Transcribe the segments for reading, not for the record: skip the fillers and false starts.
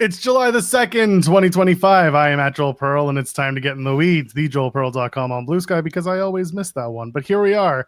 It's July the 2nd, 2025. I am at Joel Pearl, and it's time to get in the weeds. TheJoelPearl.com on Blue Sky, because I always miss that one. But here we are.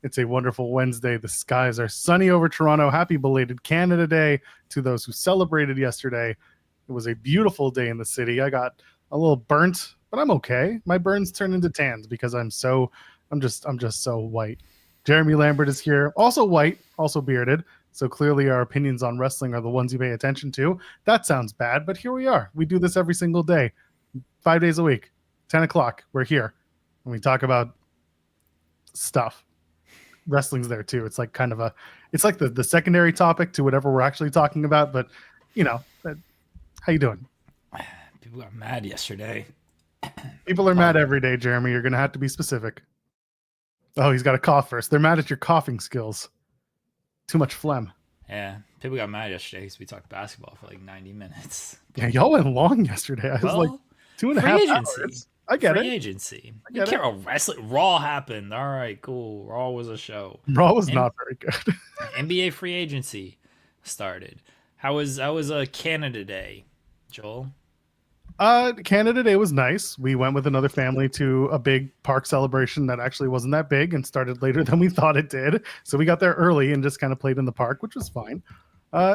It's a wonderful Wednesday. The skies are sunny over Toronto. Happy belated Canada Day to those who celebrated yesterday. It was a beautiful day in the city. I got a little burnt, but I'm okay. My burns turned into tans because I'm just so white. Jeremy Lambert is here, also white, also bearded. So clearly our opinions on wrestling are the ones you pay attention to. That sounds bad, but here we are. We do this every single day, 5 days a week, 10 o'clock. We're here. And we talk about stuff. Wrestling's there too. It's like it's like the secondary topic to whatever we're actually talking about. But, how you doing? People got mad yesterday. People are mad every day, Jeremy. You're going to have to be specific. Oh, he's got a cough first. They're mad at your coughing skills. Too much phlegm. Yeah, people got mad yesterday because we talked basketball for like 90 minutes. Yeah, y'all went long yesterday. I was like 2.5 hours. I get free it. Agency. You care about wrestling. Raw happened. All right, cool. Raw was a show. Raw was not very good. NBA free agency started. How was Canada Day, Joel? Canada Day was nice. We went with another family to a big park celebration that actually wasn't that big and started later than we thought it did. So we got there early and just kind of played in the park, which was fine.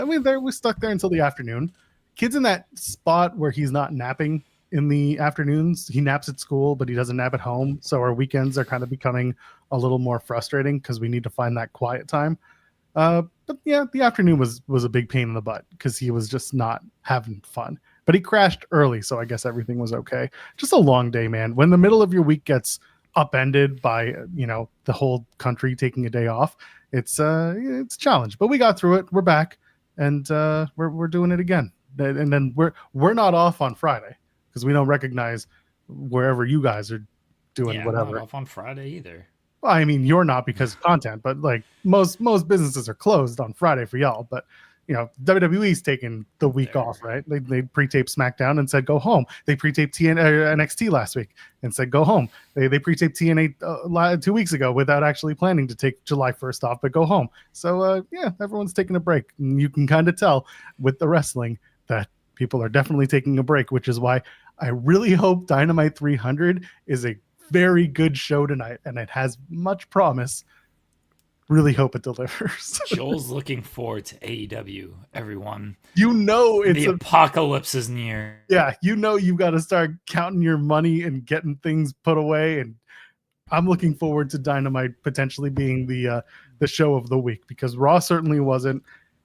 We stuck there until the afternoon. Kid's in that spot where he's not napping in the afternoons. He naps at school, but he doesn't nap at home. So our weekends are kind of becoming a little more frustrating because we need to find that quiet time. But yeah, the afternoon was a big pain in the butt because he was just not having fun. But he crashed early, so I guess everything was okay. Just a long day, man. When the middle of your week gets upended by the whole country taking a day off, it's a challenge. But we got through it. We're back, and we're doing it again. And then we're not off on Friday because we don't recognize wherever you guys are doing whatever. I'm not off on Friday either. Well, I mean, you're not because of content, but like most businesses are closed on Friday for y'all. But WWE's taking the week off, right? They pre-taped SmackDown and said go home. They pre-taped NXT last week and said go home. They pre-taped TNA 2 weeks ago without actually planning to take July 1st off, but go home. So everyone's taking a break. And you can kind of tell with the wrestling that people are definitely taking a break, which is why I really hope Dynamite 300 is a very good show tonight, and it has much promise. Really hope it delivers. Joel's looking forward to AEW, everyone. It's the apocalypse is near. Yeah, you got to start counting your money and getting things put away. And I'm looking forward to Dynamite potentially being the show of the week because Raw certainly wasn't.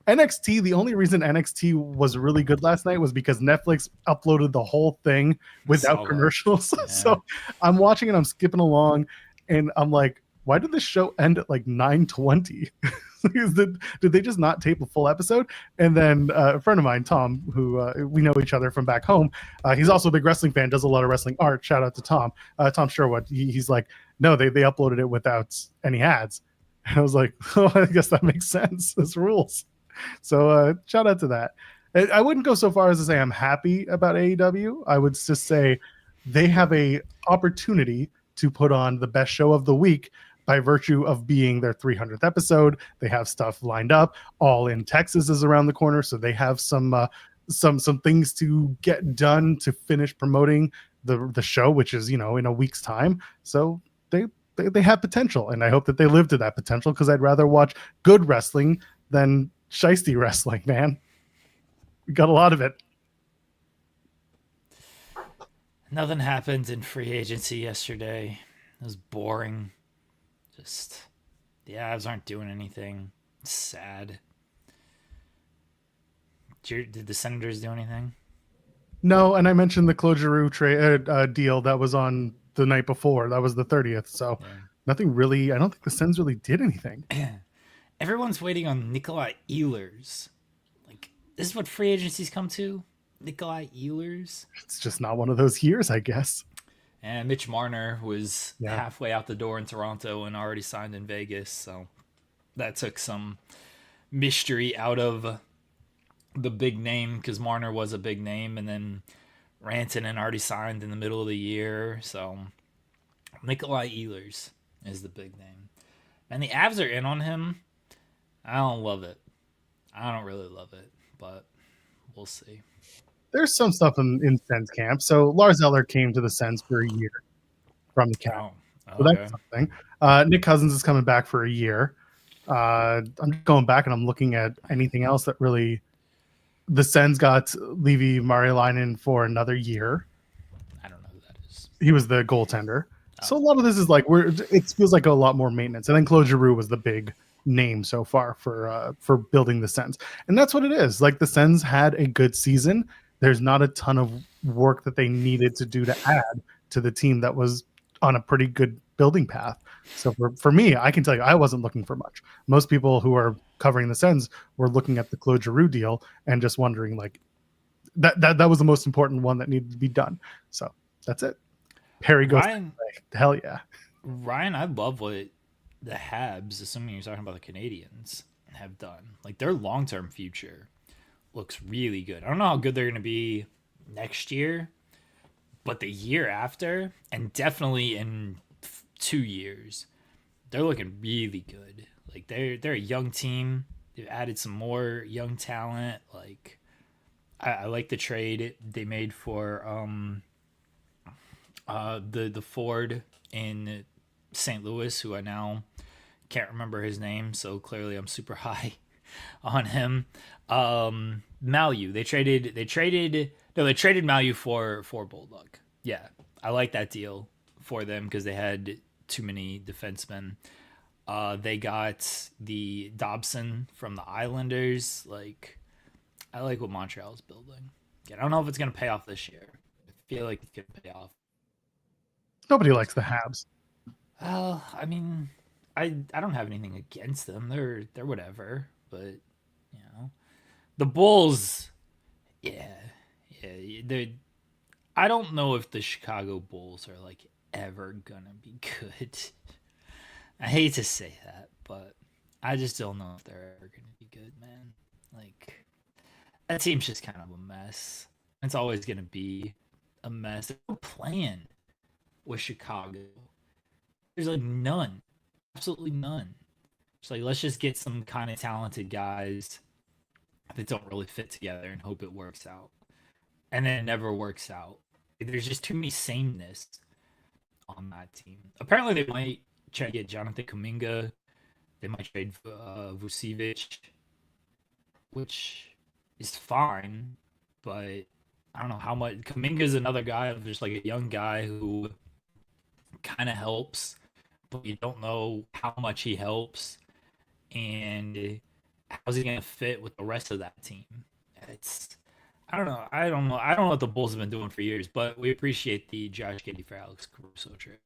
NXT, the only reason NXT was really good last night was because Netflix uploaded the whole thing without commercials. Yeah. So I'm watching and I'm skipping along, and I'm like, why did this show end at like 9:20? Did they just not tape a full episode? And then a friend of mine, Tom, who we know each other from back home, he's also a big wrestling fan, does a lot of wrestling art. Shout out to Tom. Tom Sherwood. He's like, no, they uploaded it without any ads. And I was like, oh, I guess that makes sense. This rules. So shout out to that. I wouldn't go so far as to say I'm happy about AEW. I would just say they have a opportunity to put on the best show of the week by virtue of being their 300th episode. They have stuff lined up. All in Texas is around the corner, so they have some things to get done to finish promoting the show, which is in a week's time. So they have potential, and I hope that they live to that potential because I'd rather watch good wrestling than shiesty wrestling, man. We got a lot of it. Nothing happened in free agency yesterday. It was boring. Just the Avs aren't doing anything. It's sad. Did the Senators do anything? No, and I mentioned the Claude Giroux deal that was on the night before. That was the 30th. So nothing really. I don't think the Sens really did anything. Everyone's waiting on Nikolai Ehlers. Like, this is what free agencies come to? Nikolai Ehlers? It's just not one of those years, I guess. And Mitch Marner was halfway out the door in Toronto and already signed in Vegas. So that took some mystery out of the big name because Marner was a big name. And then Rantanen already signed in the middle of the year. So Nikolai Ehlers is the big name. And the Avs are in on him. I don't love it. I don't really love it, but we'll see. There's some stuff in Sens camp. So Lars Eller came to the Sens for a year from the camp. So okay. that's something. Nick Cousins is coming back for a year. I'm going back and I'm looking at anything else that really. The Sens got Levi Marilainen for another year. I don't know who that is. He was the goaltender. So a lot of this is like it feels like a lot more maintenance. And then Claude Giroux was the big name so far for building the Sens. And that's what it is. Like the Sens had a good season. There's not a ton of work that they needed to do to add to the team that was on a pretty good building path. So for me, I can tell you, I wasn't looking for much. Most people who are covering the Sens were looking at the Claude Giroux deal and just wondering like that was the most important one that needed to be done. So that's it. Perry goes, hell yeah. Ryan, I love what the Habs, assuming you're talking about the Canadians, have done. Like their long-term future looks really good. I don't know how good they're going to be next year, but the year after, and definitely in 2 years, they're looking really good. Like they're a young team. They've added some more young talent. Like I like the trade they made for the Ford in St. Louis, who I now can't remember his name, so clearly I'm super high on him. Malu. They traded Malu for Bulldog. Yeah, I like that deal for them because they had too many defensemen. They got the Dobson from the Islanders. Like, I like what Montreal's building. I don't know if it's gonna pay off this year. I feel like it's gonna pay off. Nobody likes the Habs. I mean, I don't have anything against them. They're whatever, but the Bulls, yeah. They. I don't know if the Chicago Bulls are like ever gonna be good. I hate to say that, but I just don't know if they're ever gonna be good, man. Like that team's just kind of a mess. It's always gonna be a mess. There's no plan with Chicago. There's like none, absolutely none. It's like let's just get some kind of talented guys that don't really fit together and hope it works out. And then it never works out. There's just too many sameness on that team. Apparently, they might try to get Jonathan Kuminga. They might trade Vucevic, which is fine, but I don't know how much. Kuminga's another guy, just like a young guy who kind of helps, but you don't know how much he helps, and how's he gonna fit with the rest of that team? I don't know what the Bulls have been doing for years, but we appreciate the Josh Giddey for Alex Caruso trade.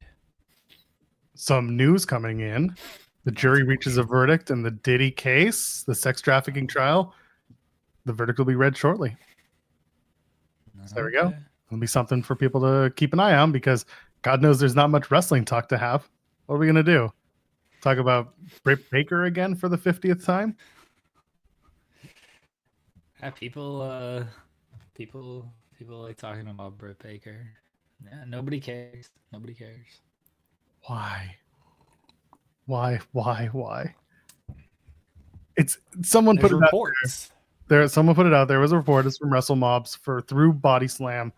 Some news coming in. The jury reaches a verdict in the Diddy case, the sex trafficking trial. The verdict will be read shortly. So there we go. It'll be something for people to keep an eye on because God knows there's not much wrestling talk to have. What are we going to do? Talk about Britt Baker again for the 50th time? Yeah, people like talking about Britt Baker. Yeah, nobody cares. Nobody cares. Why? It's someone There's put reports. It out there. Someone put it out. There was a report. It's from Wrestle Mobs through Body Slam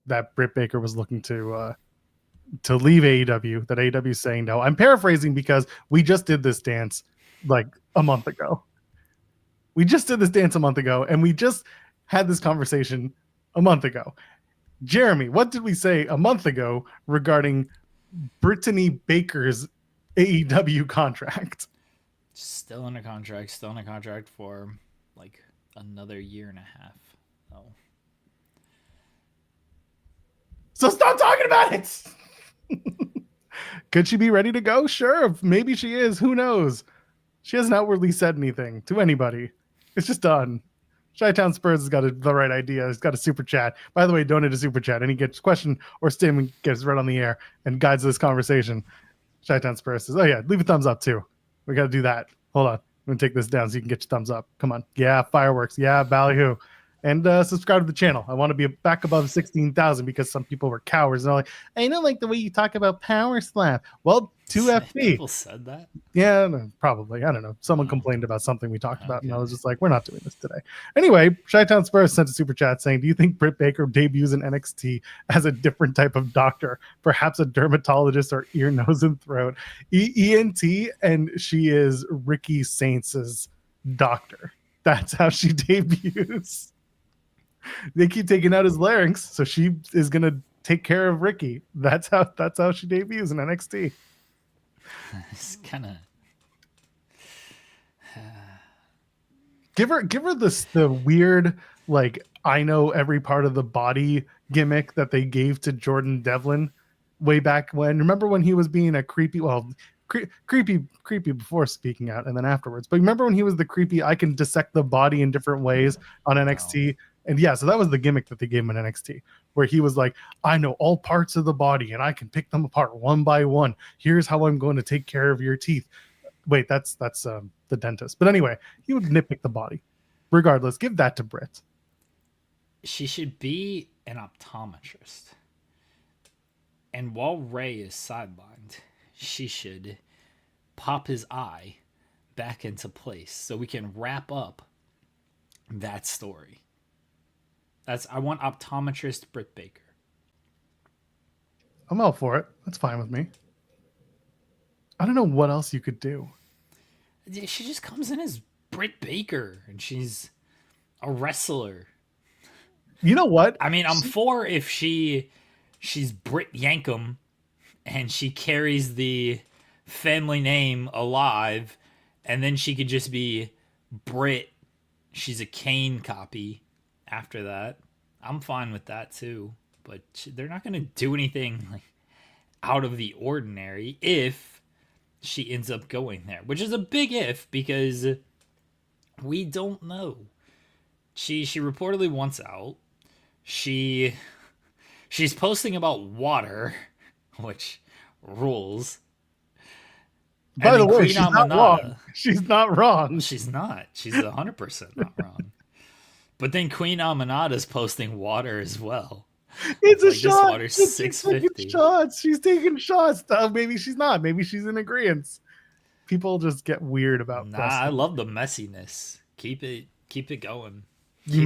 that Britt Baker was looking to leave AEW. That AEW is saying no. I'm paraphrasing because we just did this dance like a month ago. We just did this dance a month ago, and we just had this conversation a month ago. Jeremy, what did we say a month ago regarding Brittany Baker's AEW contract? Still under contract for like another year and a half. So stop talking about it. Could she be ready to go? Sure, maybe she is. Who knows? She hasn't outwardly said anything to anybody. It's just done. Chi-Town Spurs has got the right idea. He's got a super chat. By the way, donate a super chat. Any gets question or statement gets right on the air and guides this conversation. Chi-Town Spurs says, oh yeah, leave a thumbs up too. We got to do that. Hold on. I'm going to take this down so you can get your thumbs up. Come on. Yeah, fireworks. Yeah, ballyhoo. and subscribe to the channel. I want to be back above 16,000 because some people were cowards. And they're like, I don't like the way you talk about Power Slam. Well, 2FB. People said that? Yeah, no, probably. I don't know. Someone complained about something we talked about, and I was just like, we're not doing this today. Anyway, Chi-Town Spurs sent a super chat saying, do you think Britt Baker debuts in NXT as a different type of doctor, perhaps a dermatologist or ear, nose, and throat, ENT, and she is Ricky Saints's doctor? That's how she debuts. They keep taking out his larynx, so she is going to take care of Ricky. That's how she debuts in NXT. It's kind of give her the weird, like, I know every part of the body gimmick that they gave to Jordan Devlin way back when. Remember when he was being a creepy, creepy before speaking out and then afterwards. But remember when he was the creepy, I can dissect the body in different ways on NXT? Oh. And yeah, so that was the gimmick that they gave him in NXT, where he was like, I know all parts of the body and I can pick them apart one by one. Here's how I'm going to take care of your teeth. Wait, that's the dentist. But anyway, he would nitpick the body. Regardless, give that to Britt. She should be an optometrist. And while Ray is sidelined, she should pop his eye back into place so we can wrap up that story. I want optometrist Britt Baker. I'm all for it. That's fine with me. I don't know what else you could do. She just comes in as Britt Baker, and she's a wrestler. You know what? I mean, I'm for if she's Britt Yankum, and she carries the family name alive, and then she could just be Britt. She's a Kane copy. After that, I'm fine with that too, but they're not going to do anything like out of the ordinary if she ends up going there, which is a big if because we don't know. She reportedly wants out. She's posting about water, which rules. By the way, she's not wrong. She's not wrong. She's not. She's 100% not wrong. But then Queen Amanada's posting water as well. It's a shot. This water's $6.50. Shots. She's taking shots. Maybe she's not. Maybe she's in agreement. People just get weird about. I love the messiness. Keep it going. You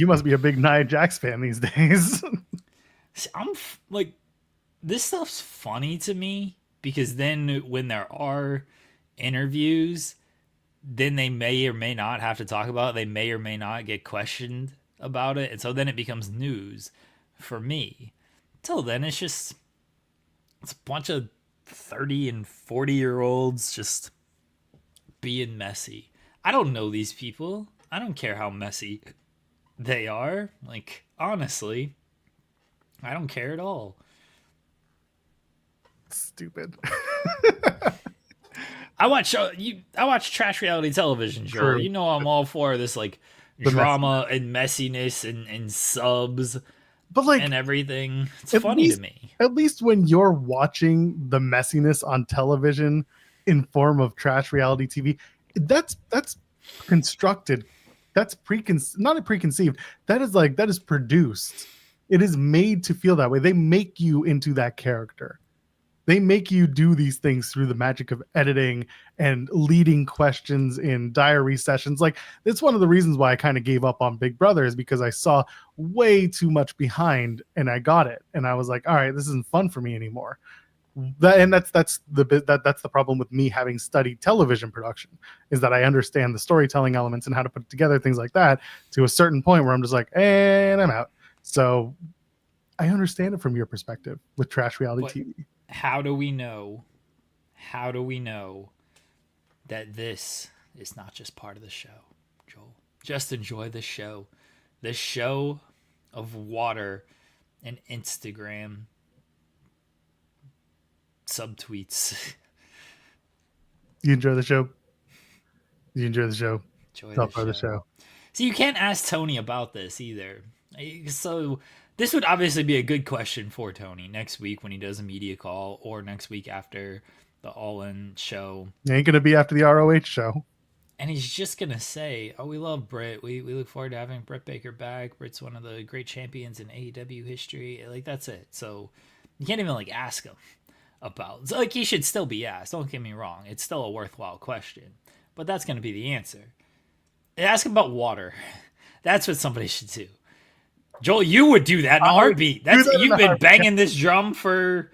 must be a big Nia Jax fan these days. I'm like, this stuff's funny to me because then when there are interviews, then they may or may not have to talk about it. They may or may not get questioned about it. And so then it becomes news for me. Till then, it's a bunch of 30 and 40-year-olds just being messy. I don't know these people. I don't care how messy they are. Like, honestly, I don't care at all. Stupid. I watch trash reality television, Joel. True. You know I'm all for this like drama and messiness and subs, but like and everything. It's funny to me. At least when you're watching the messiness on television in form of trash reality TV, that's constructed. That's not preconceived. That is produced. It is made to feel that way. They make you into that character. They make you do these things through the magic of editing and leading questions in diary sessions. Like, it's one of the reasons why I kind of gave up on Big Brother is because I saw way too much behind and I got it. And I was like, all right, this isn't fun for me anymore. That's the problem with me having studied television production is that I understand the storytelling elements and how to put it together, things like that, to a certain point where I'm just like, and I'm out. So I understand it from your perspective with trash reality TV. How do we know that this is not just part of the show, Joel? Just enjoy the show. The show of water and Instagram subtweets. You enjoy the show? You enjoy the show? Enjoy the show. So you can't ask Tony about this either. So this would obviously be a good question for Tony next week when he does a media call or next week after the All In show. It ain't going to be after the ROH show. and he's just gonna say, "Oh, we love Britt. We look forward to having Britt Baker back. Britt's one of the great champions in AEW history." Like that's it. So you can't even like ask him about. So, like he should still be asked. Don't get me wrong. It's still a worthwhile question, but that's gonna be the answer. Ask him about water. That's what somebody should do. Joel, you would do that in a heartbeat. You've been banging this drum for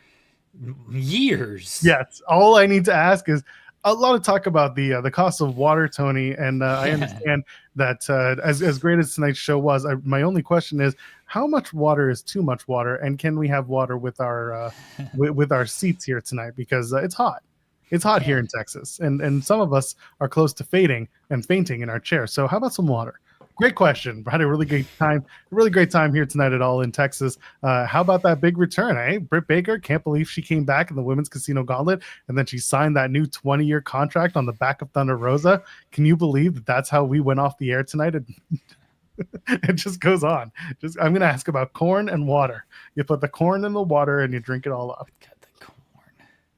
years. Yes. All I need to ask is a lot of talk about the cost of water, Tony, and I understand that as great as tonight's show was, my only question is how much water is too much water, and can we have water with our with our seats here tonight because it's hot. It's hot here in Texas, and some of us are close to fainting in our chairs. So how about some water? Great question. We had a really great time here tonight at All in Texas. How about that big return, eh? Britt Baker, can't believe she came back in the Women's Casino Gauntlet, and then she signed that new 20-year contract on the back of Thunder Rosa. Can you believe that that's how we went off the air tonight? It just goes on. I'm going to ask about corn and water. You put the corn in the water and you drink it all up.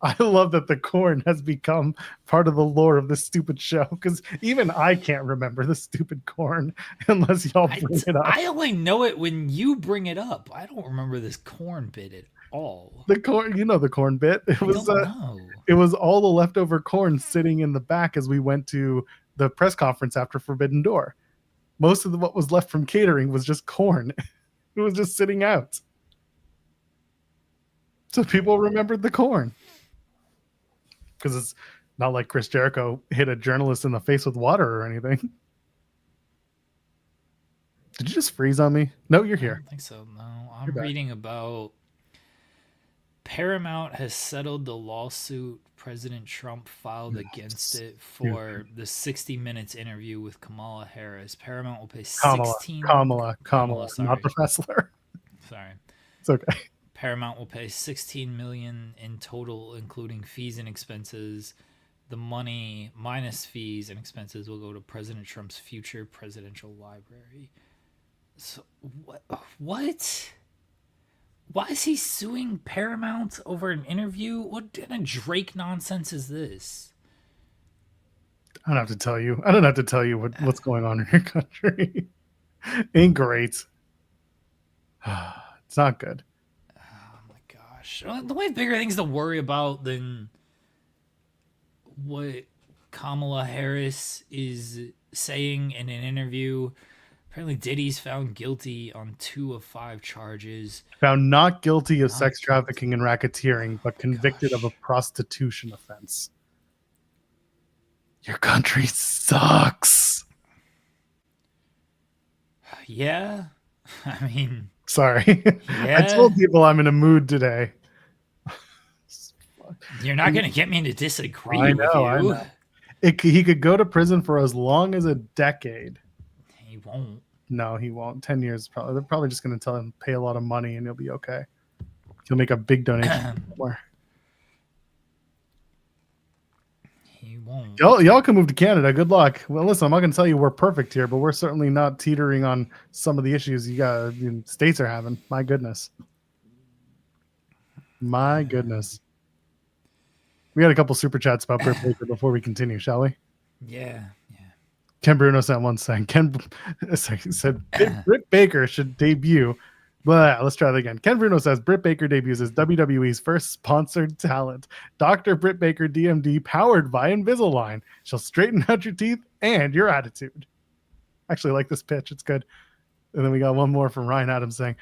I love that the corn has become part of the lore of this stupid show because even I can't remember the stupid corn unless y'all bring it up. I only know it when you bring it up. I don't remember this corn bit at all. The corn, the corn bit. It was all the leftover corn sitting in the back as we went to the press conference after Forbidden Door. Most of what was left from catering was just corn. It was just sitting out. So people remembered the corn. Because it's not like Chris Jericho hit a journalist in the face with water or anything. Did you just freeze on me? No, you're here. I don't think so. No, I'm reading about Paramount has settled the lawsuit President Trump filed against it for the 60 Minutes interview with Kamala Harris. Paramount will pay Kamala, sorry. not the wrestler. Sorry. It's okay. Paramount will pay $16 million in total, including fees and expenses. The money minus fees and expenses will go to President Trump's future presidential library. So what? Why is he suing Paramount over an interview? What kind of Drake nonsense is this? I don't have to tell you what's going on in your country. Ain't great. It's not good. The way bigger things to worry about than what Kamala Harris is saying in an interview. Apparently Diddy's found guilty on 2 of 5 charges. Found not guilty of sex trafficking and racketeering, but convicted of a prostitution offense. Your country sucks. Yeah. I mean... Sorry. Yeah. I told people I'm in a mood today. You're not going to get me to disagree with you. I know. He could go to prison for as long as a decade. He won't. No, he won't. 10 years probably. They're probably just going to tell him pay a lot of money and he'll be okay. He'll make a big donation. He won't. Y'all can move to Canada. Good luck. Well, listen, I'm not going to tell you we're perfect here, but we're certainly not teetering on some of the issues states are having. My goodness. We got a couple super chats about Britt Baker before we continue, shall we? Yeah. Ken Bruno sent one saying, Ken said Britt Baker should debut. But let's try that again. Ken Bruno says Britt Baker debuts as WWE's first sponsored talent. Dr. Britt Baker DMD powered by Invisalign. She'll straighten out your teeth and your attitude. Actually, I like this pitch. It's good. And then we got one more from Ryan Adams saying,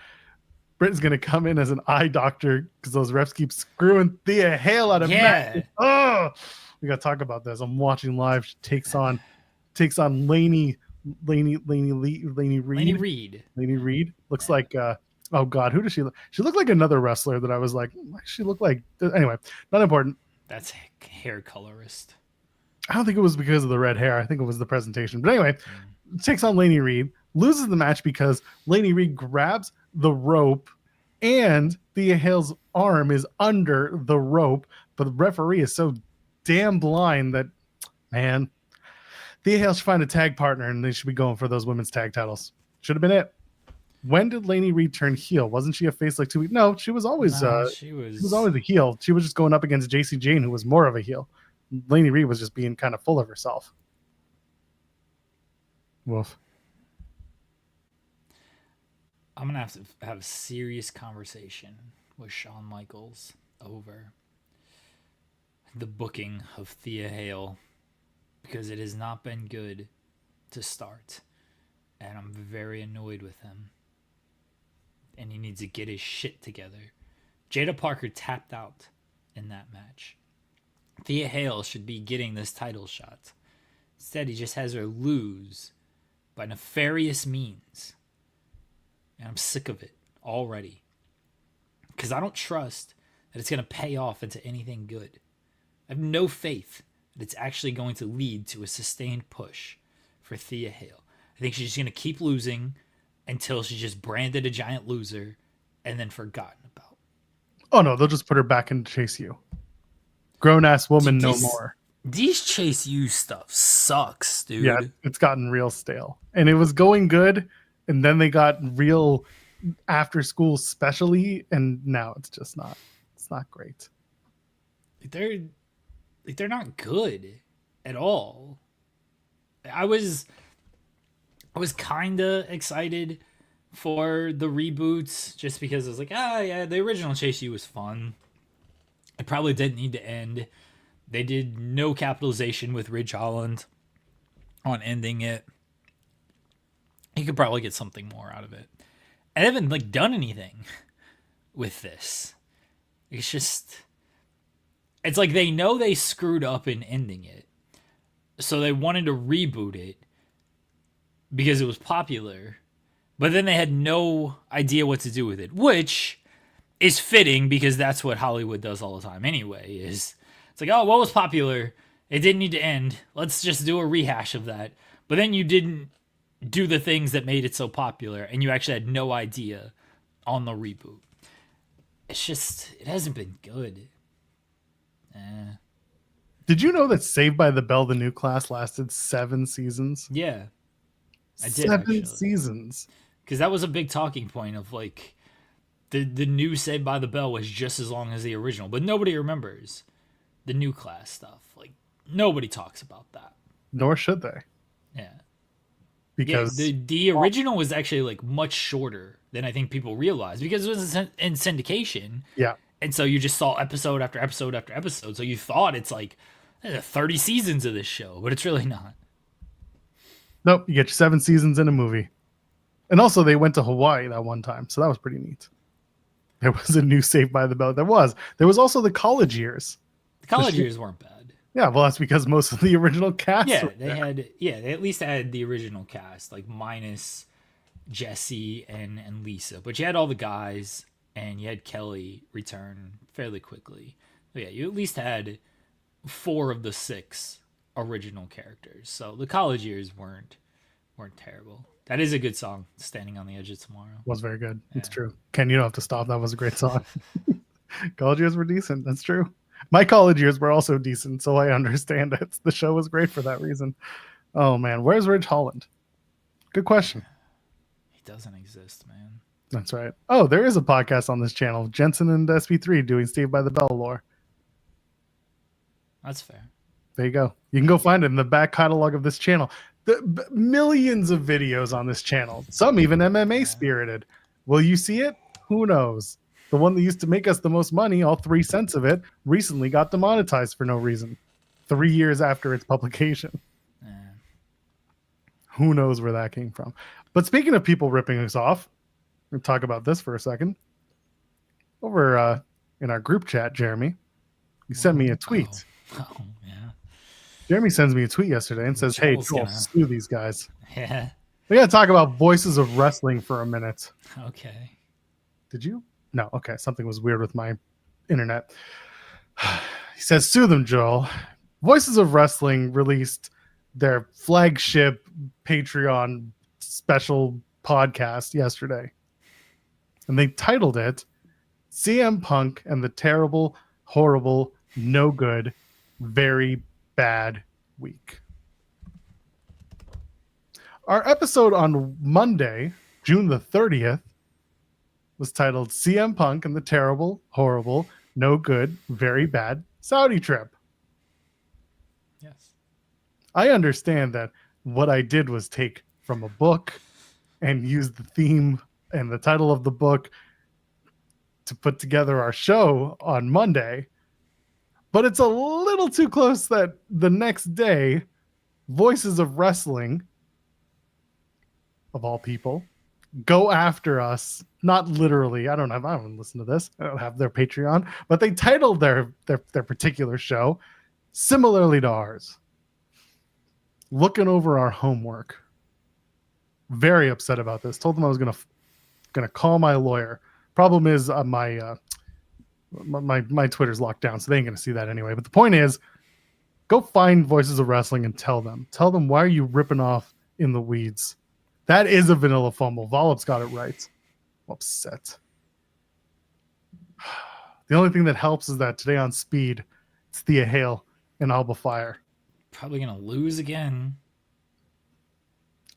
Britt is going to come in as an eye doctor because those refs keep screwing Thea Hale out of Matt. Oh, we got to talk about this. I'm watching live. She takes on Lainey Reed. Lainey Reed looks like oh God, who does she look? She looked like another wrestler that I was like, she looked like. Anyway, not important. That's hair colorist. I don't think it was because of the red hair. I think it was the presentation. But anyway, takes on Lainey Reed, loses the match because Lainey Reed grabs the rope and Thea Hale's arm is under the rope, but the referee is so damn blind that, man, Thea Hale should find a tag partner and they should be going for those women's tag titles. Should have been it. When did Lainey Reed turn heel? Wasn't she a face like 2 weeks? No, she was always she was always a heel. She was just going up against JC Jane, who was more of a heel. Lainey Reed was just being kind of full of herself. Woof. I'm gonna have to have a serious conversation with Shawn Michaels over the booking of Thea Hale, because it has not been good to start, and I'm very annoyed with him. And he needs to get his shit together. Jada Parker tapped out in that match. Thea Hale should be getting this title shot. Instead, he just has her lose by nefarious means. And I'm sick of it already. Because I don't trust that it's going to pay off into anything good. I have no faith that it's actually going to lead to a sustained push for Thea Hale. I think she's just going to keep losing until she's just branded a giant loser and then forgotten about. Oh, no, they'll just put her back into Chase U. Grown-ass woman, no more. These Chase U stuff sucks, dude. Yeah, it's gotten real stale. And it was going good, and then they got real after-school specially, and now it's just not. It's not great. They're not good at all. I was kind of excited for the reboots just because I was like, yeah, the original Chase U was fun. It probably didn't need to end. They did no capitalization with Ridge Holland on ending it. You could probably get something more out of it. I haven't done anything with this. It's like they know they screwed up in ending it, so they wanted to reboot it because it was popular, but then they had no idea what to do with it, which is fitting because that's what Hollywood does all the time anyway. It's like, oh, what was popular? It didn't need to end. Let's just do a rehash of that. But then you didn't do the things that made it so popular, and you actually had no idea on the reboot. It hasn't been good. Did you know that Saved by the Bell, the new class, lasted 7 seasons? Yeah. I did, 7 seasons. Because that was a big talking point of the new Saved by the Bell was just as long as the original, but nobody remembers the new class stuff. Nobody talks about that. Nor should they. Yeah. Because the original was actually much shorter than I think people realize, because it was in syndication. Yeah. And so you just saw episode after episode after episode. So you thought it's 30 seasons of this show, but it's really not. Nope, you get 7 seasons in a movie. And also they went to Hawaii that one time, so that was pretty neat. There was a new Saved by the Bell. There was also the college years. The college years weren't bad. Yeah, well, that's because most of the original cast. They at least had the original cast, minus Jesse and Lisa. But you had all the guys, and you had Kelly return fairly quickly. But yeah, you at least had 4 of the 6 original characters. So the college years weren't terrible. That is a good song, Standing on the Edge of Tomorrow. Was very good. Yeah. It's true. Ken, you don't have to stop. That was a great song. College years were decent. That's true. My college years were also decent, so I understand it. The show was great for that reason. Oh, man. Where's Ridge Holland? Good question. He doesn't exist, man. That's right. Oh, there is a podcast on this channel. Jensen and SP3 doing Saved by the Bell lore. That's fair. There you go. You can go find it in the back catalog of this channel. Millions of videos on this channel. Some even MMA spirited. Will you see it? Who knows? The one that used to make us the most money, all 3 cents of it, recently got demonetized for no reason. 3 years after its publication. Who knows where that came from? But speaking of people ripping us off, we'll talk about this for a second. Over in our group chat, Jeremy, you sent me a tweet. Oh, yeah. Jeremy sends me a tweet yesterday and says, "Hey, Joel, sue these guys." Yeah. We got to talk about Voices of Wrestling for a minute. Okay. Did you? No. Okay. Something was weird with my internet. He says, "Sue them, Joel." Voices of Wrestling released their flagship Patreon special podcast yesterday. And they titled it CM Punk and the Terrible, Horrible, No Good, Very Bad Week. Our episode on Monday, June the 30th, was titled CM Punk and the Terrible, Horrible, No Good, Very Bad Saudi Trip. Yes. I understand that what I did was take from a book and use the theme and the title of the book to put together our show on Monday. But it's a little too close that the next day, Voices of Wrestling, of all people, go after us. Not literally. I don't listen to this. I don't have their Patreon, but they titled their particular show similarly to ours. Looking over our homework. Very upset about this. Told them I was gonna call my lawyer. Problem is my Twitter's locked down, so they ain't gonna see that anyway. But the point is, go find Voices of Wrestling and tell them why are you ripping off In the Weeds. That is a vanilla fumble. Volop's got it right. I'm upset. The only thing that helps is that today on Speed, it's Thea Hale and Alba Fire. Probably gonna lose again.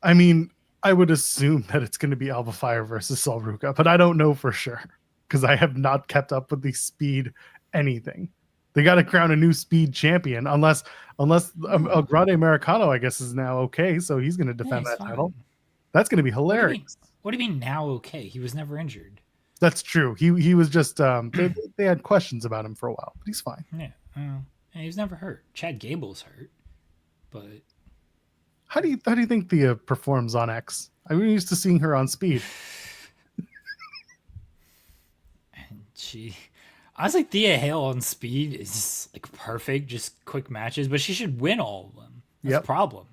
I mean, I would assume that it's going to be Alba Fire versus Sol Ruca, but I don't know for sure because I have not kept up with the Speed anything. They got to crown a new Speed champion unless El Grande Americano, I guess, is now okay, so he's going to defend that title. That's going to be hilarious. What do you mean now okay? He was never injured. That's true. He was just they had questions about him for a while, but he's fine. Yeah, he was never hurt. Chad Gable's hurt, but how do you think Thea performs on X? I'm used to seeing her on Speed. And honestly, Thea Hale on Speed is like perfect, just quick matches, but she should win all of them. That's the problem.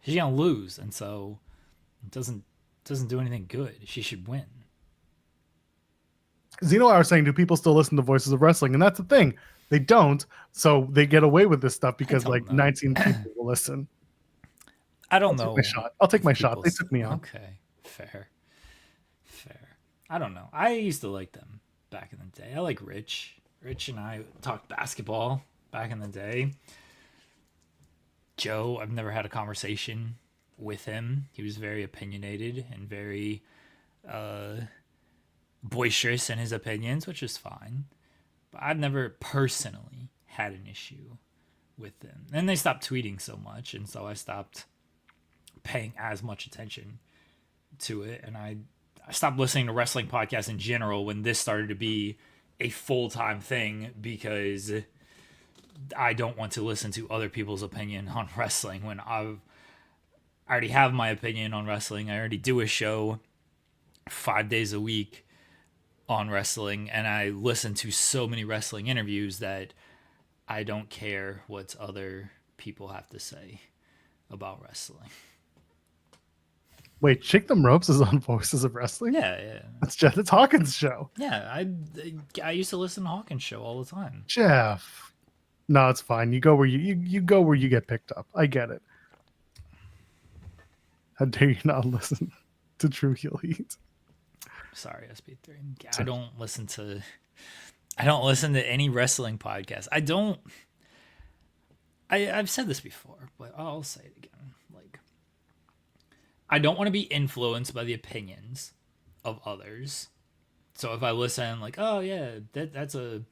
She's gonna lose, and so it doesn't do anything good. She should win. Zeno, I was saying, do people still listen to Voices of Wrestling? And that's the thing. They don't, so they get away with this stuff because like 19 people will listen. I don't know. I'll take my shot. They took me on. Okay, fair. I don't know. I used to like them back in the day. I like Rich. Rich and I talked basketball back in the day. Joe, I've never had a conversation with him. He was very opinionated and very boisterous in his opinions, which is fine. But I've never personally had an issue with them. And they stopped tweeting so much, and so I stopped paying as much attention to it. And I stopped listening to wrestling podcasts in general when this started to be a full-time thing because I don't want to listen to other people's opinion on wrestling when I already have my opinion on wrestling. I already do a show 5 days a week on wrestling, and I listen to so many wrestling interviews that I don't care what other people have to say about wrestling. Wait, Shake Them Ropes is on Voices of Wrestling? Yeah. It's Hawkins' show. Yeah, I used to listen to Hawkins' show all the time. Jeff. No, it's fine. You go where you go where you get picked up. I get it. How dare you not listen to True Heel Heat? Sorry, SB3. I don't listen to any wrestling podcast. I've said this before, but I'll say it again. Like, I don't want to be influenced by the opinions of others. So if I listen, like, oh yeah, that's a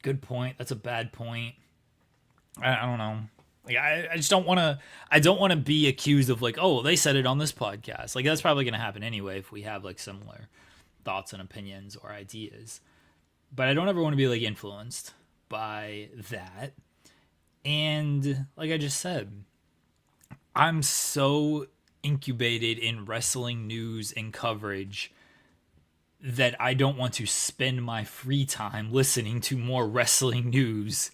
good point. That's a bad point. I don't know. Like, I just don't want to. I don't want to be accused of like, oh, they said it on this podcast. Like, that's probably going to happen anyway if we have like similar thoughts and opinions or ideas. But I don't ever want to be like influenced by that. And like I just said, I'm so incubated in wrestling news and coverage that I don't want to spend my free time listening to more wrestling news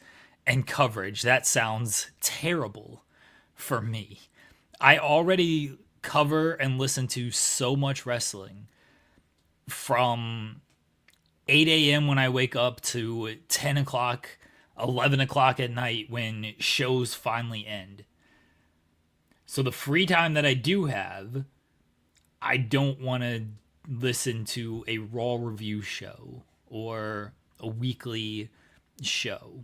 and coverage. That sounds terrible for me. I already cover and listen to so much wrestling from 8 a.m. when I wake up to 10 o'clock, 11 o'clock at night when shows finally end. So the free time that I do have, I don't want to listen to a Raw review show or a weekly show.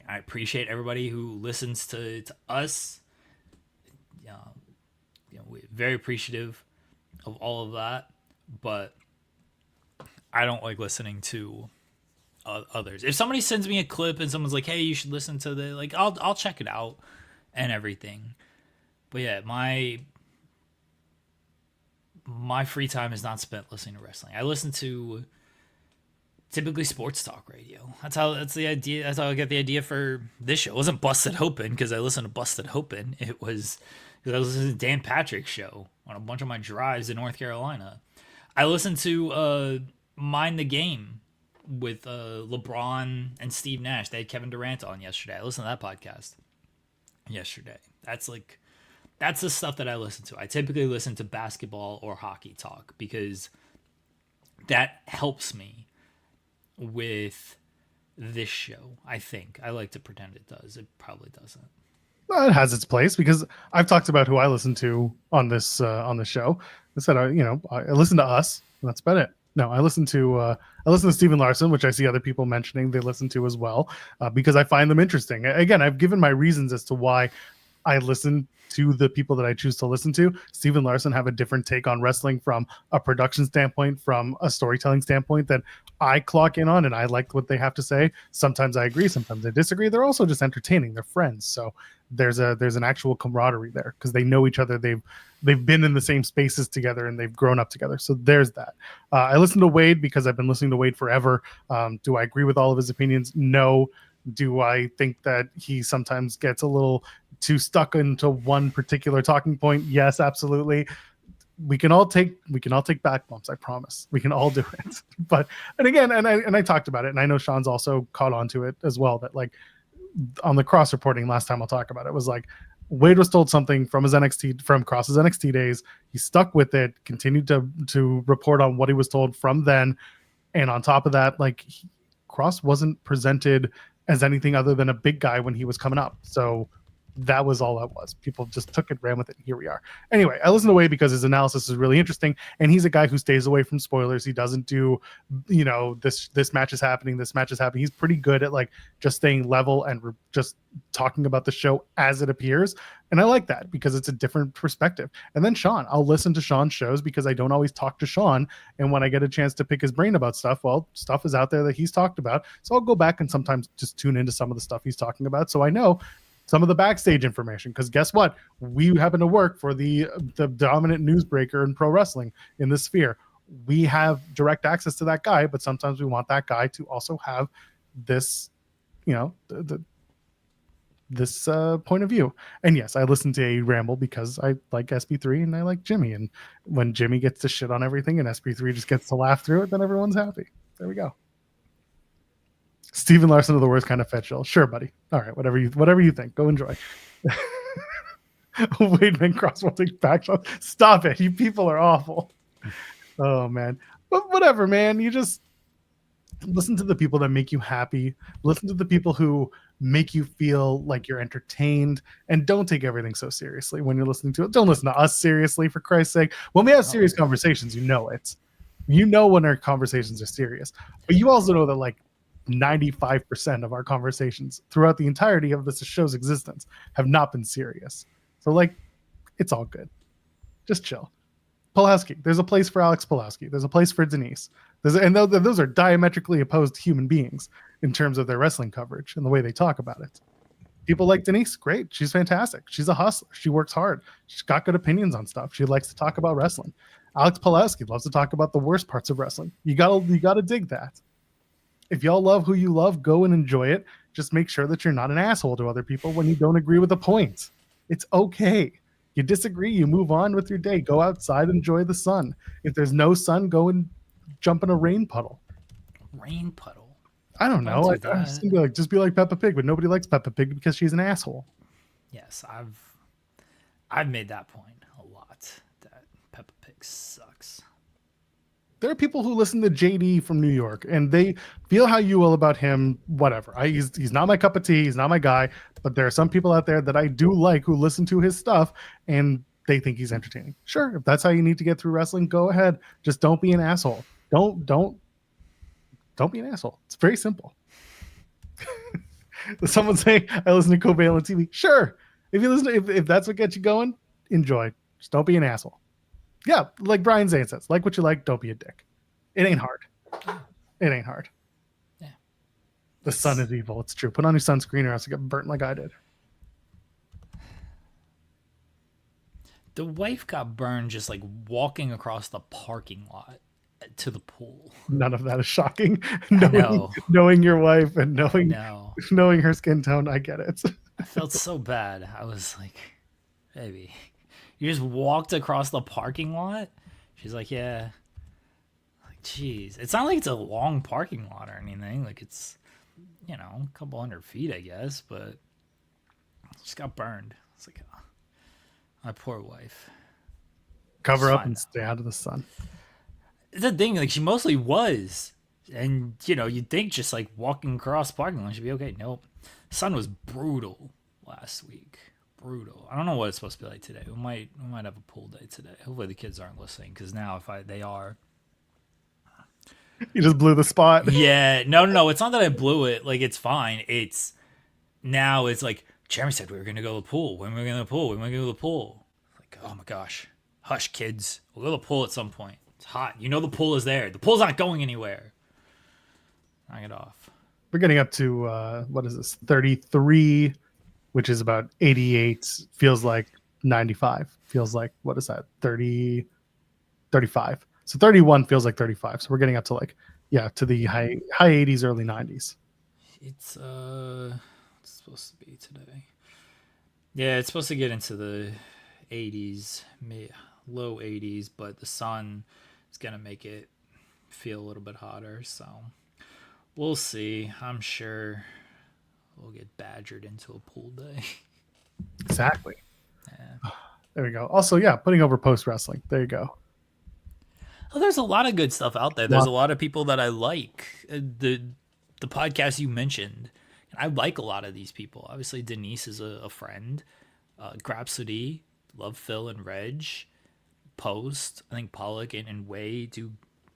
I appreciate everybody who listens to us. We're very appreciative of all of that, but I don't like listening to others. If somebody sends me a clip and someone's like, "Hey, you should listen to the," like, I'll check it out and everything. But yeah, my free time is not spent listening to wrestling. I listen to typically sports talk radio. That's the idea. That's how I get the idea for this show. It wasn't Busted Hopin' because I listened to Busted Hopin'. It was because I was listening to Dan Patrick's show on a bunch of my drives in North Carolina. I listened to Mind the Game with LeBron and Steve Nash. They had Kevin Durant on yesterday. I listened to that podcast yesterday. That's the stuff that I listen to. I typically listen to basketball or hockey talk because that helps me with this show. I think I like to pretend it does. It probably doesn't. Well, it has its place because I've talked about who I listen to on this show. I said, I listen to us. And that's about it. No, I listen to Stephen Larson, which I see other people mentioning they listen to as well, because I find them interesting. Again, I've given my reasons as to why I listen to the people that I choose to listen to. Stephen Larson have a different take on wrestling from a production standpoint, from a storytelling standpoint that I clock in on, and I like what they have to say. Sometimes I agree, sometimes I disagree. They're also just entertaining. They're friends. So there's an actual camaraderie there because they know each other. They've been in the same spaces together and they've grown up together. So there's that. I listen to Wade because I've been listening to Wade forever. Do I agree with all of his opinions? No. Do I think that he sometimes gets a little too stuck into one particular talking point? Yes, absolutely. We can all take back bumps. I promise we can all do it. But I talked about it, and I know Sean's also caught on to it as well. That like on the cross reporting last time I'll talk about it was like Wade was told something from Cross's NXT days. He stuck with it, continued to report on what he was told from then, and on top of that, like Cross wasn't presented as anything other than a big guy when he was coming up. So that was all that was. People just took it, ran with it, and here we are. Anyway, I listen to Wade because his analysis is really interesting, and he's a guy who stays away from spoilers. He doesn't do, this match is happening, this match is happening. He's pretty good at like just staying level and just talking about the show as it appears. And I like that because it's a different perspective. And then Sean, I'll listen to Sean's shows because I don't always talk to Sean. And when I get a chance to pick his brain about stuff, well, stuff is out there that he's talked about. So I'll go back and sometimes just tune into some of the stuff he's talking about. So I know some of the backstage information, because guess what? We happen to work for the dominant newsbreaker in pro wrestling in this sphere. We have direct access to that guy, but sometimes we want that guy to also have this, this point of view. And yes, I listen to a ramble because I like SP3 and I like Jimmy. And when Jimmy gets to shit on everything and SP3 just gets to laugh through it, then everyone's happy. There we go. Stephen Larson of the worst kind of fetch show. Sure, buddy. All right, whatever you think. Go enjoy. Wade Man Cross will take back shots. Stop it. You people are awful. Oh man. But whatever, man. You just listen to the people that make you happy. Listen to the people who make you feel like you're entertained, and don't take everything so seriously when you're listening to it. Don't listen to us seriously, for Christ's sake. When we have serious conversations, you know it. You know when our conversations are serious. But you also know that like 95% of our conversations throughout the entirety of this show's existence have not been serious. So like, it's all good. Just chill. Pulaski. There's a place for Alex Pulaski. There's a place for Denise. And those are diametrically opposed human beings in terms of their wrestling coverage and the way they talk about it. People like Denise, great. She's fantastic. She's a hustler. She works hard. She's got good opinions on stuff. She likes to talk about wrestling. Alex Pulaski loves to talk about the worst parts of wrestling. You gotta dig that. If y'all love who you love, go and enjoy it. Just make sure that you're not an asshole to other people when you don't agree with a point. It's okay. You disagree, you move on with your day. Go outside, enjoy the sun. If there's no sun, go and jump in a rain puddle. Rain puddle? I don't know. Just be like Peppa Pig, but nobody likes Peppa Pig because she's an asshole. Yes, I've made that point a lot, that Peppa Pig sucks. There are people who listen to JD from New York and they feel how you will about him, whatever. He's not my cup of tea. He's not my guy. But there are some people out there that I do like who listen to his stuff and they think he's entertaining. Sure, if that's how you need to get through wrestling, go ahead. Just don't be an asshole. Don't be an asshole. It's very simple. Someone saying I listen to Covalent TV. Sure. If that's what gets you going, enjoy. Just don't be an asshole. Yeah, like Brian Zane says, like what you like, don't be a dick. It ain't hard. It ain't hard. Yeah. The sun is evil. It's true. Put on your sunscreen or else you get burnt like I did. The wife got burned just like walking across the parking lot to the pool. None of that is shocking. I know. Knowing your wife and No. knowing her skin tone, I get it. I felt so bad. I was like, baby, you just walked across the parking lot? She's like, yeah. Like, jeez. It's not like it's a long parking lot or anything. Like, it's, a couple 100 feet, I guess, but just got burned. It's like, oh, my poor wife. Cover up and stay out of the sun. It's the thing, like, she mostly was. And, you'd think just like walking across parking lot should be okay. Nope. Sun was brutal last week. Brutal. I don't know what it's supposed to be like today. We might have a pool day today. Hopefully the kids aren't listening, because now they are. You just blew the spot. Yeah. No. It's not that I blew it. Like, it's fine. It's like, Jeremy said we were gonna go to the pool. When are we going to the pool? When are we going to go to the pool? Like, oh my gosh. Hush, kids. We'll go to the pool at some point. It's hot. The pool is there. The pool's not going anywhere. Knock it off. We're getting up to what is this? 33, which is about 88. Feels like 95. Feels like, what is that? 30, 35. So 31 feels like 35. So we're getting up to to the high 80s, early 90s. It's supposed to be today. Yeah, it's supposed to get into the 80s, low 80s, but the sun is gonna make it feel a little bit hotter. So we'll see. I'm sure we'll get badgered into a pool day. Exactly. Yeah. There we go. Also, putting over post wrestling. There you go. Oh, there's a lot of good stuff out there. There's a lot of people that I like. The podcast you mentioned, I like a lot of these people. Obviously, Denise is a friend. Grapsody, love Phil and Reg. Post, I think Pollock and Way do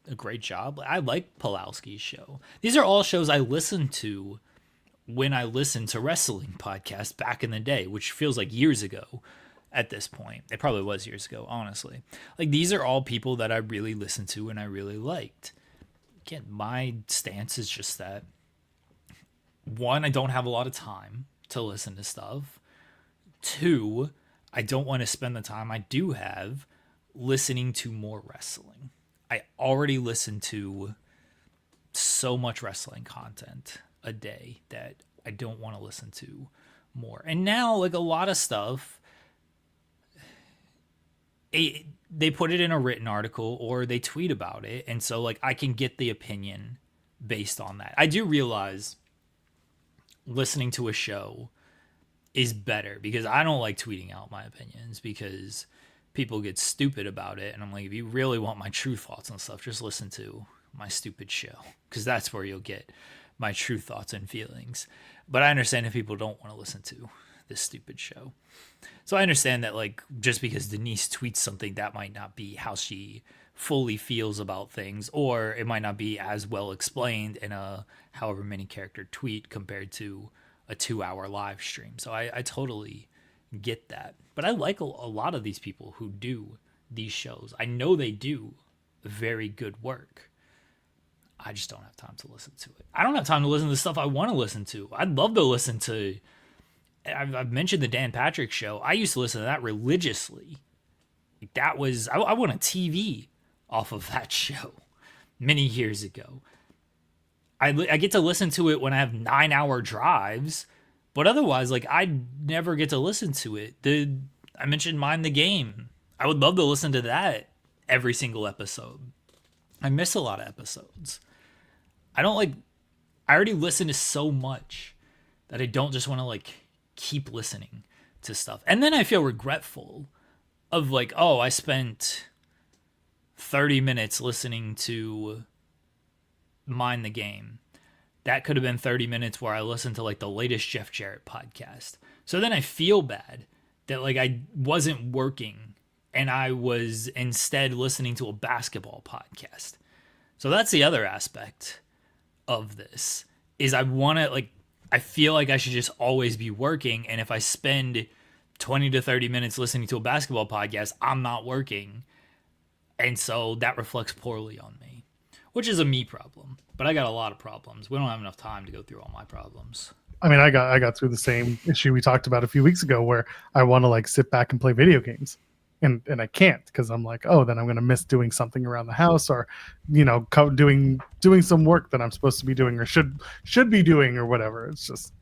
a great job. I like Pulowski's show. These are all shows I listened to when I listened to wrestling podcasts back in the day, which feels like years ago at this point. It probably was years ago, honestly. Like, these are all people that I really listened to and I really liked. Again, my stance is just that, one, I don't have a lot of time to listen to stuff. Two, I don't want to spend the time I do have listening to more wrestling. I already listen to so much wrestling content a day that I don't want to listen to more. And now, like, a lot of stuff, they put it in a written article or they tweet about it. And so, like, I can get the opinion based on that. I do realize listening to a show is better, because I don't like tweeting out my opinions, because people get stupid about it. And I'm like, if you really want my true thoughts on stuff, just listen to my stupid show, because that's where you'll get my true thoughts and feelings. But I understand if people don't want to listen to this stupid show. So I understand that, like, just because Denise tweets something, that might not be how she fully feels about things, or it might not be as well explained in a however many character tweet compared to a 2-hour live stream. So I totally get that. But I like a lot of these people who do these shows. I know they do very good work. I just don't have time to listen to it. I don't have time to listen to the stuff I want to listen to. I'd love to listen to, I've mentioned the Dan Patrick Show. I used to listen to that religiously. That was, I won a TV off of that show many years ago. I get to listen to it when I have 9-hour drives, but otherwise, like, I never get to listen to it. I mentioned Mind the Game. I would love to listen to that every single episode. I miss a lot of episodes. I already listen to so much that I don't just want to, like, keep listening to stuff. And then I feel regretful of, like, oh, I spent 30 minutes listening to Mind the Game. That could have been 30 minutes where I listened to, like, the latest Jeff Jarrett podcast. So then I feel bad that, like, I wasn't working and I was instead listening to a basketball podcast. So that's the other aspect of this, is I want to, like, I feel like I should just always be working. And if I spend 20 to 30 minutes listening to a basketball podcast, I'm not working. And so that reflects poorly on me, which is a me problem. But I got a lot of problems. We don't have enough time to go through all my problems. I mean, I got through the same issue we talked about a few weeks ago, where I want to, like, sit back and play video games and I can't because I'm like, oh, then I'm going to miss doing something around the house, or doing some work that I'm supposed to be doing or should be doing or whatever. It's just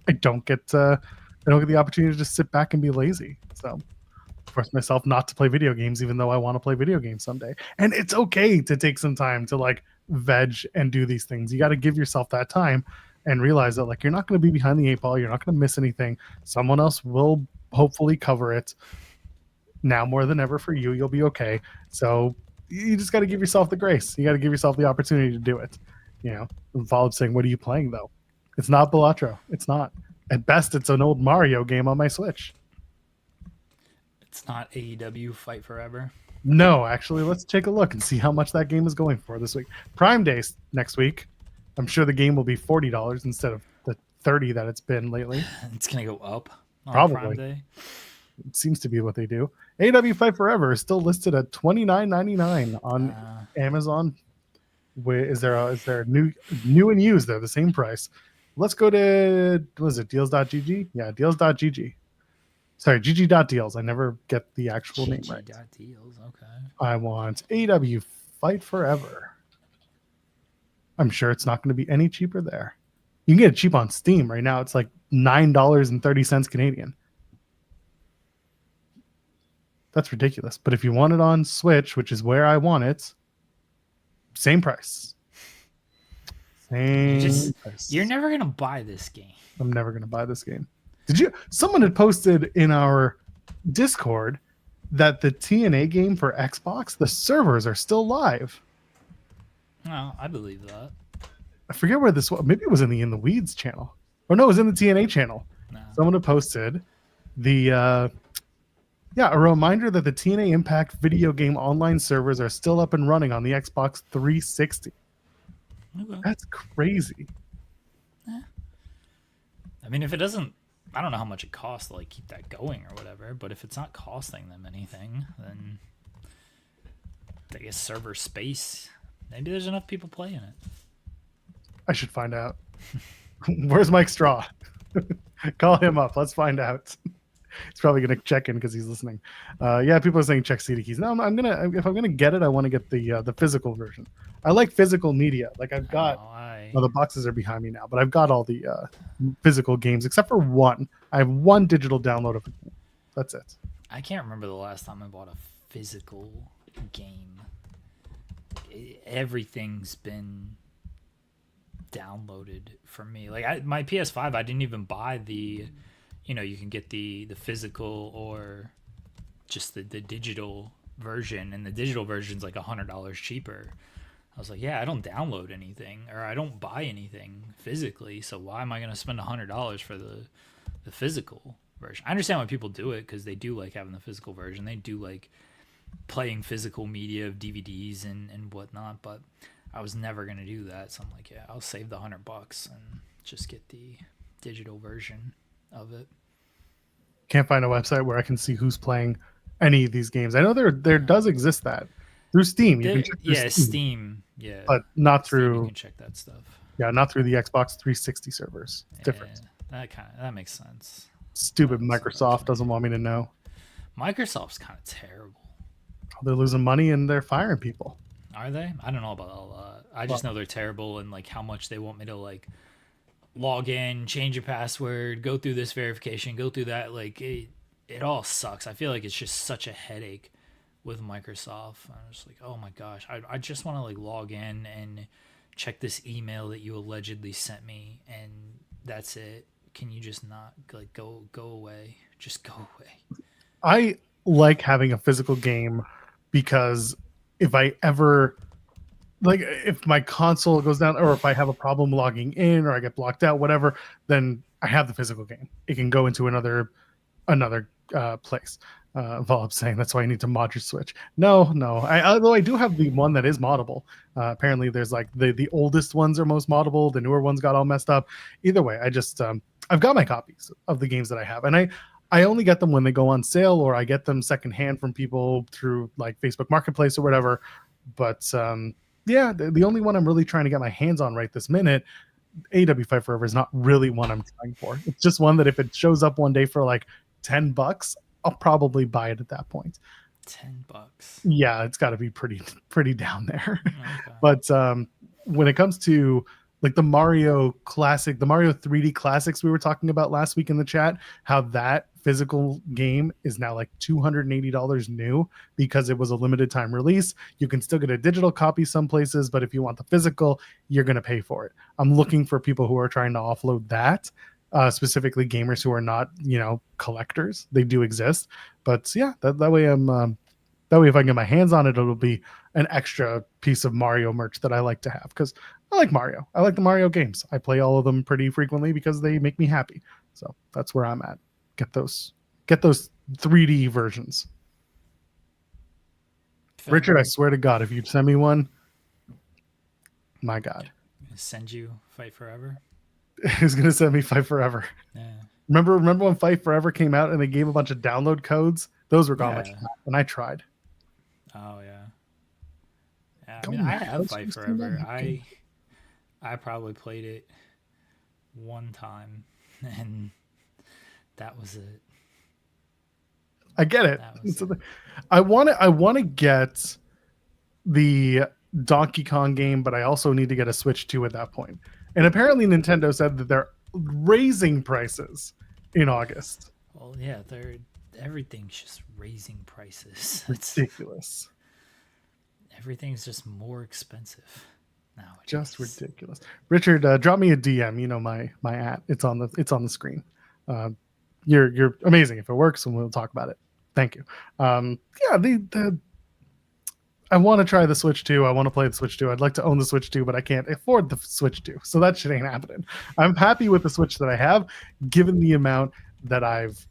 I don't get the opportunity to just sit back and be lazy. So force myself not to play video games, even though I want to play video games someday. And it's okay to take some time to like veg and do these things. You got to give yourself that time and realize that like you're not going to be behind the 8 ball. You're not going to miss anything. Someone else will hopefully cover it. Now more than ever for you, you'll be okay. So you just got to give yourself the grace. You got to give yourself the opportunity to do it. Involved saying, what are you playing though? It's not Balatro. It's not. At best, it's an old Mario game on my Switch. It's not AEW Fight Forever. No, actually, let's take a look and see how much that game is going for this week. Prime Day next week. I'm sure the game will be $40 instead of the $30 that it's been lately. It's gonna go up on Probably. Prime Day. It seems to be what they do. AEW Fight Forever is still listed at $29.99 on Amazon. Is there new and used? They're the same price. Let's go to, what is it, deals.gg? Yeah, deals.gg. Sorry, gg.deals. I never get the actual name right. Deals, okay. I want AEW Fight Forever. I'm sure it's not going to be any cheaper there. You can get it cheap on Steam right now. It's like $9.30 Canadian. That's ridiculous. But if you want it on Switch, which is where I want it, same price. You're never going to buy this game. I'm never going to buy this game. Someone had posted in our Discord that the TNA game for Xbox, the servers are still live. No, I believe that. I forget where this was. Maybe it was in the Weeds channel. Or no, it was in the TNA channel. No. Someone had posted a reminder that the TNA Impact video game online servers are still up and running on the Xbox 360. Okay. That's crazy. Yeah. I mean, if it doesn't, I don't know how much it costs to like keep that going or whatever, but if it's not costing them anything, then I guess server space, maybe there's enough people playing it. I should find out. Where's Mike Straw? Call him up. Let's find out. He's probably gonna check in because he's listening. People are saying check CD keys. No, if I'm gonna get it, I want to get the physical version. I like physical media. Like I've got. The boxes are behind me now, but I've got all the physical games except for one. I have one digital download of it. That's it. I can't remember the last time I bought a physical game. Everything's been downloaded for me. Like my PS5, I didn't even buy the. You can get the physical or just the digital version, and the digital version's like $100 cheaper. I was like, yeah, I don't download anything or I don't buy anything physically, so why am I going to spend $100 for the physical version? I understand why people do it because they do like having the physical version. They do like playing physical media of DVDs and whatnot, but I was never going to do that. So I'm like, yeah, I'll save the $100 and just get the digital version of it. Can't find a website where I can see who's playing any of these games. I know there does exist that through Steam. You can check through Steam. Yeah, but not through. You can check that stuff. Yeah, not through the Xbox 360 servers. It's different. That makes sense. Stupid Microsoft doesn't want me to know. Microsoft's kind of terrible. They're losing money and they're firing people. Are they? I don't know about all that. I just know they're terrible and like how much they want me to like log in, change your password, go through this verification, go through that. Like it all sucks. I feel like it's just such a headache with Microsoft. I'm just like, oh my gosh, I just want to like log in and check this email that you allegedly sent me, and that's it. Can you just not like go away? Just go away. I like having a physical game because if I ever if my console goes down or if I have a problem logging in or I get blocked out, whatever, then I have the physical game. It can go into another place. Volb saying that's why I need to mod your Switch. No. Although I do have the one that is moddable. Apparently there's like the oldest ones are most moddable. The newer ones got all messed up. Either way, I just I've got my copies of the games that I have, and I only get them when they go on sale or I get them secondhand from people through like Facebook Marketplace or whatever. But the only one I'm really trying to get my hands on right this minute, AEW Fight Forever, is not really one I'm trying for. It's just one that if it shows up one day for like $10, I'll probably buy it at that point. $10. Yeah, it's got to be pretty down there. Okay. But when it comes to like the Mario 3D classics we were talking about last week in the chat, how that physical game is now like $280 new because it was a limited time release. You can still get a digital copy some places, but if you want the physical, you're going to pay for it. I'm looking for people who are trying to offload that, specifically gamers who are not, collectors. They do exist, but yeah, that way that way if I can get my hands on it, it'll be an extra piece of Mario merch that I like to have, because I like Mario. I like the Mario games. I play all of them pretty frequently because they make me happy. So that's where I'm at. Get those 3D versions. Richard, I swear to God, if you'd send me one, my God. Send you Fight Forever? He's going to send me Fight Forever. Yeah. Remember when Fight Forever came out and they gave a bunch of download codes? Those were gone, and I tried. Oh, yeah. I mean, I have Fight Forever. I probably played it one time, and that was it. I get it. I want to get the Donkey Kong game, but I also need to get a Switch 2 at that point. And apparently Nintendo said that they're raising prices in August. Well, yeah, everything's just raising prices. It's ridiculous. Everything's just more expensive now. Just ridiculous. Richard, drop me a DM. You know my @ It's on the screen. You're amazing. If it works, and we'll talk about it. Thank you. Yeah, I want to try the Switch 2. I want to play the Switch 2. I'd like to own the Switch 2, but I can't afford the Switch 2. So that shit ain't happening. I'm happy with the Switch that I have, given the amount that I've,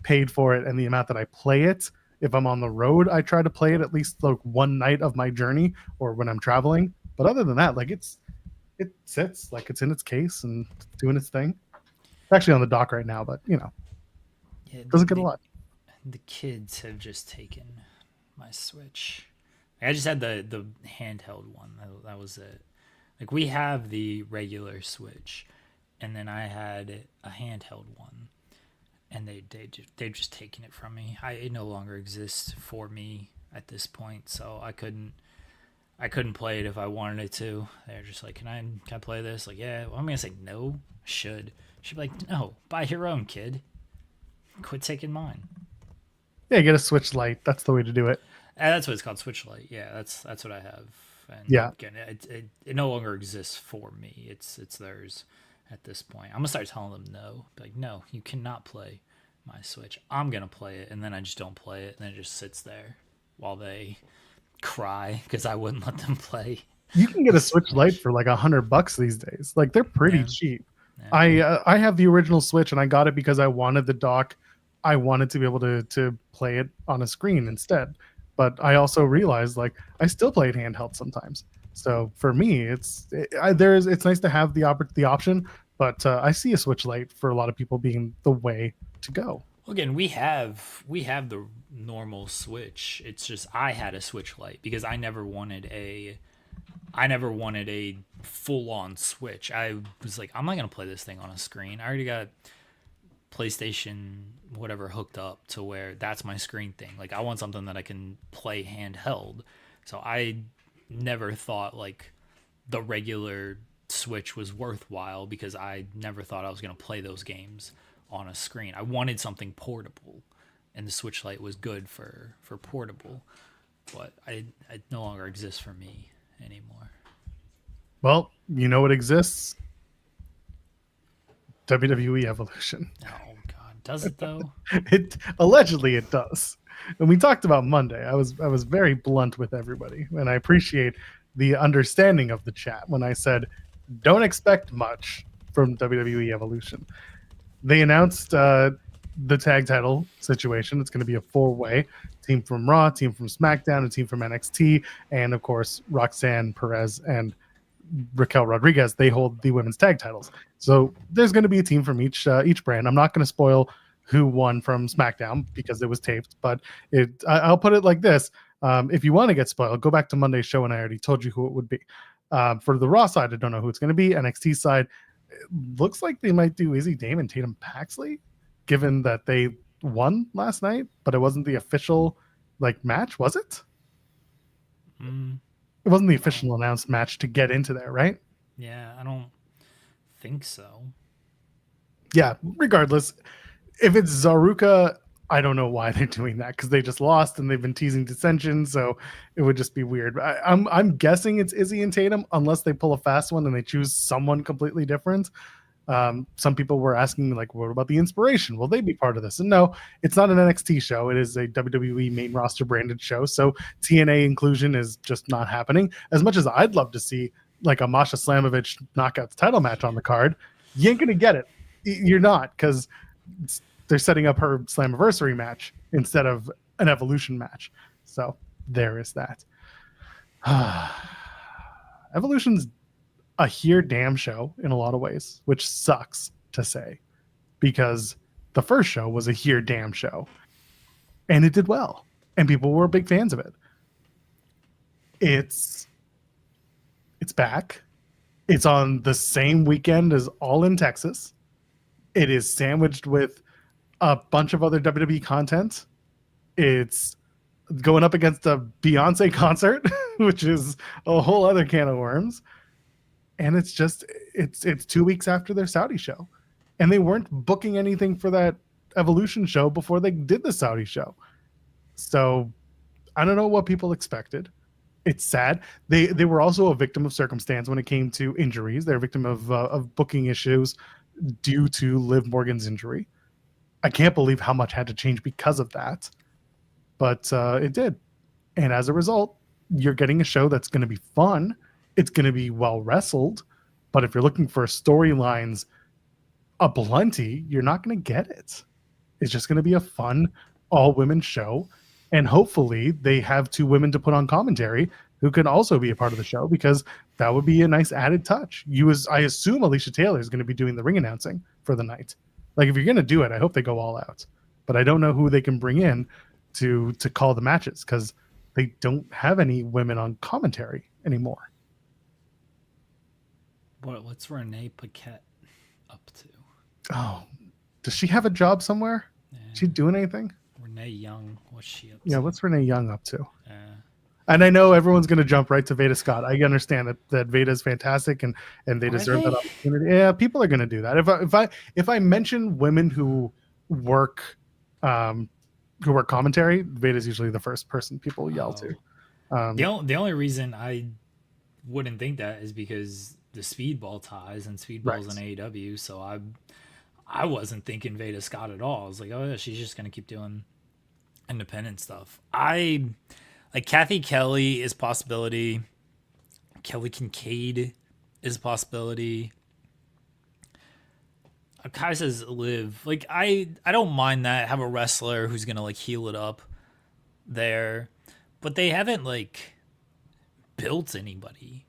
paid for it and the amount that I play it. If I'm on the road, I try to play it at least like one night of my journey or when I'm traveling. But other than that, like it sits, like it's in its case and doing its thing. It's actually on the dock right now, but it doesn't get a lot. The kids have just taken my Switch. I just had the handheld one. That was it. Like, we have the regular Switch, and then I had a handheld one, and they've just taken it from me. It no longer exists for me at this point, so I couldn't play it if I wanted it to. They're just like, can I play this? Like, yeah. Well, I'm gonna say no. Should be like, no, buy your own, kid. Quit taking mine. Yeah, get a Switch Lite. That's the way to do it. That's what it's called, Switch Lite. Yeah, that's what I have. And yeah, again, it no longer exists for me. It's theirs at this point. I'm gonna start telling them no. Be like, no, you cannot play my Switch. I'm gonna play it, and then I just don't play it, and then it just sits there while they cry because I wouldn't let them play. You can get a Switch Lite for like $100 these days. Like, they're pretty cheap. Yeah. I have the original Switch, and I got it because I wanted the dock. I wanted to be able to play it on a screen instead. But I also realized, like, I still play it handheld sometimes. So for me, it's nice to have the option. But I see a Switch Lite for a lot of people being the way to go. Well, again, we have the normal Switch. It's just I had a Switch Lite because I never wanted a full-on Switch. I was like, I'm not gonna play this thing on a screen. I already got PlayStation whatever hooked up to where that's my screen thing. Like, I want something that I can play handheld. So I never thought like the regular Switch was worthwhile because I never thought I was going to play those games on a screen. I wanted something portable, and the Switch Lite was good for portable, but it no longer exists for me anymore. Well, you know what exists? WWE Evolution. Oh God, does it though? Allegedly it does. And we talked about Monday. I was very blunt with everybody, and I appreciate the understanding of the chat when I said, don't expect much from WWE Evolution. They announced the tag title situation. It's going to be a 4-way team from Raw, team from SmackDown, a team from NXT, and of course Roxanne Perez and Raquel Rodriguez. They hold the women's tag titles. So there's going to be a team from each brand. I'm not going to spoil who won from SmackDown because it was taped, but I'll put it like this. If you want to get spoiled, go back to Monday's show and I already told you who it would be. For the Raw side, I don't know who it's going to be. NXT side, it looks like they might do Izzy Dame and Tatum Paxley, given that they won last night, but it wasn't the official like match, was it? It wasn't the official announced match to get into there, right? Yeah, I don't think so. Yeah, regardless, if it's Zaruka, I don't know why they're doing that, because they just lost and they've been teasing dissension, so it would just be weird. I'm guessing it's Izzy and Tatum, unless they pull a fast one and they choose someone completely different. Some people were asking, like, what about the Inspiration? Will they be part of this? And no, it's not an NXT show. It is a WWE main roster branded show. So TNA inclusion is just not happening. As much as I'd love to see like a Masha Slamovich knockouts title match on the card, you ain't going to get it. You're not, because they're setting up her Slammiversary match instead of an Evolution match. So there is that. Evolution's a here damn show in a lot of ways, which sucks to say, because the first show was a here damn show and it did well and people were big fans of it. It's back. It's on the same weekend as All in Texas. It is sandwiched with a bunch of other WWE content. It's going up against a Beyonce concert, which is a whole other can of worms. And it's 2 weeks after their Saudi show, and they weren't booking anything for that Evolution show before they did the Saudi show. So I don't know what people expected. It's sad. They were also a victim of circumstance when it came to injuries. They're a victim of booking issues due to Liv Morgan's injury. I can't believe how much had to change because of that, but it did. And as a result, you're getting a show that's going to be fun. It's going to be well wrestled, but if you're looking for storylines aplenty, you're not going to get it. It's just going to be a fun all-women show, and hopefully they have 2 women to put on commentary who can also be a part of the show, because that would be a nice added touch. I assume Alicia Taylor is going to be doing the ring announcing for the night. Like, if you're going to do it, I hope they go all out. But I don't know who they can bring in to call the matches, because they don't have any women on commentary anymore. What's Renee Paquette up to? Oh, does she have a job somewhere? Yeah. Is she doing anything? Renee Young, what's she up to? Yeah, what's Renee Young up to? And I know everyone's going to jump right to Veda Scott. I understand that Veda is fantastic and they deserve that opportunity. Yeah, people are going to do that. If I mention women who work commentary, Veda is usually the first person people yell to. The only reason I wouldn't think that is because the Speedball ties, and Speedball's an AEW, so I wasn't thinking Veda Scott at all. I was like, oh yeah, she's just gonna keep doing independent stuff. Like Kathy Kelly is a possibility. Kelly Kincaid is a possibility. Kai says Liv. Like I don't mind that. Have a wrestler who's gonna like heal it up there, but they haven't like built anybody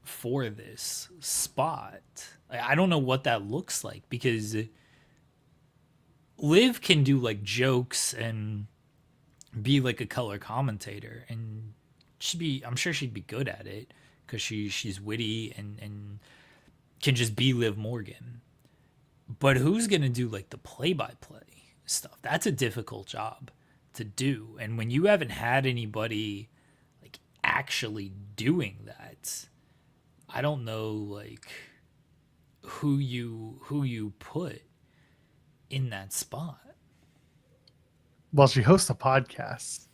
for this spot. I don't know what that looks like, because Liv can do like jokes and be like a color commentator, and I'm sure she'd be good at it, because she's witty and can just be Liv Morgan. But who's gonna do like the play-by-play stuff? That's a difficult job to do, and when you haven't had anybody like actually doing that, I don't know like who you put in that spot. Well, she hosts a podcast.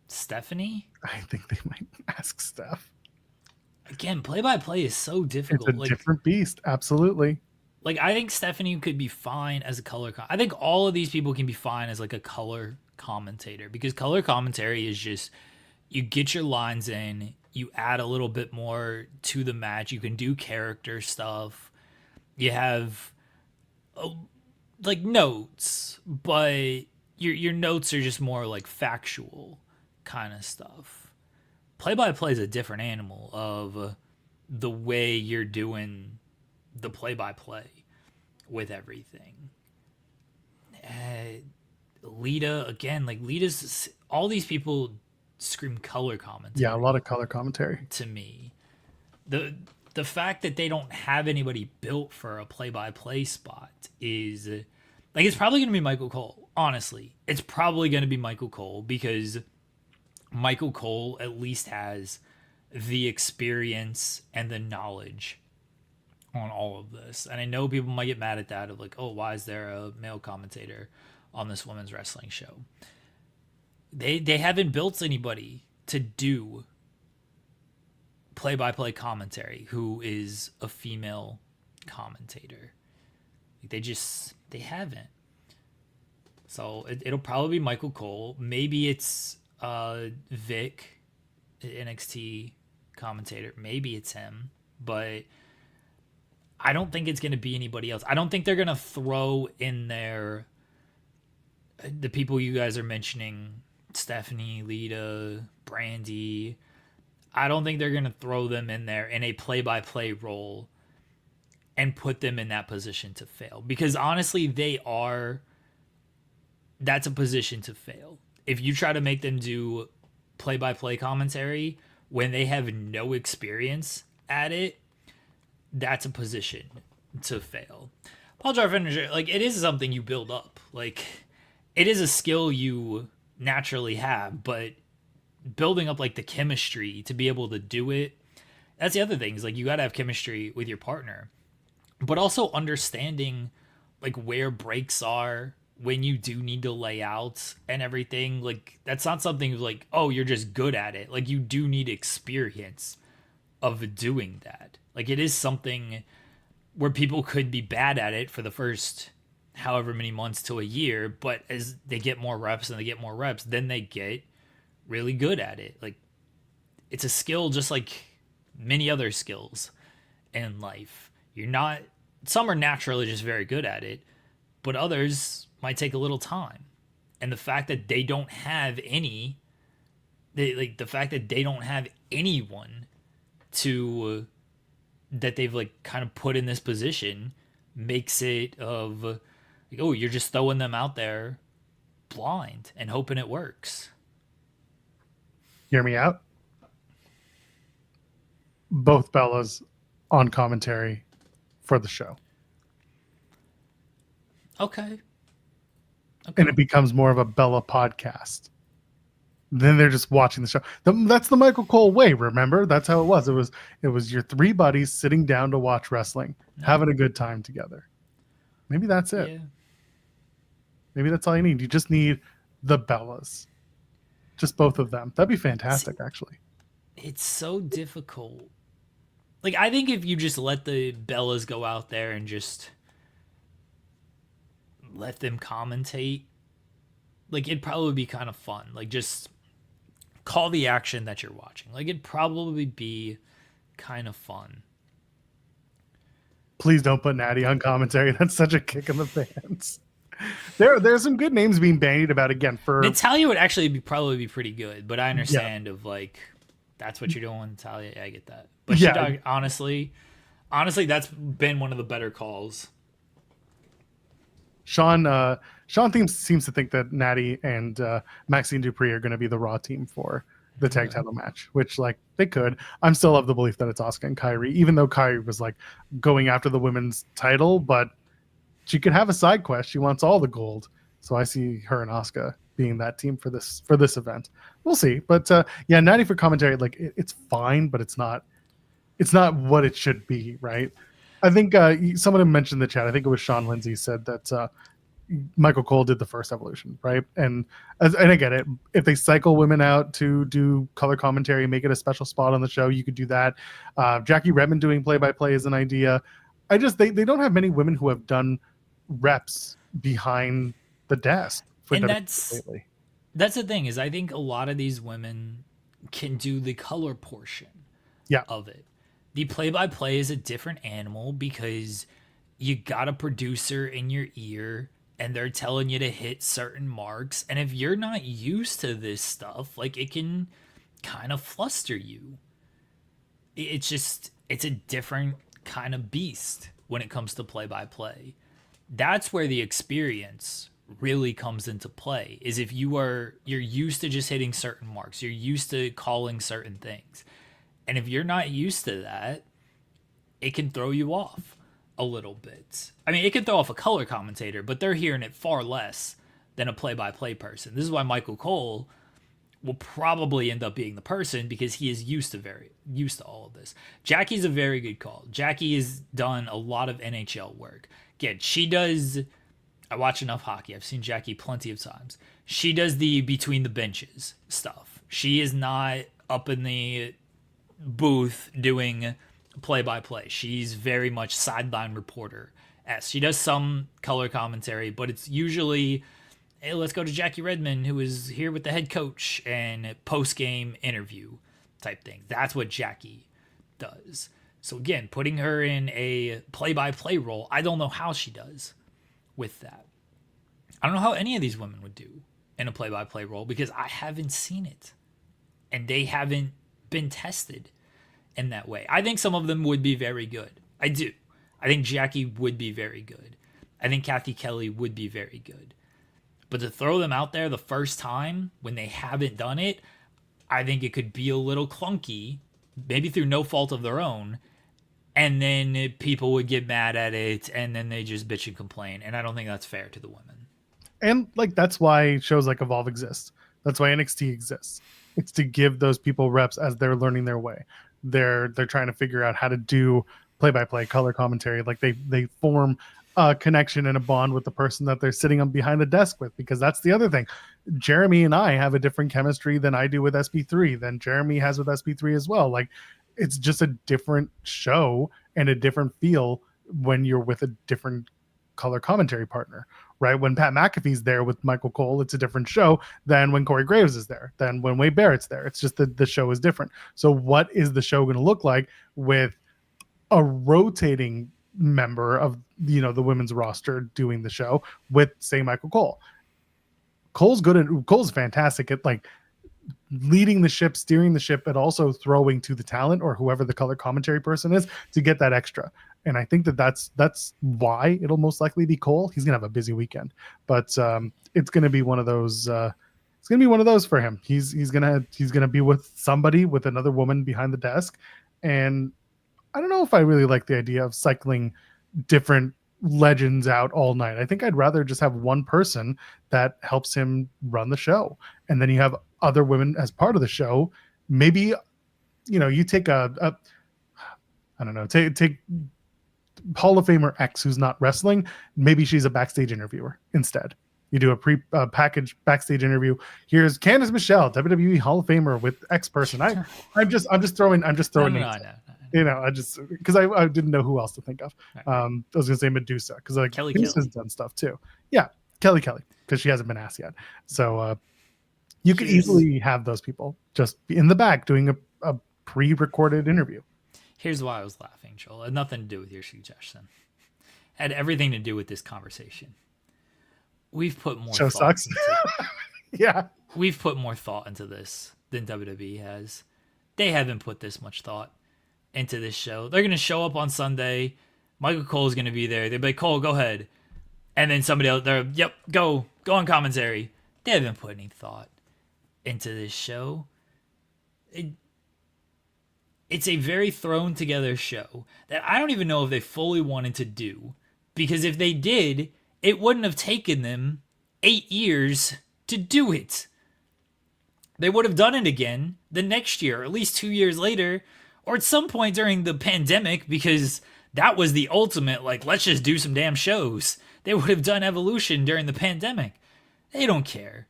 Stephanie? I think they might ask Steph. Again, play-by-play is so difficult. It's a different beast, absolutely. Like, I think Stephanie could be fine as a color. I think all of these people can be fine as like a color commentator, because color commentary is just, you get your lines in, you add a little bit more to the match, you can do character stuff, you have like notes, but your notes are just more like factual kind of stuff. Play-by-play is a different animal of the way you're doing the play-by-play with everything. Lita, again, like Lita's, all these people scream color commentary. Yeah, a lot of color commentary to me. The fact that they don't have anybody built for a play-by-play spot is like, it's probably going to be Michael Cole. honestly, it's probably going to be Michael Cole, because Michael Cole at least has the experience and the knowledge on all of this. And I know people might get mad at that, of like, oh, why is there a male commentator on this women's wrestling show? They haven't built anybody to do play-by-play commentary who is a female commentator. They haven't. So it'll probably be Michael Cole. Maybe it's Vic, NXT commentator. Maybe it's him, but I don't think it's going to be anybody else. I don't think they're going to throw in there the people you guys are mentioning, Stephanie, Lita, Brandy. I don't think they're going to throw them in there in a play-by-play role and put them in that position to fail. Because honestly, that's a position to fail. If you try to make them do play-by-play commentary when they have no experience at it, that's a position to fail. Paul jar finisher, like, it is something you build up. Like, it is a skill you naturally have, but building up like the chemistry to be able to do it, that's the other thing, is like you got to have chemistry with your partner, but also understanding like where breaks are, when you do need to lay out and everything. Like, that's not something like, oh, you're just good at it. Like, you do need experience of doing that. Like, it is something where people could be bad at it for the first however many months to a year, but as they get more reps and they get more reps, then they get really good at it. Like, it's a skill just like many other skills in life. Some are naturally just very good at it, but others might take a little time. And the fact that they don't have the fact that they don't have anyone that they've like kind of put in this position makes it of like, oh, you're just throwing them out there blind and hoping it works. Hear me out. Both Bellas on commentary for the show. Okay. And it becomes more of a Bella podcast. Then they're just watching the show. That's the Michael Cole way, remember? That's how it was. It was your three buddies sitting down to watch wrestling, having a good time together. Maybe that's it. Yeah. Maybe that's all you need. You just need the Bellas. Just both of them. That'd be fantastic, actually. It's so difficult. Like, I think if you just let the Bellas go out there and just let them commentate, like, it'd probably be kind of fun. Like, just call the action that you're watching. Like, it'd probably be kind of fun. Please don't put Natty on commentary. That's such a kick in the pants. There's some good names being bandied about again. For Natalia would actually probably be pretty good, but I understand of like, that's what you're doing with Natalia. Yeah, I get that. But yeah, honestly, that's been one of the better calls. Sean seems to think that Natty and Maxine Dupree are going to be the Raw team for the tag title match, which, like, they could. I'm still of the belief that it's Asuka and Kairi, even though Kairi was like going after the women's title, but she could have a side quest. She wants all the gold, so I see her and Asuka being that team for this event. We'll see, but yeah, Natty for commentary, like, it's fine, but it's not what it should be, right? I think someone mentioned in the chat, I think it was Sean Lindsay, said that Michael Cole did the first Evolution, right? And I get it. If they cycle women out to do color commentary, make it a special spot on the show, you could do that. Jackie Redmond doing play-by-play is an idea. They don't have many women who have done reps behind the desk. And that's the thing, is I think a lot of these women can do the color portion of it. The play-by-play is a different animal because you got a producer in your ear and they're telling you to hit certain marks. And if you're not used to this stuff, like, it can kind of fluster you. It's a different kind of beast when it comes to play-by-play. That's where the experience really comes into play, is if you're used to just hitting certain marks, you're used to calling certain things. And if you're not used to that, it can throw you off a little bit. I mean, it can throw off a color commentator, but they're hearing it far less than a play-by-play person. This is why Michael Cole will probably end up being the person, because he is used to all of this. Jackie's a very good call. Jackie has done a lot of NHL work. Again, I watch enough hockey. I've seen Jackie plenty of times. She does the between the benches stuff. She is not up in the booth doing play-by-play. She's very much sideline reporter. She does some color commentary, but it's usually, hey, let's go to Jackie Redmond, who is here with the head coach, and post-game interview type thing. That's what Jackie does. So again, putting her in a play-by-play role, I don't know how she does with that. I don't know how any of these women would do in a play-by-play role, because I haven't seen it. And they haven't been tested in that way. I think some of them would be very good. I do. I think Jackie would be very good. I think Kathy Kelly would be very good. But to throw them out there the first time when they haven't done it, I think it could be a little clunky, maybe through no fault of their own, and then people would get mad at it, and then they just bitch and complain, and I don't think that's fair to the women. And like, that's why shows like Evolve exist. That's why NXT exists. It's to give those people reps as they're learning their way. They're trying to figure out how to do play-by-play color commentary. Like they form a connection and a bond with the person that they're sitting on behind the desk with, because that's the other thing. Jeremy and I have a different chemistry than I do with SP3, than Jeremy has with SP3 as well. Like, it's just a different show and a different feel when you're with a different color commentary partner, right? When Pat McAfee's there with Michael Cole, it's a different show than when Corey Graves is there, than when Wade Barrett's there. It's just that the show is different. So what is the show going to look like with a rotating member of, you know, the women's roster doing the show with, say, Michael Cole? Cole's fantastic at like leading the ship, steering the ship, and also throwing to the talent or whoever the color commentary person is to get that extra. And I think that's why it'll most likely be Cole. He's gonna have a busy weekend, but it's gonna be one of those. It's gonna be one of those for him. He's gonna be with somebody, with another woman behind the desk, and I don't know if I really like the idea of cycling different legends out all night. I think I'd rather just have one person that helps him run the show, and then you have other women as part of the show. Maybe, you know, you take I don't know, take Hall of Famer X, who's not wrestling. Maybe she's a backstage interviewer instead. You do a package backstage interview. Here's Candice Michelle, WWE Hall of Famer with X person. I'm just throwing names. No. You know, I just, because I didn't know who else to think of. I was gonna say Medusa, because like Kelly Medusa's done stuff too. Yeah, Kelly, because she hasn't been asked yet. So you could easily have those people just in the back doing a pre-recorded interview. Here's why I was laughing, Joel. It had nothing to do with your suggestion. It had everything to do with this conversation. We've put more show thought sucks. Yeah. We've put more thought into this than WWE has. They haven't put this much thought into this show. They're going to show up on Sunday. Michael Cole's going to be there. They'll be like, Cole, go ahead. And then somebody else, they're, yep, go on commentary. They haven't put any thought into this show. It's a very thrown together show that I don't even know if they fully wanted to do, because if they did, it wouldn't have taken them 8 years to do it. They would have done it again the next year, or at least 2 years later, or at some point during the pandemic, because that was the ultimate, like, let's just do some damn shows. They would have done Evolution during the pandemic. They don't care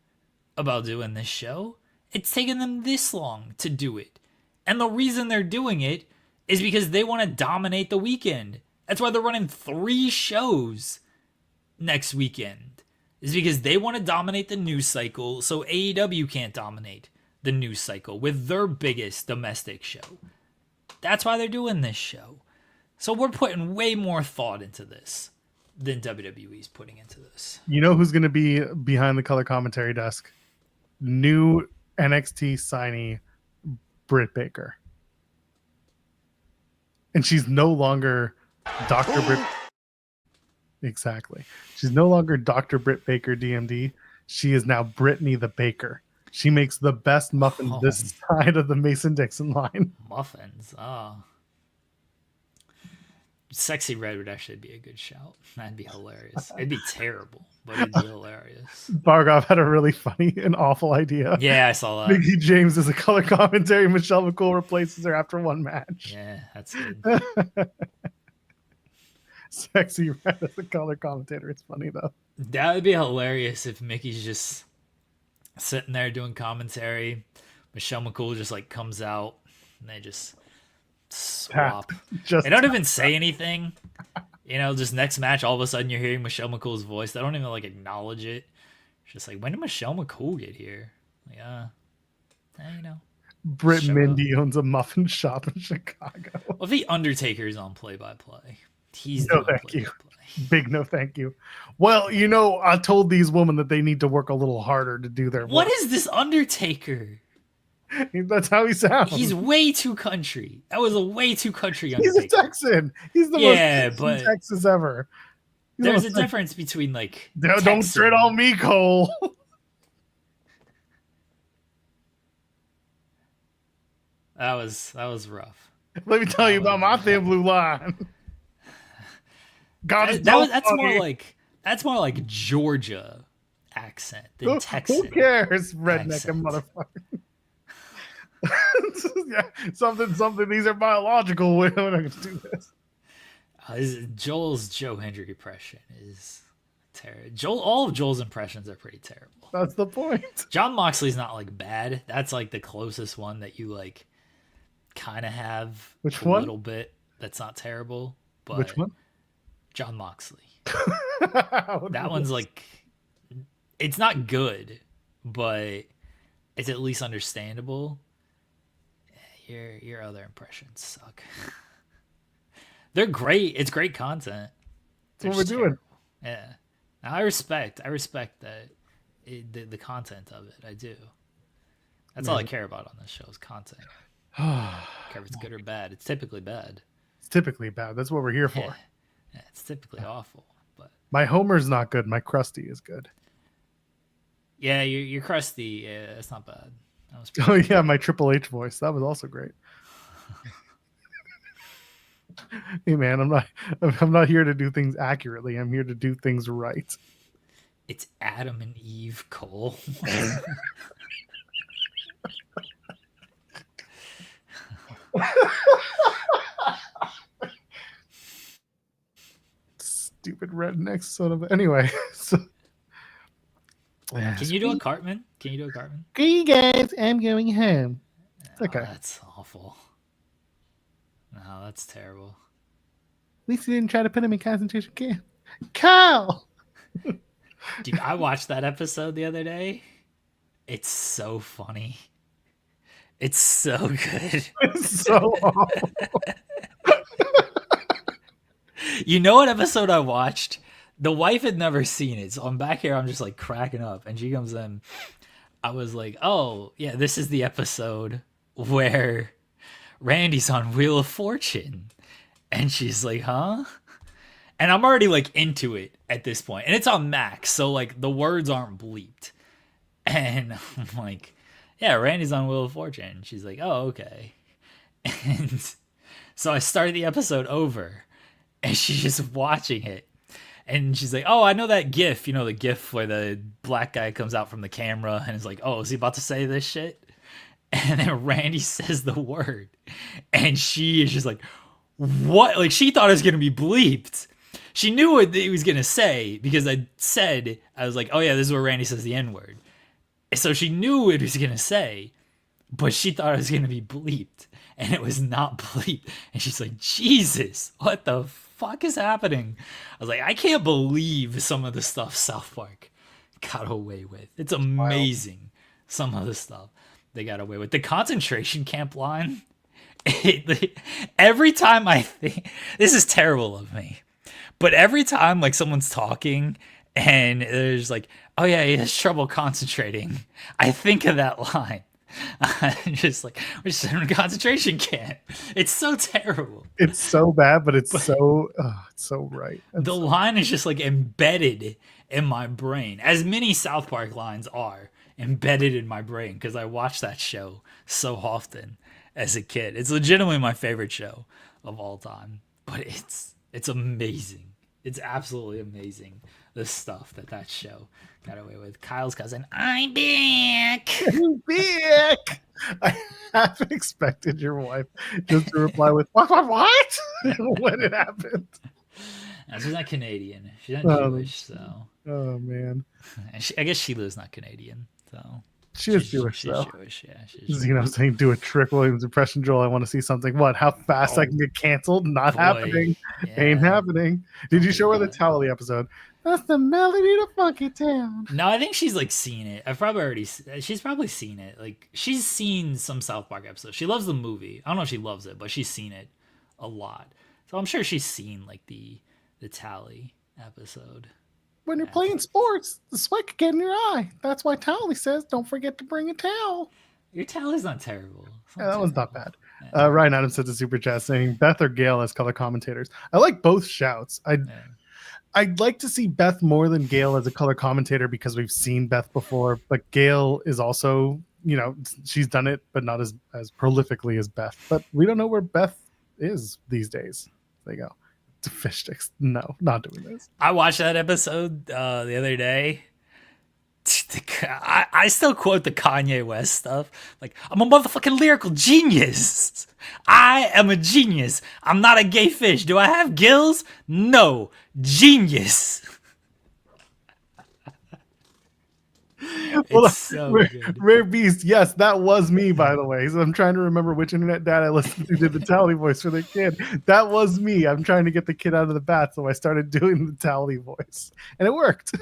about doing this show. It's taken them this long to do it. And the reason they're doing it is because they want to dominate the weekend. That's why they're running 3 shows next weekend. Is because they want to dominate the news cycle, so AEW can't dominate the news cycle with their biggest domestic show. That's why they're doing this show. So we're putting way more thought into this than WWE's putting into this. You know who's going to be behind the color commentary desk? New NXT signee, Britt Baker. And she's no longer Dr. Britt. Exactly. She's no longer Dr. Britt Baker, DMD. She is now Brittany the Baker. She makes the best muffins this side of the Mason-Dixon line. Muffins? Oh. Sexy Red would actually be a good shout. That'd be hilarious. It'd be terrible, but it'd be hilarious. Bargov had a really funny and awful idea. Yeah, I saw that. Mickey James is a color commentary. Michelle McCool replaces her after one match. Yeah, that's good. Sexy Red as a color commentator. It's funny though. That would be hilarious if Mickey's just sitting there doing commentary. Michelle McCool just like comes out and they just swap. They don't even say anything. You know, just next match, all of a sudden you're hearing Michelle McCool's voice. They don't even like acknowledge it. It's just like, when did Michelle McCool get here? Like, you know. Britt Mindy owns a muffin shop in Chicago. Well, if the Undertaker's on play-by-play, he's no thank you. Big no thank you. Well, you know, I told these women that they need to work a little harder to do their work. What is this Undertaker? That's how he sounds. He's way too country. That was a way too country Undertaker. He's a Texan. He's the most Texas ever. There's a difference between like don't tread on me, Cole. That was rough. Let me tell you about my thin blue line. God, that's more like Georgia accent than Texas. Who cares, redneck and motherfucker? Yeah, something. These are biological. We're not going to do this. Joel's Joe Hendrick impression is terrible. All of Joel's impressions are pretty terrible. That's the point. John Moxley's not like bad. That's like the closest one that you like kind of have. Which one? A little bit. That's not terrible. But which one? John Moxley. That one's like, it's not good, but it's at least understandable. Your other impressions suck. They're great. It's great content. That's what we're doing. Yeah. Now, I respect that the content of it. I do. That's all I care about on this show is content. I don't care if it's good or bad. It's typically bad. It's typically bad. That's what we're here for. Yeah, it's typically awful. But my Homer's not good. My Krusty is good. Yeah, your Krusty. Yeah, that's not bad. Oh yeah, my Triple H voice. That was also great. Hey man, I'm not here to do things accurately. I'm here to do things right. It's Adam and Eve, Cole. Stupid redneck son of a... Anyway, so can you do a Cartman? Okay, guys, I'm going home. Okay. That's awful. No, that's terrible. At least you didn't try to put him in concentration camp. Kyle! Dude, I watched that episode the other day. It's so funny. It's so good. It's so awful. You know what episode I watched? The wife had never seen it, so I'm back here. I'm just like cracking up, and she comes in. I was like, "Oh, yeah, this is the episode where Randy's on Wheel of Fortune," and she's like, "Huh?" And I'm already like into it at this point, and it's on Max, so like the words aren't bleeped, and I'm like, "Yeah, Randy's on Wheel of Fortune." She's like, "Oh, okay," and so I started the episode over, and she's just watching it. And she's like, "Oh, I know that GIF. You know the GIF where the black guy comes out from the camera and is like, oh, is he about to say this shit?" And then Randy says the word. And she is just like, what? Like, she thought it was going to be bleeped. She knew what he was going to say because I was like, oh, yeah, this is where Randy says the N-word. So she knew what he was going to say, but she thought it was going to be bleeped. And it was not bleeped. And she's like, Jesus, what the fuck is happening? I was like, I can't believe some of the stuff South Park got away with. It's amazing. Some of the stuff they got away with. The concentration camp line. Every time I think, this is terrible of me, but every time like someone's talking and there's like, oh yeah, he has trouble concentrating, I think of that line. I'm just like, we're just in a concentration camp. It's so terrible. It's so bad, but it's so right. The line is just like embedded in my brain, as many South Park lines are embedded in my brain because I watched that show so often as a kid. It's legitimately my favorite show of all time, but it's It's amazing. It's absolutely amazing. The stuff that show got away with. Kyle's cousin, I'm back. I'm back. I half expected your wife just to reply with what? When it happened. No, she's not Canadian. She's not Jewish, so. Oh man. I guess Sheila's not Canadian, so. She is Jewish, she's though. Jewish, yeah. Xeno saying, do a Trick Williams impression, Joel. I want to see something. What? How fast I can get canceled? Not happening. Yeah. Ain't happening. Did you show her the Towley episode? That's the melody to Funky Town. No, I think she's like seen it. She's probably seen it. Like she's seen some South Park episodes. She loves the movie. I don't know if she loves it, but she's seen it a lot. So I'm sure she's seen like the Tally episode. When you're playing sports, the sweat could get in your eye. That's why Towley says, don't forget to bring a towel. Your Tally's not terrible. That one's not bad. Yeah. Ryan Adams said to Super Chat saying Beth or Gail as color commentators. I like both shouts. I'd like to see Beth more than Gail as a color commentator because we've seen Beth before, but Gail is also, she's done it, but not as prolifically as Beth. But we don't know where Beth is these days. There you go. To fish sticks. No, not doing this. I watched that episode the other day. I still quote the Kanye West stuff. Like, I'm a motherfucking lyrical genius. I am a genius. I'm not a gay fish. Do I have gills? No. Genius. Well, so Rare Beast, yes, that was me, by the way. So I'm trying to remember which internet dad I listened to did the Tally voice for the kid. That was me. I'm trying to get the kid out of the bath, so I started doing the Tally voice, and it worked.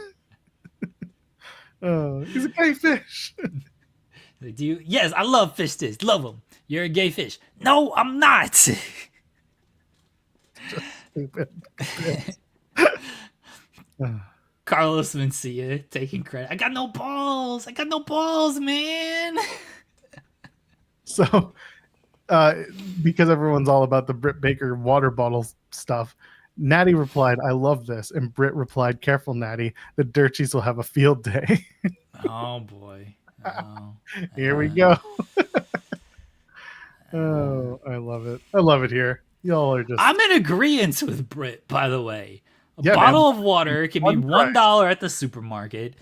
Oh, he's a gay fish. Do you? Yes, I love fish sticks. Love them. You're a gay fish. No, I'm not. Just stupid. Carlos Mencia taking credit. I got no balls. Man. So, because everyone's all about the Britt Baker water bottle stuff, Natty replied, I love this. And Britt replied, careful, Natty. The Dirties will have a field day. Oh, boy. Oh, here we go. Oh, I love it. I love it here. Y'all are just... I'm in agreement with Britt, by the way. A bottle of water can be $1 at the supermarket,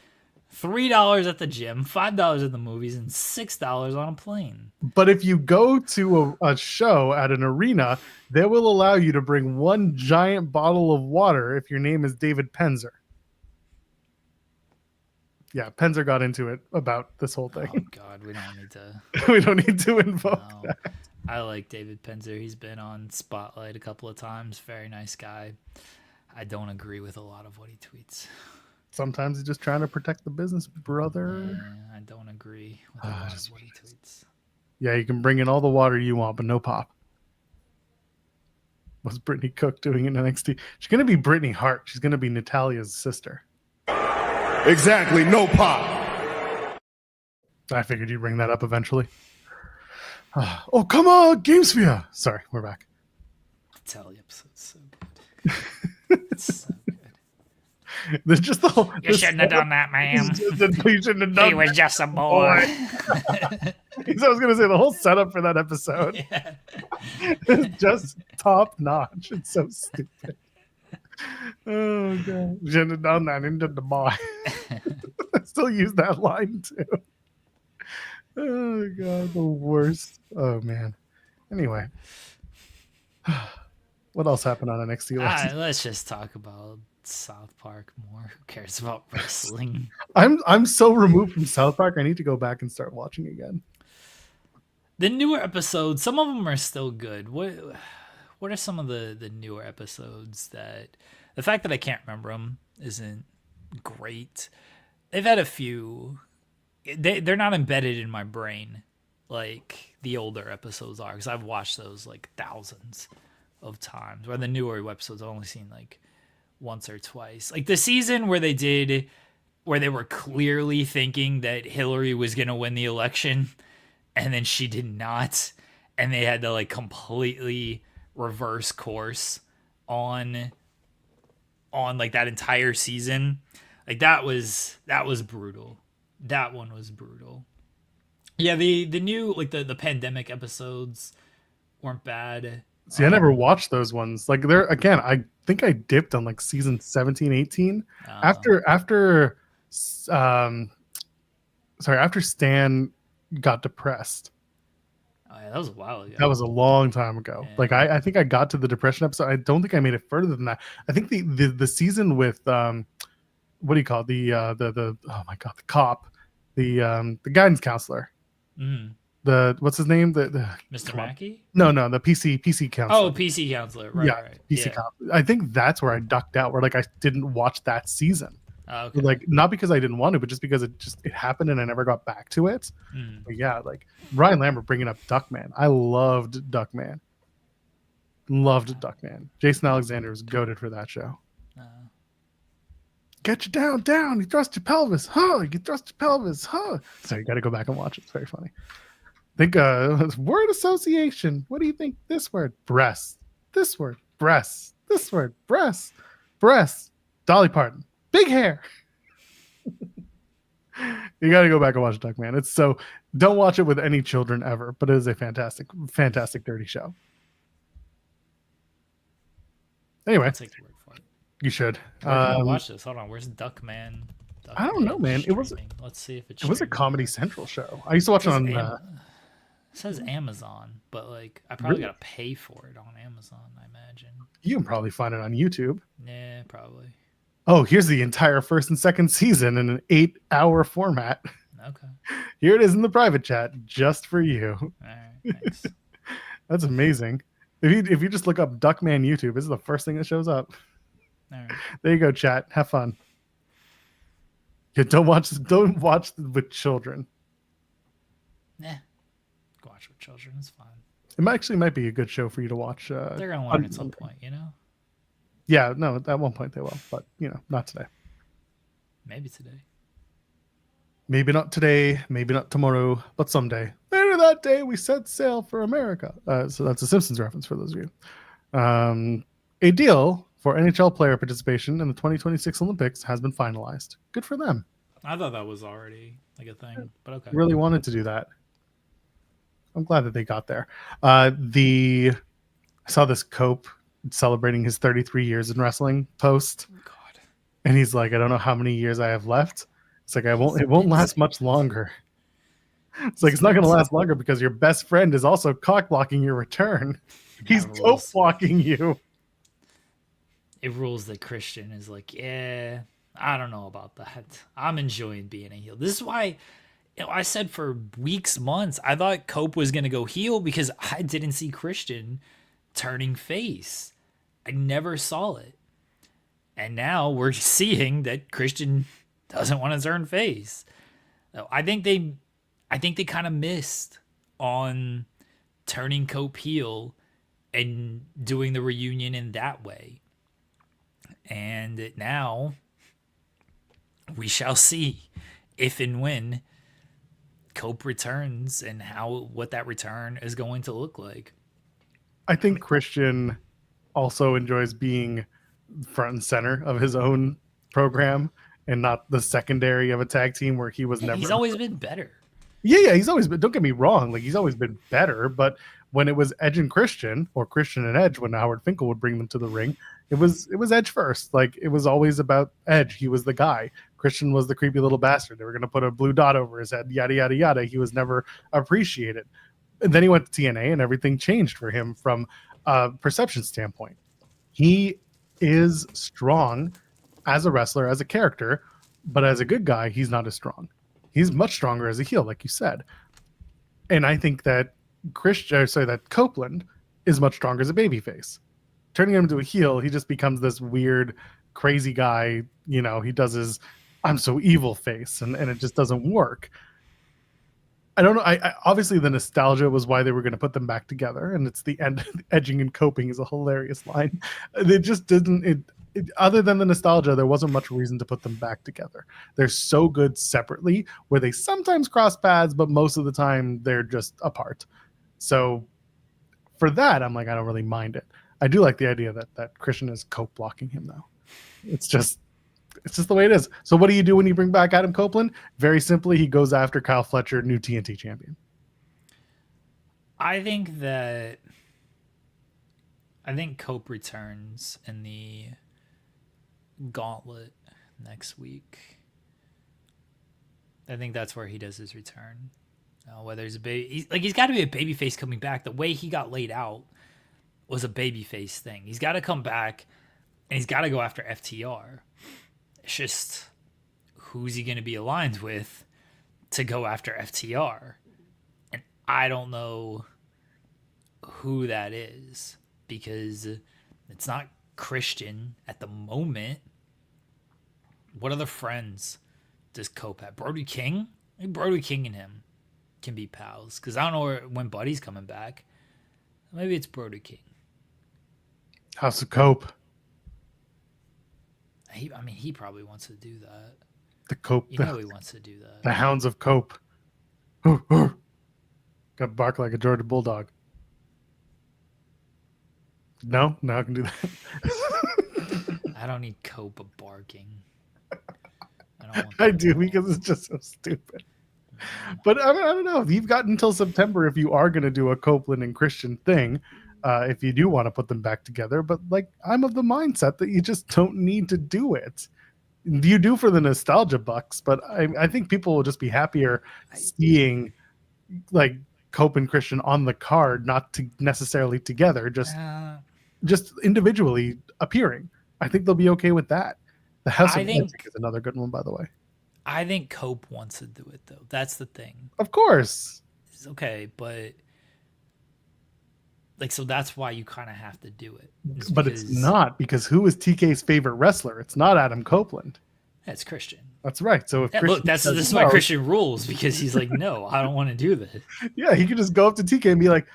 $3 at the gym, $5 at the movies, and $6 on a plane. But if you go to a show at an arena, they will allow you to bring one giant bottle of water if your name is David Penzer. Yeah, Penzer got into it about this whole thing. Oh, God, we don't need to... we don't need to invoke that. I like David Penzer. He's been on Spotlight a couple of times. Very nice guy. I don't agree with a lot of what he tweets. Sometimes he's just trying to protect the business, brother. Yeah, I don't agree with a lot of what he tweets. Yeah, you can bring in all the water you want, but no pop. What's Brittany Cook doing in NXT? She's going to be Brittany Hart. She's going to be Natalia's sister. Exactly, no pop. I figured you'd bring that up eventually. Oh, come on, GameSphere. Sorry, we're back. Tally episode's so good. It's so good. There's just the whole. You shouldn't have done that, man. You shouldn't have done. He was just a boy. I was going to say the whole setup for that episode is just top notch. It's so stupid. Oh god, you shouldn't have done that into the boy. I still use that line too. Oh god, the worst. Oh man. Anyway. What else happened on NXT? Let's just talk about South Park more. Who cares about wrestling? I'm so removed from South Park. I need to go back and start watching again. The newer episodes, some of them are still good. What are some of the newer episodes that the fact that I can't remember them isn't great. They've had a few. They're not embedded in my brain like the older episodes are, because I've watched those like thousands of times. Where the newer episodes I've only seen like once or twice. Like the season where they were clearly thinking that Hillary was gonna win the election, and then she did not, and they had to like completely reverse course on like that entire season. Like that was brutal. That one was brutal. Yeah, the new like the pandemic episodes weren't bad. See, I never watched those ones. Like there again, I think I dipped on like season 17, 18. After Stan got depressed. Oh, yeah, that was a while ago. That was a long time ago. Yeah. Like I think I got to the depression episode. I don't think I made it further than that. I think the season with what do you call it? The oh my god, the cop, the guidance counselor. Mm. The what's his name? The Mr. Mackey? No, the PC counselor. Oh, PC counselor. Right, yeah, right. PC yeah. cop. I think that's where I ducked out. Where like I didn't watch that season. Okay. Like not because I didn't want to, but just because it happened and I never got back to it. Mm. But yeah, like Ryan Lambert bringing up Duckman. I loved Duckman. Loved Duckman. Jason Alexander was goated for that show. Get you down. You thrust your pelvis, huh? You thrust your pelvis, huh? So you got to go back and watch it. It's very funny. Think word association. What do you think? This word, breast. This word, breast. This word, breast. Breast. Dolly Parton. Big hair. You got to go back and watch Duckman. It's so, don't watch it with any children ever, but it is a fantastic, fantastic dirty show. Anyway, I'll take your word for it. You should. Watch this. Hold on. Where's Duckman? I don't know, man. Let's see if it's. It was a Comedy Central show. I used to watch it on. It says Amazon, but like I probably gotta pay for it on Amazon. I imagine. You can probably find it on YouTube. Yeah, probably. Oh, here's the entire first and second season in an 8-hour format. Okay. Here it is in the private chat, just for you. All right. Thanks. That's amazing. If you just look up Duckman YouTube, this is the first thing that shows up. All right. There you go, chat. Have fun. Yeah, don't watch with children. Nah. Watch with children. It's fine. It might be a good show for you to watch. They're gonna learn at some point, you know. Yeah, no, at one point they will, but not today. Maybe today. Maybe not today. Maybe not tomorrow, but someday. Later that day, we set sail for America. So that's a Simpsons reference for those of you. A deal for NHL player participation in the 2026 Olympics has been finalized. Good for them. I thought that was already like a thing, but okay. Really wanted to do that. I'm glad that they got there. I saw this Cope celebrating his 33 years in wrestling post. God. And he's like, I don't know how many years I have left. It's like, it won't last much longer. It's like, it's not going to last longer because your best friend is also cock blocking your return. He's Cope blocking you. It rules that Christian is like, yeah, I don't know about that. I'm enjoying being a heel. This is why I said for weeks, months, I thought Cope was going to go heel because I didn't see Christian turning face. I never saw it. And now we're seeing that Christian doesn't want to turn face. I think they kind of missed on turning Cope heel and doing the reunion in that way. And now we shall see if and when Cope returns and what that return is going to look like. I think Christian also enjoys being front and center of his own program and not the secondary of a tag team where he was never. He's always been better. Yeah, he's always been. Don't get me wrong, like he's always been better. But when it was Edge and Christian, or Christian and Edge, when Howard Finkel would bring them to the ring, it was Edge first. Like it was always about Edge. He was the guy. Christian was the creepy little bastard. They were going to put a blue dot over his head. Yada yada yada. He was never appreciated. And then he went to TNA, and everything changed for him from a perception standpoint. He is strong as a wrestler, as a character, but as a good guy, he's not as strong. He's much stronger as a heel, like you said. And I think that that Copeland is much stronger as a babyface. Turning him into a heel, he just becomes this weird, crazy guy. He does his "I'm so evil" face, and it just doesn't work. I don't know. I obviously the nostalgia was why they were going to put them back together, and it's the end. Edging and coping is a hilarious line. It just didn't. Other than the nostalgia, there wasn't much reason to put them back together. They're so good separately, where they sometimes cross paths, but most of the time they're just apart. So for that, I'm like, I don't really mind it. I do like the idea that Christian is Cope blocking him, though. It's just the way it is. So what do you do when you bring back Adam Copeland? Very simply, he goes after Kyle Fletcher, new TNT champion. I think that I think Cope returns in the Gauntlet next week. I think that's where he does his return. Whether he's a baby, he's got to be a babyface coming back. The way he got laid out was a babyface thing. He's got to come back, and he's got to go after FTR. It's just, who's he going to be aligned with to go after FTR? And I don't know who that is, because it's not Christian at the moment. What other friends does Cope have? Brody King? I think Brody King and him can be pals, because I don't know when Buddy's coming back. Maybe it's Brody King. House of Cope. He probably wants to do that. The Cope. He wants to do that. The Hounds of Cope. Got to bark like a Georgia Bulldog. No, I can do that. I don't need Cope barking. I do, because it's just so stupid. But I don't know. You've got until September if you are going to do a Copeland and Christian thing. If you do want to put them back together, but I'm of the mindset that you just don't need to do it. You do for the nostalgia bucks, but I think people will just be happier seeing Cope and Christian on the card, not necessarily together, just individually appearing. I think they'll be okay with that. The House of Magic is another good one, by the way. I think Cope wants to do it, though. That's the thing. Of course. It's okay, but so that's why you kind of have to do it. But it's not, because who is TK's favorite wrestler? It's not Adam Copeland. It's Christian. That's right. So if look, this is why Christian rules, because he's like, no, I don't want to do this. Yeah, he could just go up to TK and be like,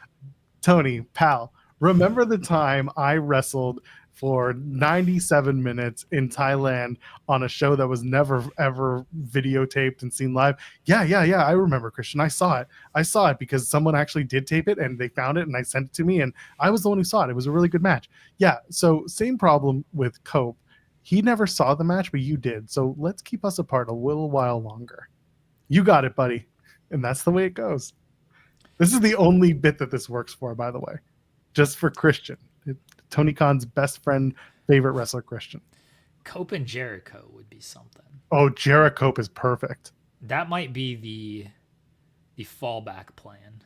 Tony, pal, remember the time I wrestled for 97 minutes in Thailand on a show that was never ever videotaped and seen live? Yeah, I remember, Christian. I saw it because someone actually did tape it and they found it and I sent it to me and I was the one who saw it. It was a really good match. Yeah, so same problem with Cope. He never saw the match, but you did. So let's keep us apart a little while longer. You got it, buddy. And that's the way it goes. This is the only bit that this works for, by the way. Just for Christian. Tony Khan's best friend, favorite wrestler, Christian. Cope and Jericho would be something. Oh, Jericho is perfect. That might be the fallback plan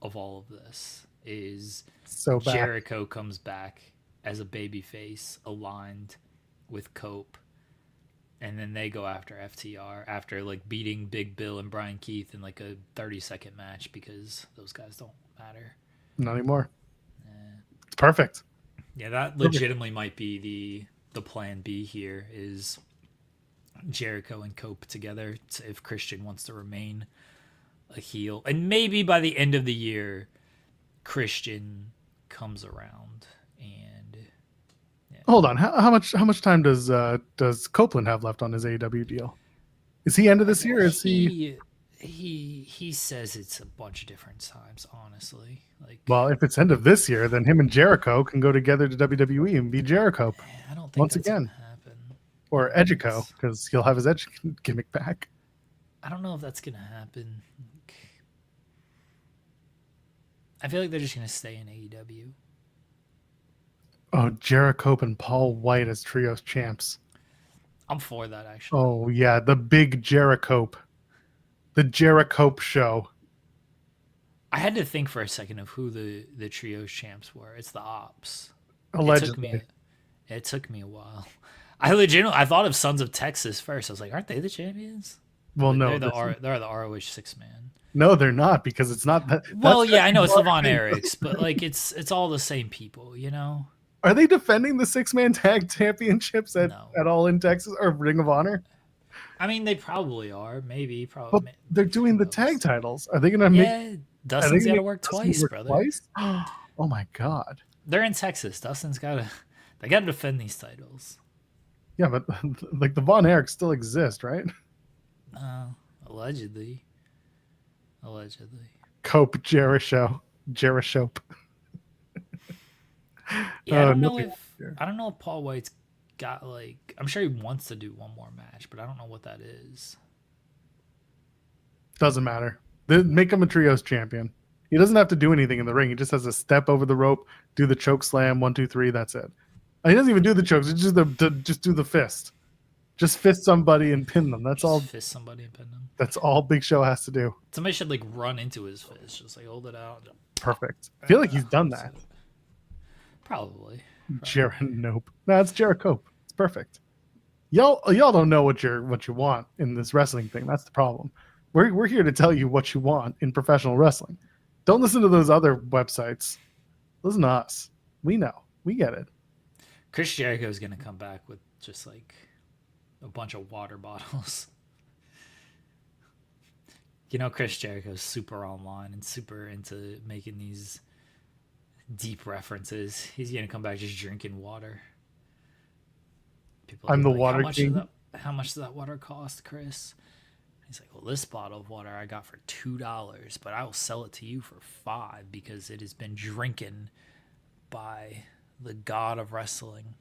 of all of this. Is Jericho comes back as a babyface aligned with Cope, and then they go after FTR after beating Big Bill and Brian Keith in a 30-second match, because those guys don't matter. Not anymore. It's perfect. Yeah, that legitimately might be the plan B here, is Jericho and Cope together if Christian wants to remain a heel. And maybe by the end of the year, Christian comes around and... Yeah. Hold on. How much time does Copeland have left on his AEW deal? Is he end of this year? Or is he... He says it's a bunch of different times, honestly. Well, if it's end of this year, then him and Jericho can go together to WWE and be Jericho. I don't think once that's again. Gonna happen. Or Edgico, because he'll have his Edge gimmick back. I don't know if that's gonna happen. I feel like they're just gonna stay in AEW. Oh, Jericho and Paul White as trios champs. I'm for that, actually. Oh yeah, the big Jericho. The Jericho show. I had to think for a second of who the trios champs were. It's the Ops. Allegedly. It took me a while. I thought of Sons of Texas first. I was like, aren't they the champions? Well, no. They're the ROH 6-man. No, they're not, because it's not that. Well, yeah, I know it's the Von Erichs, but it's all the same people, you know? Are they defending the 6-man tag championships at all in Texas or Ring of Honor? I mean, they probably are. Maybe. But they're doing the tag titles. Are they going to make... Yeah, Dustin's got to work twice, brother. Twice? Oh, my God. They're in Texas. Dustin's got to... They got to defend these titles. Yeah, but the Von Erichs still exist, right? Allegedly. Cope Jericho. Yeah, I don't know if Paul White's got I'm sure he wants to do one more match, but I don't know what that is. Doesn't matter. They make him a trios champion. He doesn't have to do anything in the ring. He just has to step over the rope, do the choke slam, 1, 2, 3. That's it. He doesn't even do the chokes. It's just just do the fist. Just fist somebody and pin them. That's just all. Fist somebody and pin them. That's all Big Show has to do. Somebody should like run into his fist, just like hold it out. Perfect. I feel like he's done that. Probably. Nope. No, it's Jericho. It's perfect. Y'all don't know what you want in this wrestling thing. That's the problem. We're here to tell you what you want in professional wrestling. Don't listen to those other websites. Listen to us. We know. We get it. Chris Jericho is gonna come back with just like a bunch of water bottles. You know, Chris Jericho's super online and super into making these deep references. He's gonna come back just drinking water. People I'm the like, water king. How much does that water cost, Chris? He's like, well, this bottle of water I got for $2, but I will sell it to you for $5 because it has been drinking by the god of wrestling.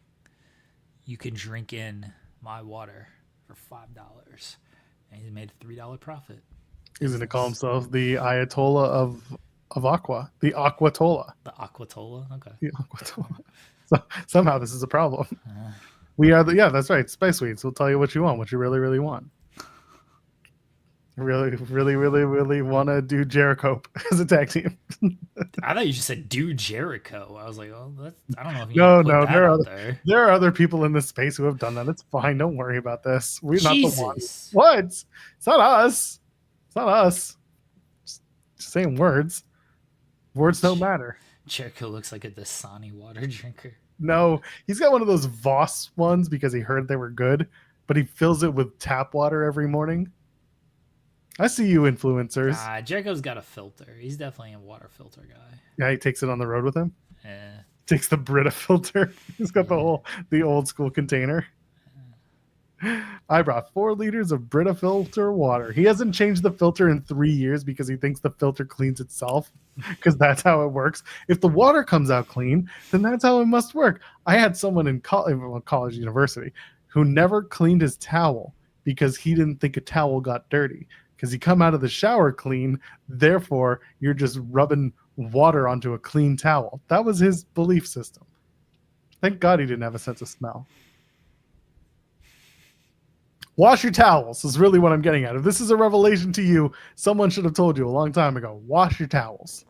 You can drink in my water for $5, and he made a $3 profit. He's going to call himself the Ayatollah of Aqua, the Aquatola. The Aquatola, okay. The Aquatola. So somehow this is a problem. We are that's right. Spice Sweets. We'll tell you what you want, what you really, really want. Really, really, really, really want to do Jericho as a tag team. I thought you just said do Jericho. I was like, oh, I don't know if you no. There are other people in this space who have done that. It's fine. Don't worry about this. We're Jesus. Not the ones. What? It's not us. It's not us. Just saying words. Words don't matter. Jericho looks like a Dasani water drinker. No, he's got one of those Voss ones because he heard they were good, but he fills it with tap water every morning. I see you, influencers. Jericho's got a filter. He's definitely a water filter guy. Yeah, he takes it on the road with him. Yeah. Takes the Brita filter. He's got the old school container. I brought 4 liters of Brita filter water. He hasn't changed the filter in 3 years because he thinks the filter cleans itself, because that's how it works. If the water comes out clean, then that's how it must work. I had someone in college university who never cleaned his towel because he didn't think a towel got dirty. Because you come out of the shower clean, therefore you're just rubbing water onto a clean towel. That was his belief system. Thank God he didn't have a sense of smell. Wash your towels is really what I'm getting at. If this is a revelation to you, someone should have told you a long time ago. Wash your towels.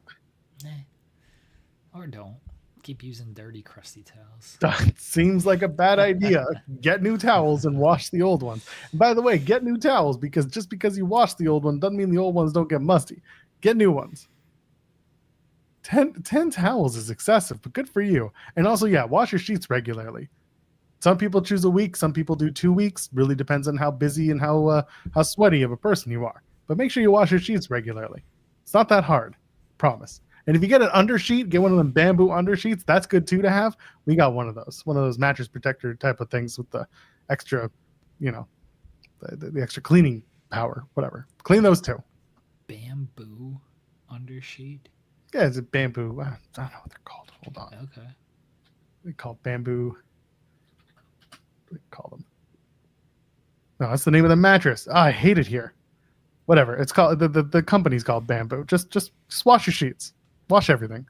Or don't. Keep using dirty, crusty towels. That seems like a bad idea. Get new towels and wash the old ones. And by the way, get new towels, because just because you wash the old one doesn't mean the old ones don't get musty. Get new ones. 10 towels is excessive, but good for you. And also, wash your sheets regularly. Some people choose a week. Some people do 2 weeks. Really depends on how busy and how sweaty of a person you are. But make sure you wash your sheets regularly. It's not that hard. Promise. And if you get an undersheet, get one of them bamboo undersheets. That's good too to have. We got one of those mattress protector type of things with the extra, the extra cleaning power, whatever. Clean those too. Bamboo undersheet? Yeah, it's a bamboo. I don't know what they're called. Hold on. Okay. They call bamboo. What do they call them? No, that's the name of the mattress. I hate it here. Whatever. It's called the company's called Bamboo. Just wash your sheets. Wash everything.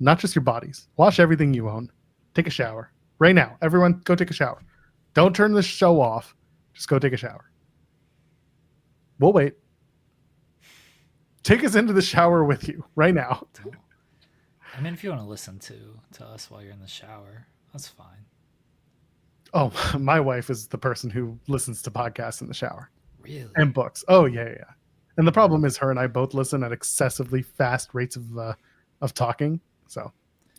Not just your bodies. Wash everything you own. Take a shower. Right now. Everyone go take a shower. Don't turn the show off. Just go take a shower. We'll wait. Take us into the shower with you right now. I mean, if you want to listen to us while you're in the shower, that's fine. Oh, my wife is the person who listens to podcasts in the shower. Really? And books. Oh, yeah. And the problem is her and I both listen at excessively fast rates of talking. So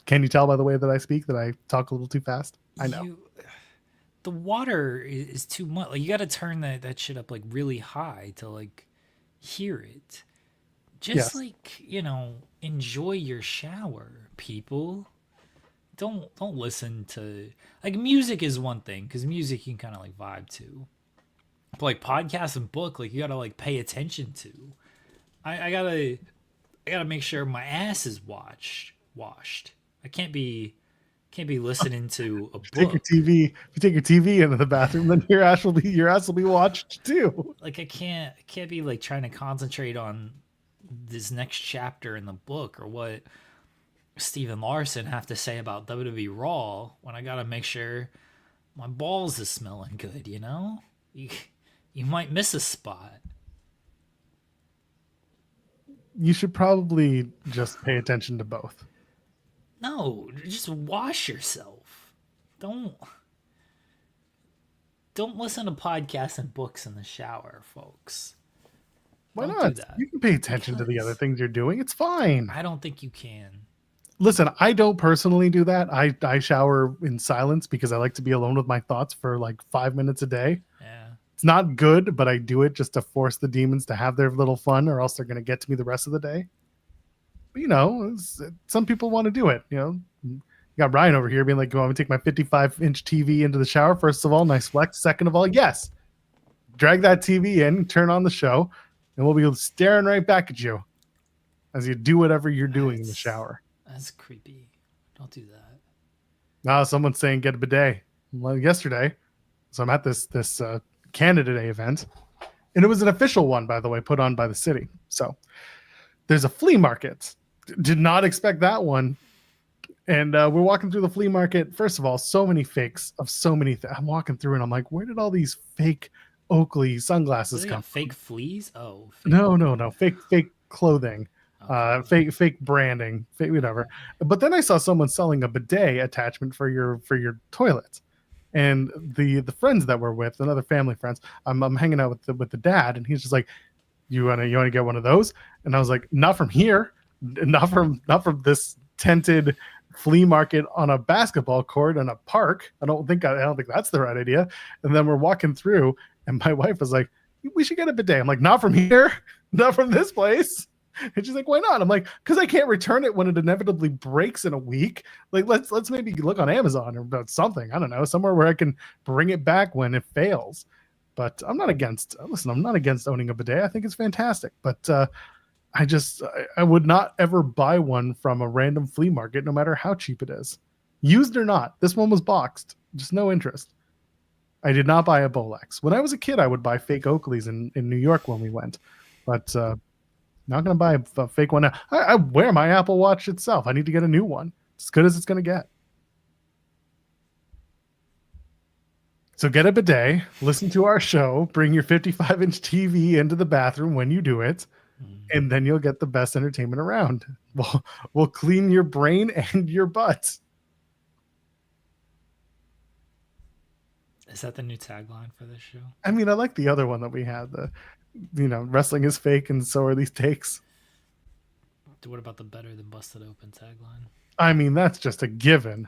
can you tell by the way that I speak that I talk a little too fast? I know. The water is too much. Like, you got to turn that shit up like really high to like hear it. Just enjoy your shower, people. Don't listen to, like, music is one thing, because music you can kind of like vibe to. But like podcasts and book, like, you gotta like pay attention to. I gotta make sure my ass is washed. I can't be listening to a book. If you take your TV into the bathroom, then your ass will be watched too. Like, I can't be like trying to concentrate on this next chapter in the book, or what Steven Larson have to say about WWE Raw when I gotta make sure my balls is smelling good, you know? You might miss a spot. You should probably just pay attention to both. No, just wash yourself. Don't listen to podcasts and books in the shower, folks. Why Don't not? do that. You can pay attention to the other things you're doing. It's fine. I don't think you can. Listen, I don't personally do that. I shower in silence because I like to be alone with my thoughts for like 5 minutes a day. Yeah. It's not good, but I do it just to force the demons to have their little fun, or else they're going to get to me the rest of the day. But, you know, some people want to do it. You know, you got Ryan over here being like, "Go, I'm going to take my 55-inch TV into the shower." First of all, nice flex. Second of all, yes, drag that TV in, turn on the show, and we'll be staring right back at you as you do whatever you're doing in the shower. That's creepy. Don't do that. Now someone's saying get a bidet. Well, yesterday, so I'm at this Canada Day event, and it was an official one, by the way, put on by the city. So there's a flea market. Did not expect that one. And we're walking through the flea market. First of all, so many fakes of so many things. I'm walking through and I'm like, where did all these fake Oakley sunglasses come from? Fake fleas? Oh. No. Fake clothing. Okay. Fake branding, fake whatever. But then I saw someone selling a bidet attachment for your toilet. And the friends that we're with, another family friends, I'm hanging out with the dad, and he's just like, you wanna get one of those? And I was like, not from here, not from this tented flea market on a basketball court in a park. I don't think that's the right idea. And then we're walking through, and my wife was like, we should get a bidet. I'm like, not from here, not from this place. And she's like, why not? I'm like, because I can't return it when it inevitably breaks in a week. Like, let's maybe look on Amazon or about something. I don't know, somewhere where I can bring it back when it fails. But I'm not against owning a bidet. I think it's fantastic. But I would not ever buy one from a random flea market, no matter how cheap it is. Used or not. This one was boxed. Just no interest. I did not buy a Bolex. When I was a kid, I would buy fake Oakleys in New York when we went. But not going to buy a fake one now. I wear my Apple Watch itself. I need to get a new one. It's as good as it's going to get. So get a bidet, listen to our show, bring your 55-inch TV into the bathroom when you do it, and then you'll get the best entertainment around. We'll clean your brain and your butt. Is that the new tagline for this show? I mean, I like the other one that we had. Wrestling is fake and so are these takes. What about the better than busted open tagline? I mean, that's just a given.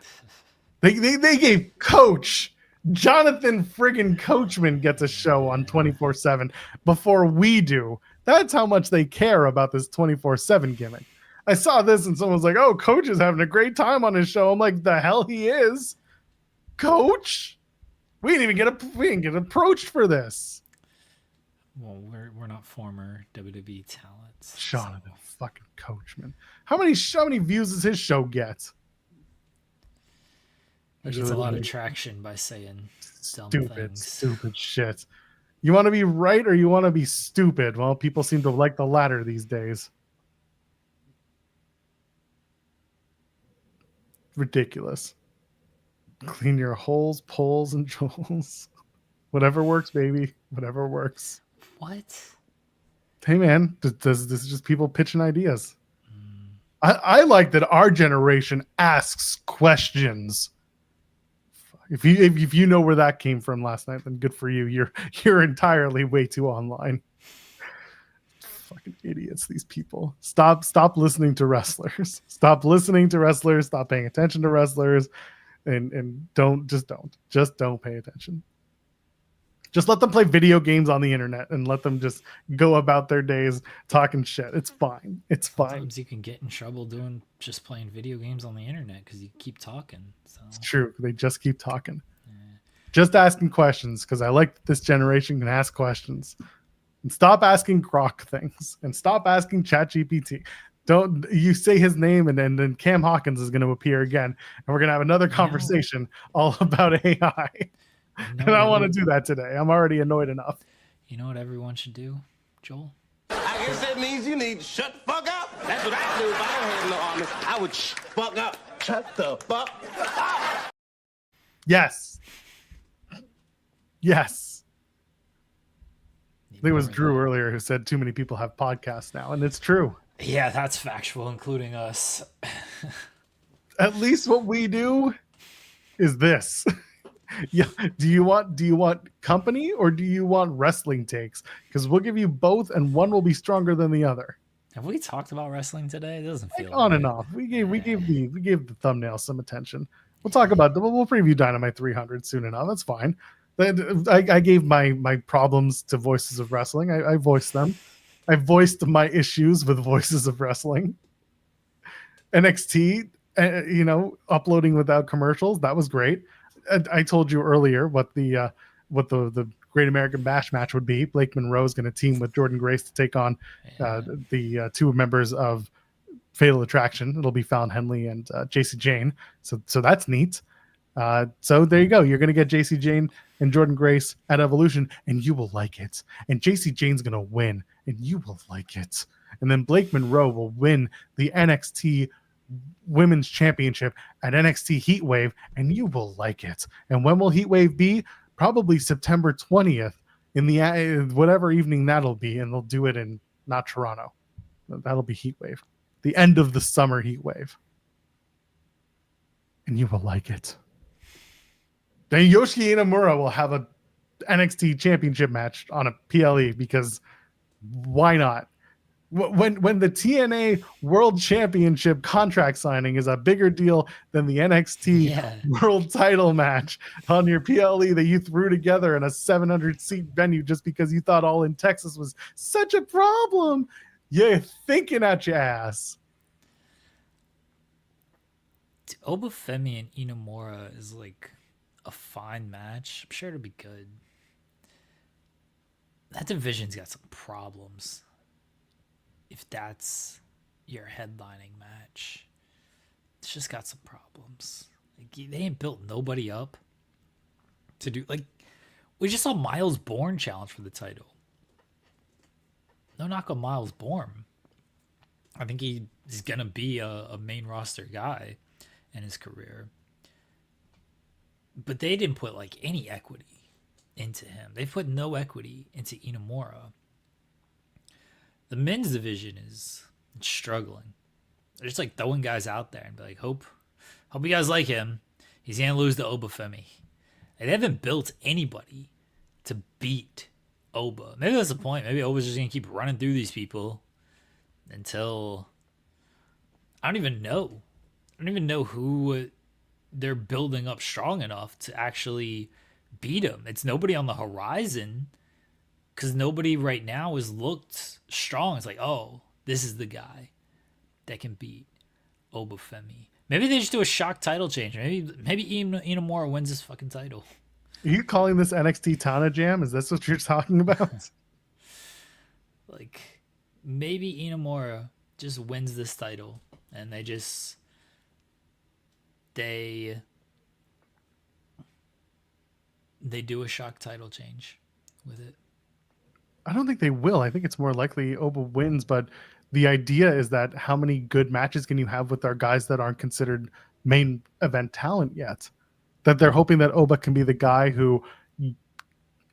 They gave Coach Jonathan friggin' Coachman gets a show on 24/7 before we do. That's how much they care about this 24/7 gimmick. I saw this and someone was like, "Oh, Coach is having a great time on his show." I'm like, "The hell he is, Coach? We didn't get approached for this." Well, we're not former WWE talents. Jonathan fucking Coachman. How many views does his show get? He gets a lot of traction by saying stupid shit. You want to be right or you want to be stupid? Well, people seem to like the latter these days. Ridiculous. Clean your holes, poles, and jewels. Whatever works, baby. Whatever works. What? Hey, man, this is just people pitching ideas. I like that our generation asks questions. If you know where that came from last night, then good for you. You're entirely way too online. Fucking idiots, these people. Stop listening to wrestlers. Stop listening to wrestlers. Stop paying attention to wrestlers, and don't pay attention. Just let them play video games on the internet and let them just go about their days talking shit. It's fine. It's fine. Sometimes you can get in trouble just playing video games on the internet because you keep talking. So. It's true. They just keep talking. Yeah. Just asking questions, because I like that this generation can ask questions. And stop asking Grok things and stop asking ChatGPT. Don't you say his name and then Cam Hawkins is going to appear again and we're going to have another conversation all about AI. And I want to do that today. I'm already annoyed enough. You know what everyone should do, Joel? I guess that means you need to shut the fuck up. That's what I do if I don't have no army. I would fuck up. Shut the fuck up. Yes. Yes. I think it was Drew earlier who said too many people have podcasts now, and it's true. Yeah, that's factual, including us. At least what we do is this. Yeah. Do you want company or do you want wrestling takes? Because we'll give you both, and one will be stronger than the other. Have we talked about wrestling today? It doesn't feel on right. And off. We gave the thumbnail some attention. We'll talk about we'll preview Dynamite 300 soon enough. That's fine. I gave my problems to Voices of Wrestling. I voiced them. I voiced my issues with Voices of Wrestling. NXT, uploading without commercials. That was great. I told you earlier what the Great American Bash match would be. Blake Monroe is going to team with Jordan Grace to take on the two members of Fatal Attraction. It'll be Fallon Henley and JC Jane. So that's neat. So there you go. You're going to get JC Jane and Jordan Grace at Evolution, and you will like it. And JC Jane's going to win, and you will like it. And then Blake Monroe will win the NXT Women's Championship at NXT Heatwave, and you will like it. And when will Heatwave be? Probably September 20th in the whatever evening that'll be, and they'll do it in not Toronto. That'll be Heatwave, the end of the summer Heatwave, and you will like it. Then Yoshiki Inamura will have a NXT Championship match on a PLE because why not? When the TNA World Championship contract signing is a bigger deal than the NXT World Title match on your PLE that you threw together in a 700-seat venue just because you thought All in Texas was such a problem, you're thinking out your ass. Obafemi and Inamura is like a fine match. I'm sure it'll be good. That division's got some problems. If that's your headlining match, it's just got some problems. Like, they ain't built nobody up to do. Like, we just saw Miles Bourne challenge for the title. No knock on Miles Bourne. I think he's gonna be a main roster guy in his career. But they didn't put like any equity into him. They put no equity into Inamura. The men's division is struggling. They're just like throwing guys out there and be like, hope you guys like him. He's gonna lose to Obafemi. They haven't built anybody to beat Oba. Maybe that's the point. Maybe Oba's just gonna keep running through these people until I don't even know who they're building up strong enough to actually beat him. It's nobody on the horizon. Because nobody right now has looked strong. It's like, oh, this is the guy that can beat Obafemi. Maybe they just do a shock title change. Maybe Inamura wins this fucking title. Are you calling this NXT Tana Jam? Is this what you're talking about? Like, maybe Inamura just wins this title. And they do a shock title change with it. I don't think they will. I think it's more likely Oba wins, but the idea is that how many good matches can you have with our guys that aren't considered main event talent yet? That they're hoping that Oba can be the guy who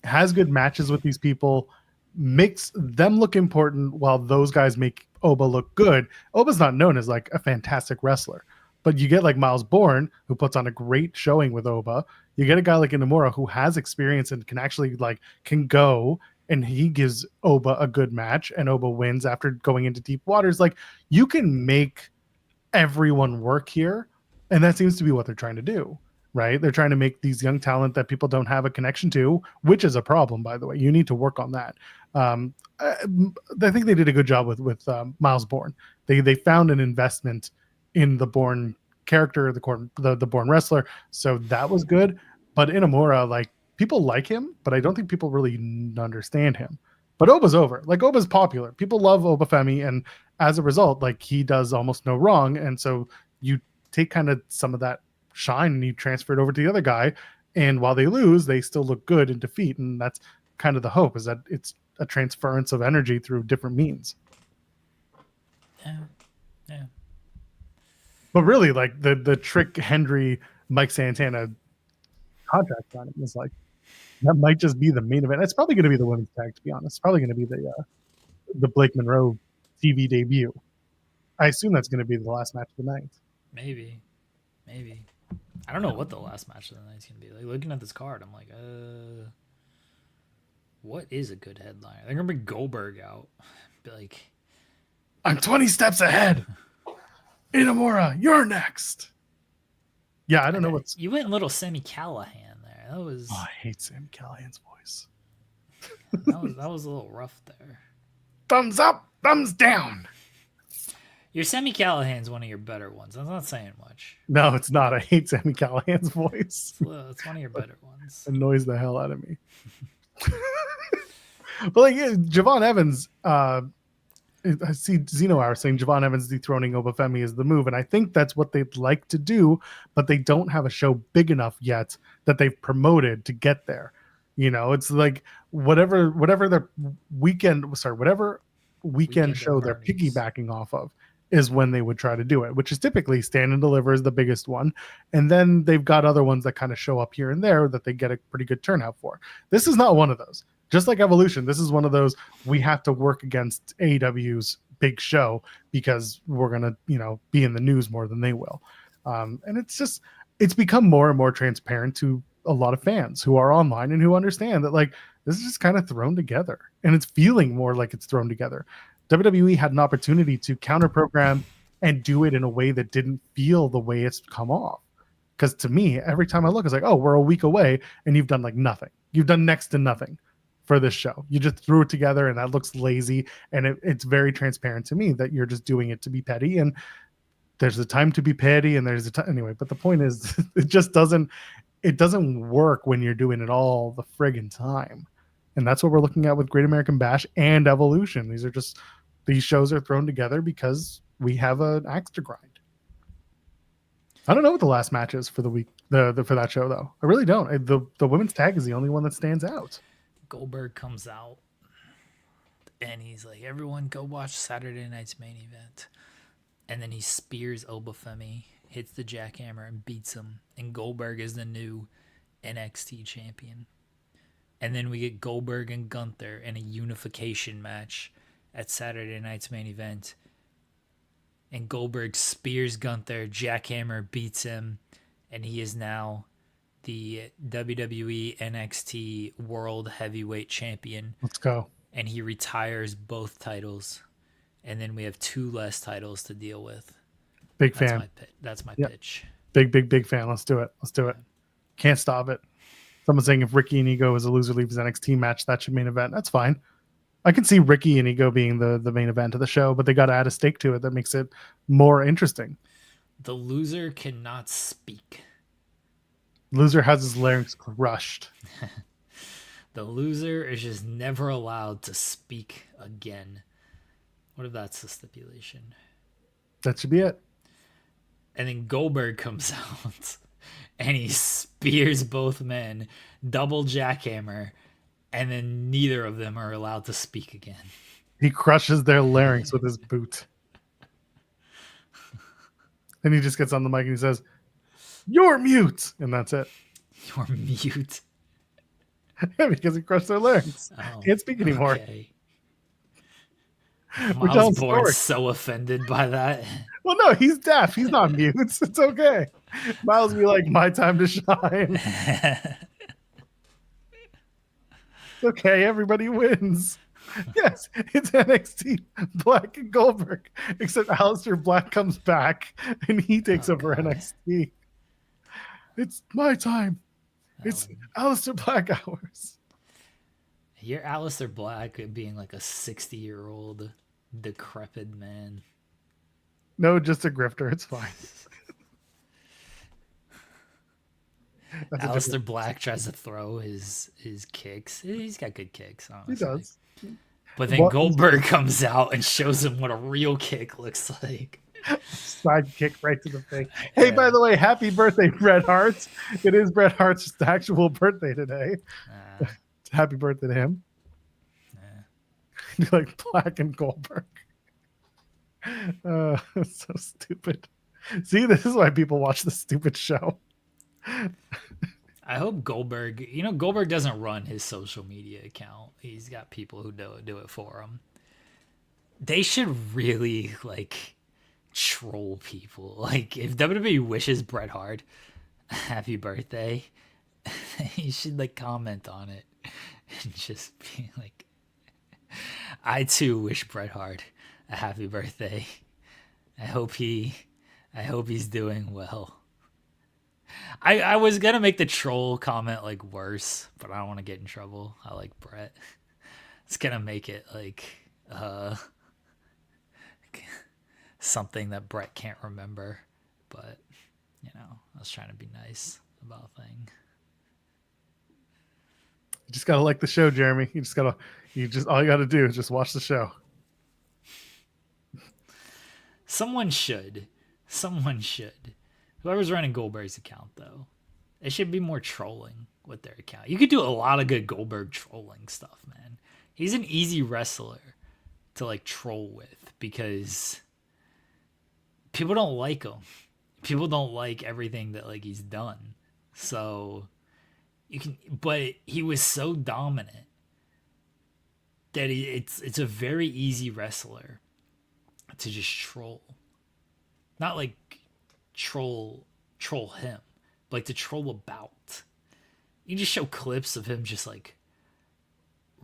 has good matches with these people, makes them look important while those guys make Oba look good. Oba's not known as like a fantastic wrestler, but you get like Miles Bourne, who puts on a great showing with Oba. You get a guy like Inamura who has experience and can actually can go, and he gives Oba a good match, and Oba wins after going into deep waters. Like, you can make everyone work here, and that seems to be what they're trying to do, right? They're trying to make these young talent that people don't have a connection to, which is a problem, by the way. You need to work on that. I think they did a good job with Miles Bourne. They found an investment in the Bourne character, the Bourne wrestler, so that was good. But Inamura, people like him, but I don't think people really understand him. But Oba's over. Oba's popular. People love Obafemi, and as a result, he does almost no wrong. And so you take kind of some of that shine and you transfer it over to the other guy. And while they lose, they still look good in defeat. And that's kind of the hope, is that it's a transference of energy through different means. Yeah. But really, like the Trick Henry Mike Santana contract on it was like, that might just be the main event. It's probably going to be the women's tag, to be honest. It's probably going to be the Blake Monroe TV debut. I assume that's going to be the last match of the night. Maybe. I don't know what the last match of the night's going to be. Like, looking at this card, I'm like, what is a good headliner? They're going to bring Goldberg out. Be like, I'm 20 steps ahead. Inamura, you're next. Yeah, I don't know what's. You went a little Sami Callihan there. That was. Oh, I hate Sami Callihan's voice. that was a little rough there. Thumbs up, thumbs down. Your Sami Callihan's one of your better ones. I'm not saying much. No, it's not. I hate Sami Callihan's voice. It's one of your better ones. It annoys the hell out of me. But like Javon Evans, I see Zeno Hour saying Javon Evans dethroning Obafemi is the move, and I think that's what they'd like to do, but they don't have a show big enough yet that they've promoted to get there. You know, it's like whatever their weekend show they're piggybacking off of is when they would try to do it, which is typically Stand and Deliver is the biggest one, and then they've got other ones that kind of show up here and there that they get a pretty good turnout for. This is not one of those. Just like Evolution, this is one of those we have to work against AEW's big show because we're going to, be in the news more than they will. And it's become more and more transparent to a lot of fans who are online and who understand that like this is just kind of thrown together and it's feeling more like it's thrown together. WWE had an opportunity to counter program and do it in a way that didn't feel the way it's come off. Because to me, every time I look, it's like, oh, we're a week away and you've done like nothing. You've done next to nothing for this show. You just threw it together and that looks lazy. And it's very transparent to me that you're just doing it to be petty. And there's a time to be petty and there's a time anyway. But the point is, it doesn't work when you're doing it all the friggin' time. And that's what we're looking at with Great American Bash and Evolution. These shows are thrown together because we have an axe to grind. I don't know what the last match is for the week, for that show though. I really don't. The women's tag is the only one that stands out. Goldberg comes out and he's like, everyone go watch Saturday night's main event. And then he spears Obafemi, hits the jackhammer and beats him. And Goldberg is the new NXT champion. And then we get Goldberg and Gunther in a unification match at Saturday night's main event. And Goldberg spears Gunther, jackhammer beats him, and he is now the WWE NXT World Heavyweight Champion. Let's go. And he retires both titles. And then we have 2 less titles to deal with. Big fan. That's my pitch. Big fan. Let's do it. Can't stop it. Someone's saying if Ricky and Ego is a loser leaves NXT match, that should main event. That's fine. I can see Ricky and Ego being the main event of the show, but they got to add a stake to it that makes it more interesting. The loser cannot speak. Loser has his larynx crushed. The loser is just never allowed to speak again. What if that's the stipulation? That should be it. And then Goldberg comes out and he spears both men, double jackhammer, and then neither of them are allowed to speak again. He crushes their larynx with his boot. And he just gets on the mic and he says, "You're mute," and that's it. You're mute. Yeah, because he crushed their larynx. Can't speak anymore. Okay. Miles Bourne's so offended by that. Well, no, he's deaf. He's not mute. It's okay. Miles will be like, my time to shine. It's okay. Everybody wins. Yes, it's NXT Black and Goldberg, except Aleister Black comes back and he takes over NXT. It's my time. It's Aleister Black hours. You're Aleister Black being like a 60-year-old decrepit man. No, just a grifter. It's fine. Aleister Black tries to throw his kicks. He's got good kicks, honestly. He does. But then Goldberg comes out and shows him what a real kick looks like. Side kick right to the face. Hey, by the way, happy birthday, Bret Hart. It is Bret Hart's actual birthday today. Happy birthday to him. Be like Black and Goldberg. It's so stupid. See, this is why people watch this stupid show. I hope Goldberg, Goldberg doesn't run his social media account. He's got people who do it for him. They should really troll people. Like if WWE wishes Bret Hart happy birthday, you should comment on it and just be like, I too wish Bret Hart a happy birthday. I hope he's doing well. I was gonna make the troll comment worse, but I don't want to get in trouble. I like Bret. It's gonna make it something that Bret can't remember, but I was trying to be nice about things. You just gotta like the show, Jeremy. All you gotta do is just watch the show. Someone should. Whoever's running Goldberg's account, though, it should be more trolling with their account. You could do a lot of good Goldberg trolling stuff, man. He's an easy wrestler to troll with because people don't like him. People don't like everything that he's done. So but he was so dominant that it's a very easy wrestler to just troll. Not troll him, but to troll about. You just show clips of him just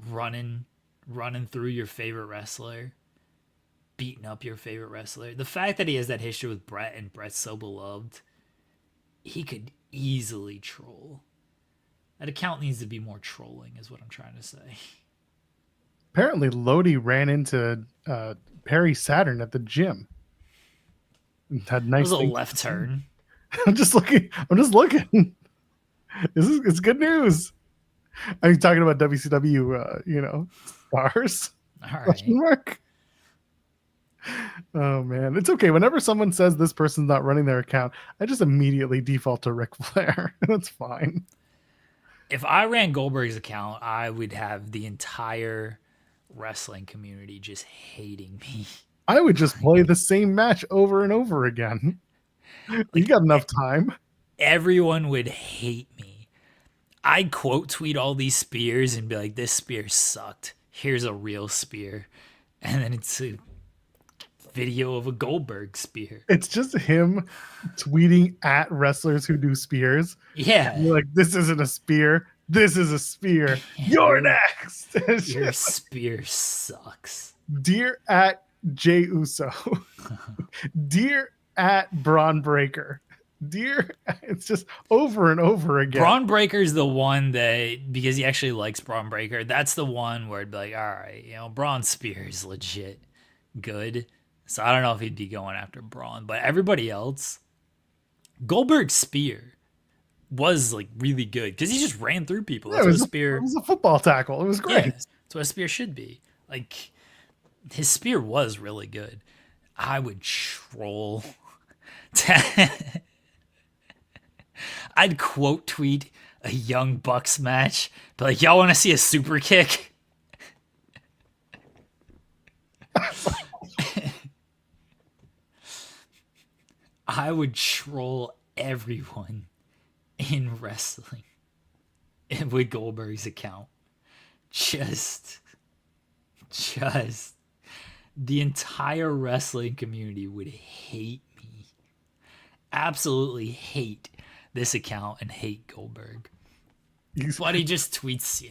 running through your favorite wrestler, beating up your favorite wrestler. The fact that he has that history with Bret and Bret's so beloved, he could easily troll. That account needs to be more trolling, is what I'm trying to say. Apparently, Lodi ran into Perry Saturn at the gym. Had nice. It was a left turn. I'm just looking. It's good news. Are you talking about WCW? Stars. All right. Mark. Oh man, it's okay. Whenever someone says this person's not running their account, I just immediately default to Ric Flair. That's fine. If I ran Goldberg's account, I would have the entire wrestling community just hating me. I would just play the same match over and over again. You got enough time. Everyone would hate me. I'd quote tweet all these spears and be like, this spear sucked. Here's a real spear. And then it's a video of a Goldberg spear. It's just him tweeting at wrestlers who do spears. Yeah. You're like, this isn't a spear. This is a spear. You're next. Your spear sucks. Dear at Jay Uso. Dear at Braun Breaker. It's just over and over again. Braun Breaker's the one that, because he actually likes Braun Breaker, that's the one where it'd be like, all right, Braun Spear is legit good. So I don't know if he'd be going after Braun, but everybody else, Goldberg's spear was really good because he just ran through people. That's what a spear. It was a football tackle. It was great. Yeah, that's what a spear should be. His spear was really good. I would troll. I'd quote tweet a Young Bucks match, be like, y'all want to see a super kick? I would troll everyone in wrestling with Goldberg's account. Just the entire wrestling community would hate me. Absolutely hate this account and hate Goldberg. But he just tweets,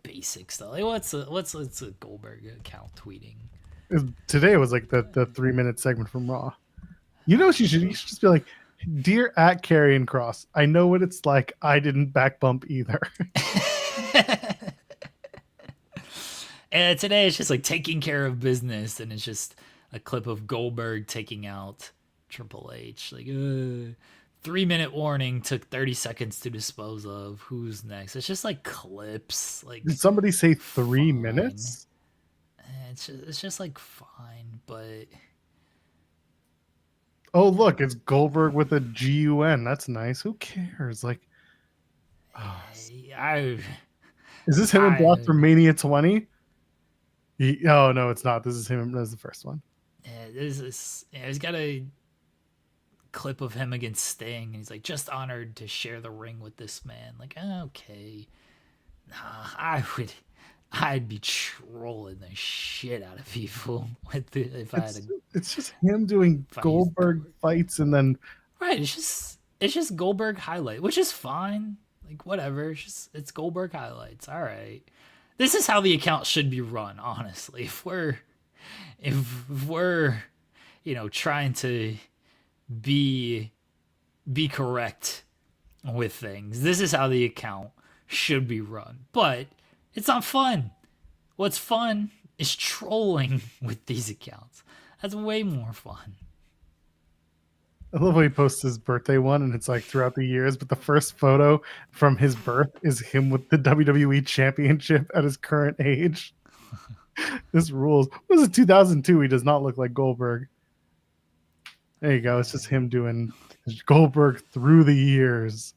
basic stuff. What's a Goldberg account tweeting? Today was the 3-minute segment from Raw. You should just be like, dear at Karrion Kross, I know what it's like. I didn't back bump either. And today it's just taking care of business, and it's just a clip of Goldberg taking out Triple H. 3-minute warning, took 30 seconds to dispose of. Who's next? It's just clips. Did somebody say 3 fine. minutes? It's just fine, but. Oh look, it's Goldberg with a GUN. That's nice. Who cares? Is this him and Brock from Mania 20? Oh no, it's not. This is him. That's the first one. Yeah, he's got a clip of him against Sting, and he's like, just honored to share the ring with this man. Like, okay, nah, I'd be trolling the shit out of people if I had to. It's just him doing Goldberg fights, and then right. It's just Goldberg highlight, which is fine. Like whatever. It's Goldberg highlights. All right. This is how the account should be run. Honestly, if we're trying to be correct with things, this is how the account should be run. But it's not fun. What's fun is trolling with these accounts. That's way more fun. I love how he posts his birthday one, and it's like throughout the years, but the first photo from his birth is him with the WWE Championship at his current age. This rules. What is it, 2002? He does not look like Goldberg. There you go. It's just him doing Goldberg through the years.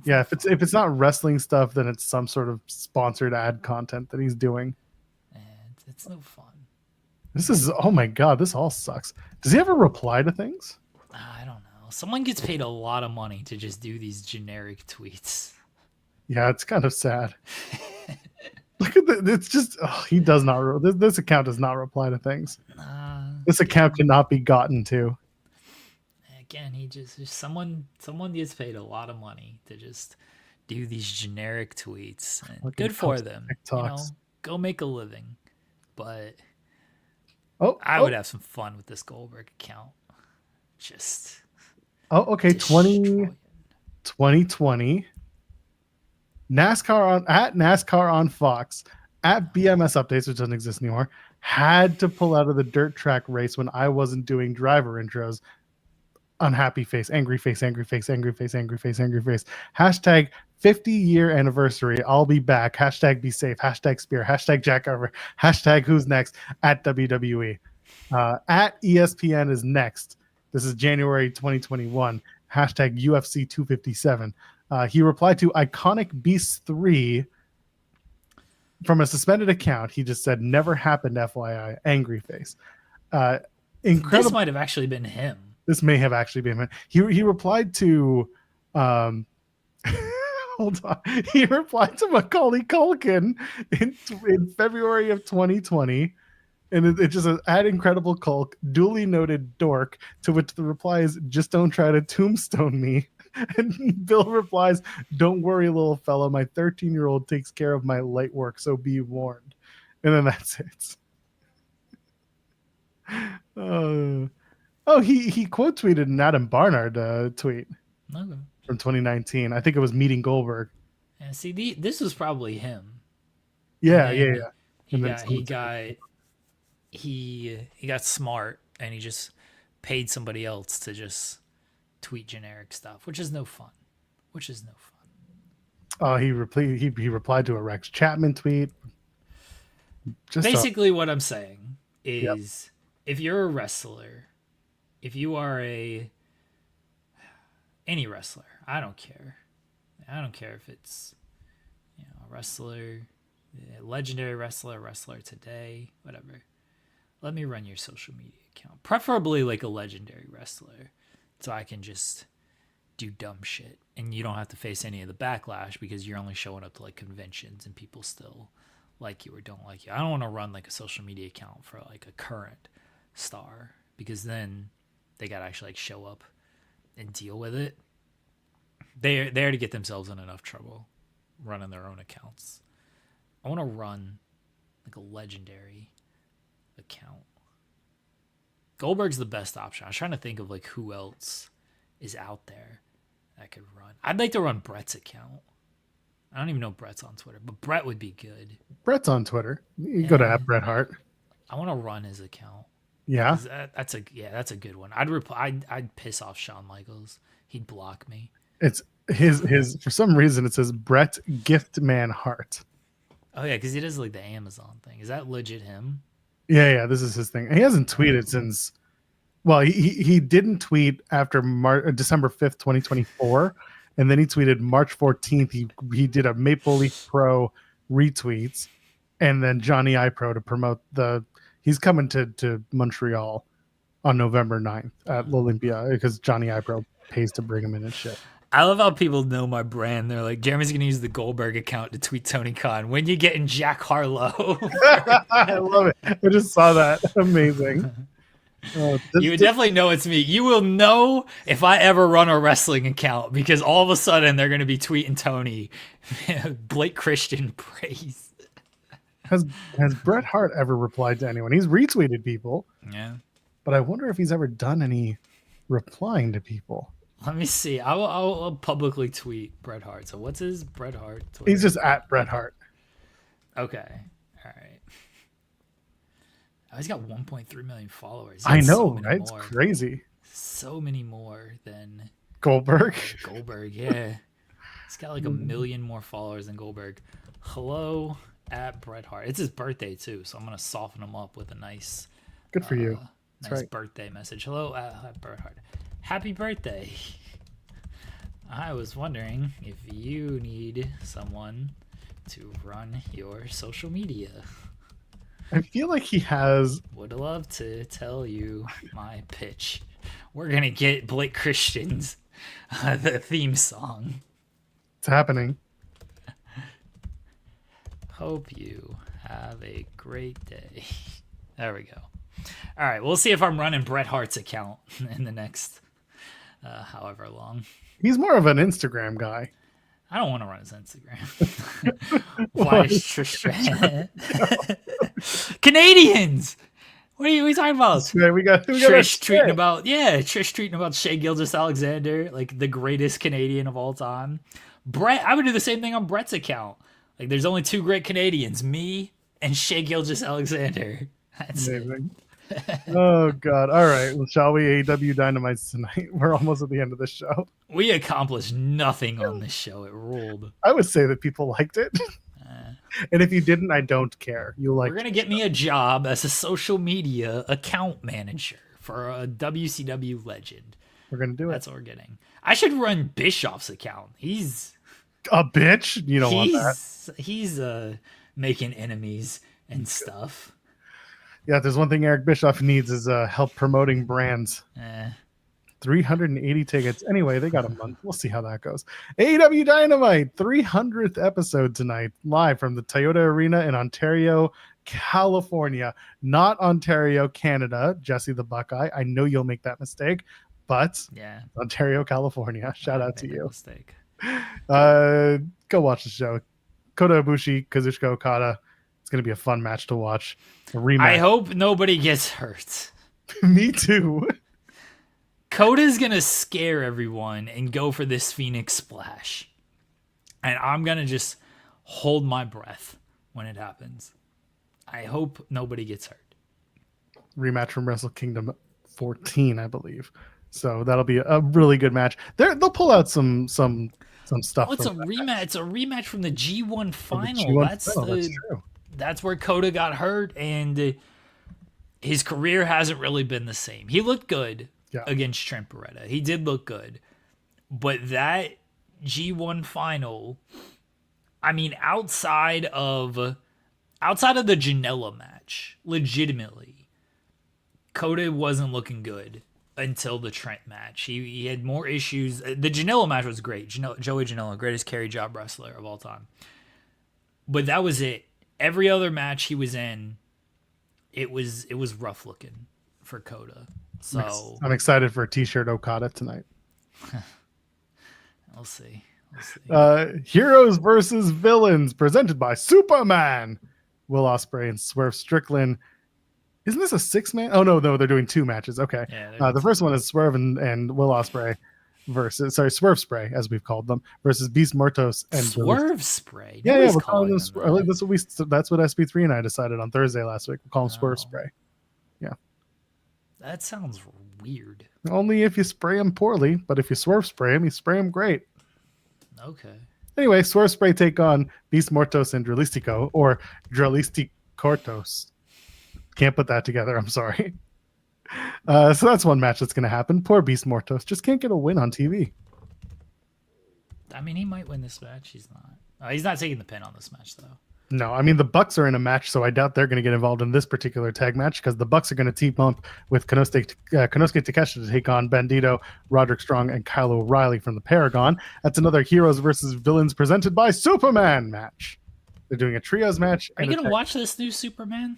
Yeah, if it's not wrestling stuff, then it's some sort of sponsored ad content that he's doing. It's no fun. This is, oh my god, this all sucks. Does he ever reply to things? I don't know. Someone gets paid a lot of money to just do these generic tweets. Yeah, it's kind of sad. Look at it's just, he does not, this account does not reply to things. This account cannot be gotten to. Again, someone gets paid a lot of money to just do these generic tweets. And good for them. Go make a living. But I would have some fun with this Goldberg account. Just okay. 2020 NASCAR on Fox at BMS Updates, which doesn't exist anymore, had to pull out of the dirt track race when I wasn't doing driver intros. Unhappy face, angry face, angry face, angry face, angry face, angry face. Hashtag 50-year anniversary. I'll be back. Hashtag be safe. Hashtag spear. Hashtag Jack Over. Hashtag who's next at WWE. At ESPN is next. This is January 2021. Hashtag UFC 257. He replied to Iconic Beasts 3 from a suspended account. He just said, never happened, FYI. Angry face. Incredible. This might have actually been him. This may have actually been him. He replied to hold on. He replied to Macaulay Culkin in February of 2020. And it just says, add Incredible Culk, duly noted dork, to which the reply is, just don't try to tombstone me. And Bill replies, don't worry, little fella. My 13-year-old takes care of my light work, so be warned. And then that's it. He quote tweeted an Adam Barnard tweet from 2019. I think it was meeting Goldberg. And see, this was probably him. Yeah. He got smart, and he just paid somebody else to just tweet generic stuff, which is no fun. He replied to a Rex Chapman tweet. Basically, what I'm saying is, if you're a wrestler, if you are any wrestler, I don't care if it's a wrestler, a legendary wrestler today, whatever. Let me run your social media account, preferably like a legendary wrestler, so I can just do dumb shit and you don't have to face any of the backlash because you're only showing up to like conventions and people still like you or don't like you. I don't want to run like a social media account for like a current star, because then they got to actually like show up and deal with it. They're there to get themselves in enough trouble running their own accounts. I want to run like a legendary account. Goldberg's the best option. I was trying to think of like who else is out there that could run. I'd like to run Brett's account. I don't even know Brett's on Twitter, but Brett would be good. Brett's on Twitter. You go to @Bret Hart. I want to run his account. Yeah, that's a good one. I'd piss off Shawn Michaels. He'd block me. It's his for some reason it says Brett Giftman Hart. Oh yeah, because he does like the Amazon thing. Is that legit him? Yeah, this is his thing. He hasn't tweeted since. Well, he didn't tweet after December 5th, 2024, and then he tweeted March 14th. He did a Maple Leaf Pro retweets, and then Johnny Ipro to promote he's coming to Montreal on November 9th at l'Olympia because Johnny Ipro pays to bring him in and shit. I love how people know my brand. They're like, Jeremy's going to use the Goldberg account to tweet Tony Khan. When you getting Jack Harlow? I love it. I just saw that. Amazing. You would definitely know it's me. You will know if I ever run a wrestling account because all of a sudden they're going to be tweeting Tony. Blake Christian praise. Has Bret Hart ever replied to anyone? He's retweeted people. Yeah. But I wonder if he's ever done any replying to people. Let me see. I'll publicly tweet Bret Hart. So what's his Bret Hart Twitter? He's just at Bret Hart. Okay. All right. Oh, he's got 1.3 million followers. I know, right? It's crazy. So many more than Goldberg. Yeah. He's got like 1 million more followers than Goldberg. Hello at Bret Hart. It's his birthday too, so I'm gonna soften him up with a nice. Good for you. Nice birthday message. Hello at Bret Hart. Happy birthday. I was wondering if you need someone to run your social media. I feel like he has. Would love to tell you my pitch. We're going to get Blake Christian's the theme song. It's happening. Hope you have a great day. There we go. All right, we'll see if I'm running Bret Hart's account in the next however long. He's more of an Instagram guy. I don't want to run his Instagram. Why is Trish? Canadians. What are you talking about? Yeah, we got Trish tweeting about Trish tweeting about Shea Gilgeous-Alexander, like the greatest Canadian of all time. Bret, I would do the same thing on Bret's account. Like, there's only two great Canadians, me and Shea Gilgeous-Alexander. That's amazing. Oh God! All right, well, shall we AEW Dynamite tonight? We're almost at the end of the show. We accomplished nothing on this show. It ruled. I would say that people liked it, and if you didn't, I don't care. We're gonna get me a job as a social media account manager for a WCW legend. We're gonna do it. That's what we're getting. I should run Bischoff's account. He's a bitch. You don't want that. He's making enemies and stuff. Yeah, there's one thing Eric Bischoff needs is help promoting brands. 380 tickets. Anyway, they got a month. We'll see how that goes. AEW Dynamite, 300th episode tonight, live from the Toyota Arena in Ontario, California. Not Ontario, Canada. Jesse the Buckeye. I know you'll make that mistake, but Ontario, California. Shout out to you. Mistake. Go watch the show. Kota Ibushi, Kazuchika Okada. It's going to be a fun match to watch. A rematch. I hope nobody gets hurt. Me too. Kota's going to scare everyone and go for this Phoenix Splash. And I'm going to just hold my breath when it happens. I hope nobody gets hurt. Rematch from Wrestle Kingdom 14, I believe. So that'll be a really good match. They'll pull out some stuff. Oh, it's a rematch. It's a rematch from the G1 final. That's true. That's where Kota got hurt, and his career hasn't really been the same. He looked good against Trent Beretta. He did look good. But that G1 final, I mean, outside of the Janela match, legitimately, Kota wasn't looking good until the Trent match. He had more issues. The Janela match was great. Joey Janela, greatest carry job wrestler of all time. But that was it. Every other match he was in, it was rough looking for Kota. So I'm excited for a T-shirt Okada tonight. We'll see. Heroes versus Villains, presented by Superman. Will Ospreay and Swerve Strickland. Isn't this a 6-man? Oh no, they're doing 2 matches. Okay. Yeah, the first one is Swerve and Will Ospreay Swerve Spray, as we've called them, versus Beast Mortos and Swerve Spray. Yeah, we're calling them. That's what SP3 and I decided on Thursday last week. We'll call them Swerve Spray. Yeah. That sounds weird. Only if you spray them poorly, but if you Swerve Spray them, you spray them great. Okay. Anyway, Swerve Spray take on Beast Mortos and Dralistico, or Dralisticortos. Can't put that together. I'm sorry. So that's one match that's going to happen. Poor Beast Mortos just can't get a win on TV. I mean, he might win this match. He's not. He's not taking the pin on this match, though. No, I mean the Bucks are in a match, so I doubt they're going to get involved in this particular tag match because the Bucks are going to team up with Konosuke Takeshita to take on Bandito, Roderick Strong, and Kyle O'Reilly from the Paragon. That's another Heroes versus Villains presented by Superman match. They're doing a trios match. Are you going to watch this new Superman?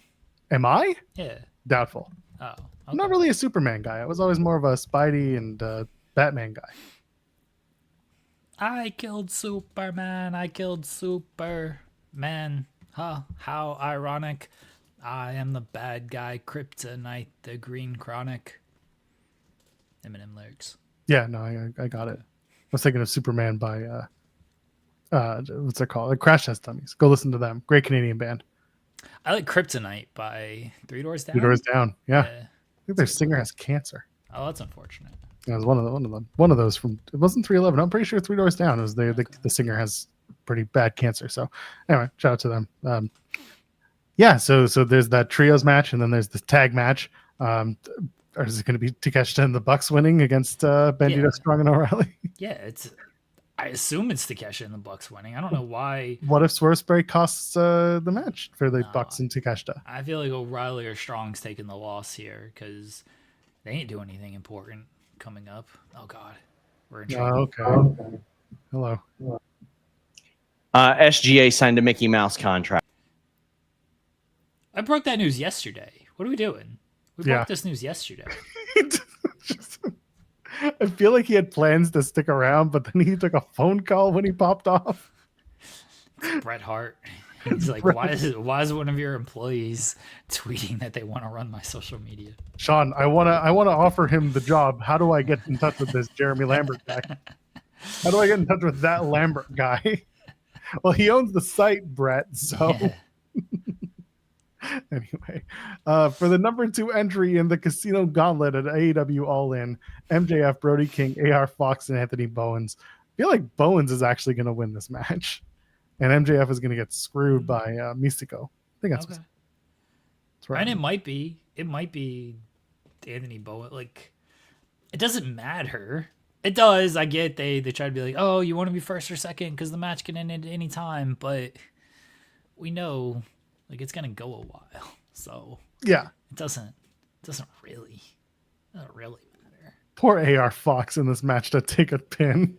Am I? Yeah. Doubtful. Oh, okay. I'm not really a Superman guy. I was always more of a Spidey and Batman guy. I killed Superman. I killed Superman. Huh? How ironic. I am the bad guy. Kryptonite, the Green Chronic. Eminem lyrics. Yeah, no, I got it. I was thinking of Superman by what's it called? Crash Test Dummies. Go listen to them. Great Canadian band. I like Kryptonite by Three Doors Down. 3 Doors Down. Yeah. I think their singer has cancer. Oh, that's unfortunate. It was one of those from. It wasn't 311. I'm pretty sure 3 Doors Down. It was the singer has pretty bad cancer. So anyway, shout out to them. Yeah. So there's that trios match, and then there's this tag match. Or is it going to be Takeshita and the Bucks winning against Bandito, Strong, and O'Reilly? Yeah, I assume it's Takeshita and the Bucks winning. I don't know why. What if Swerve costs the match for the Bucks and Takeshita? I feel like O'Reilly or Strong's taking the loss here because they ain't doing anything important coming up. Oh God, we're in trouble. Okay. Hello. SGA signed a Mickey Mouse contract. I broke that news yesterday. What are we doing? We broke this news yesterday. I feel like he had plans to stick around, but then he took a phone call when he popped off. Bret Hart. He's like, why is one of your employees tweeting that they want to run my social media? Sean, I wanna offer him the job. How do I get in touch with this Jeremy Lambert guy? How do I get in touch with that Lambert guy? Well, he owns the site, Brett. So anyway, for the number 2 entry in the Casino Gauntlet at AEW All In, MJF, Brody King, AR Fox, and Anthony Bowens. I feel like Bowens is actually going to win this match, and MJF is going to get screwed by Mystico. I think that's right. And it might be Anthony Bowen. Like, it doesn't matter. It does. I get they try to be like, oh, you want to be first or second because the match can end at any time, but we know like it's gonna go a while. So yeah, it doesn't really matter. Poor AR Fox in this match to take a pin.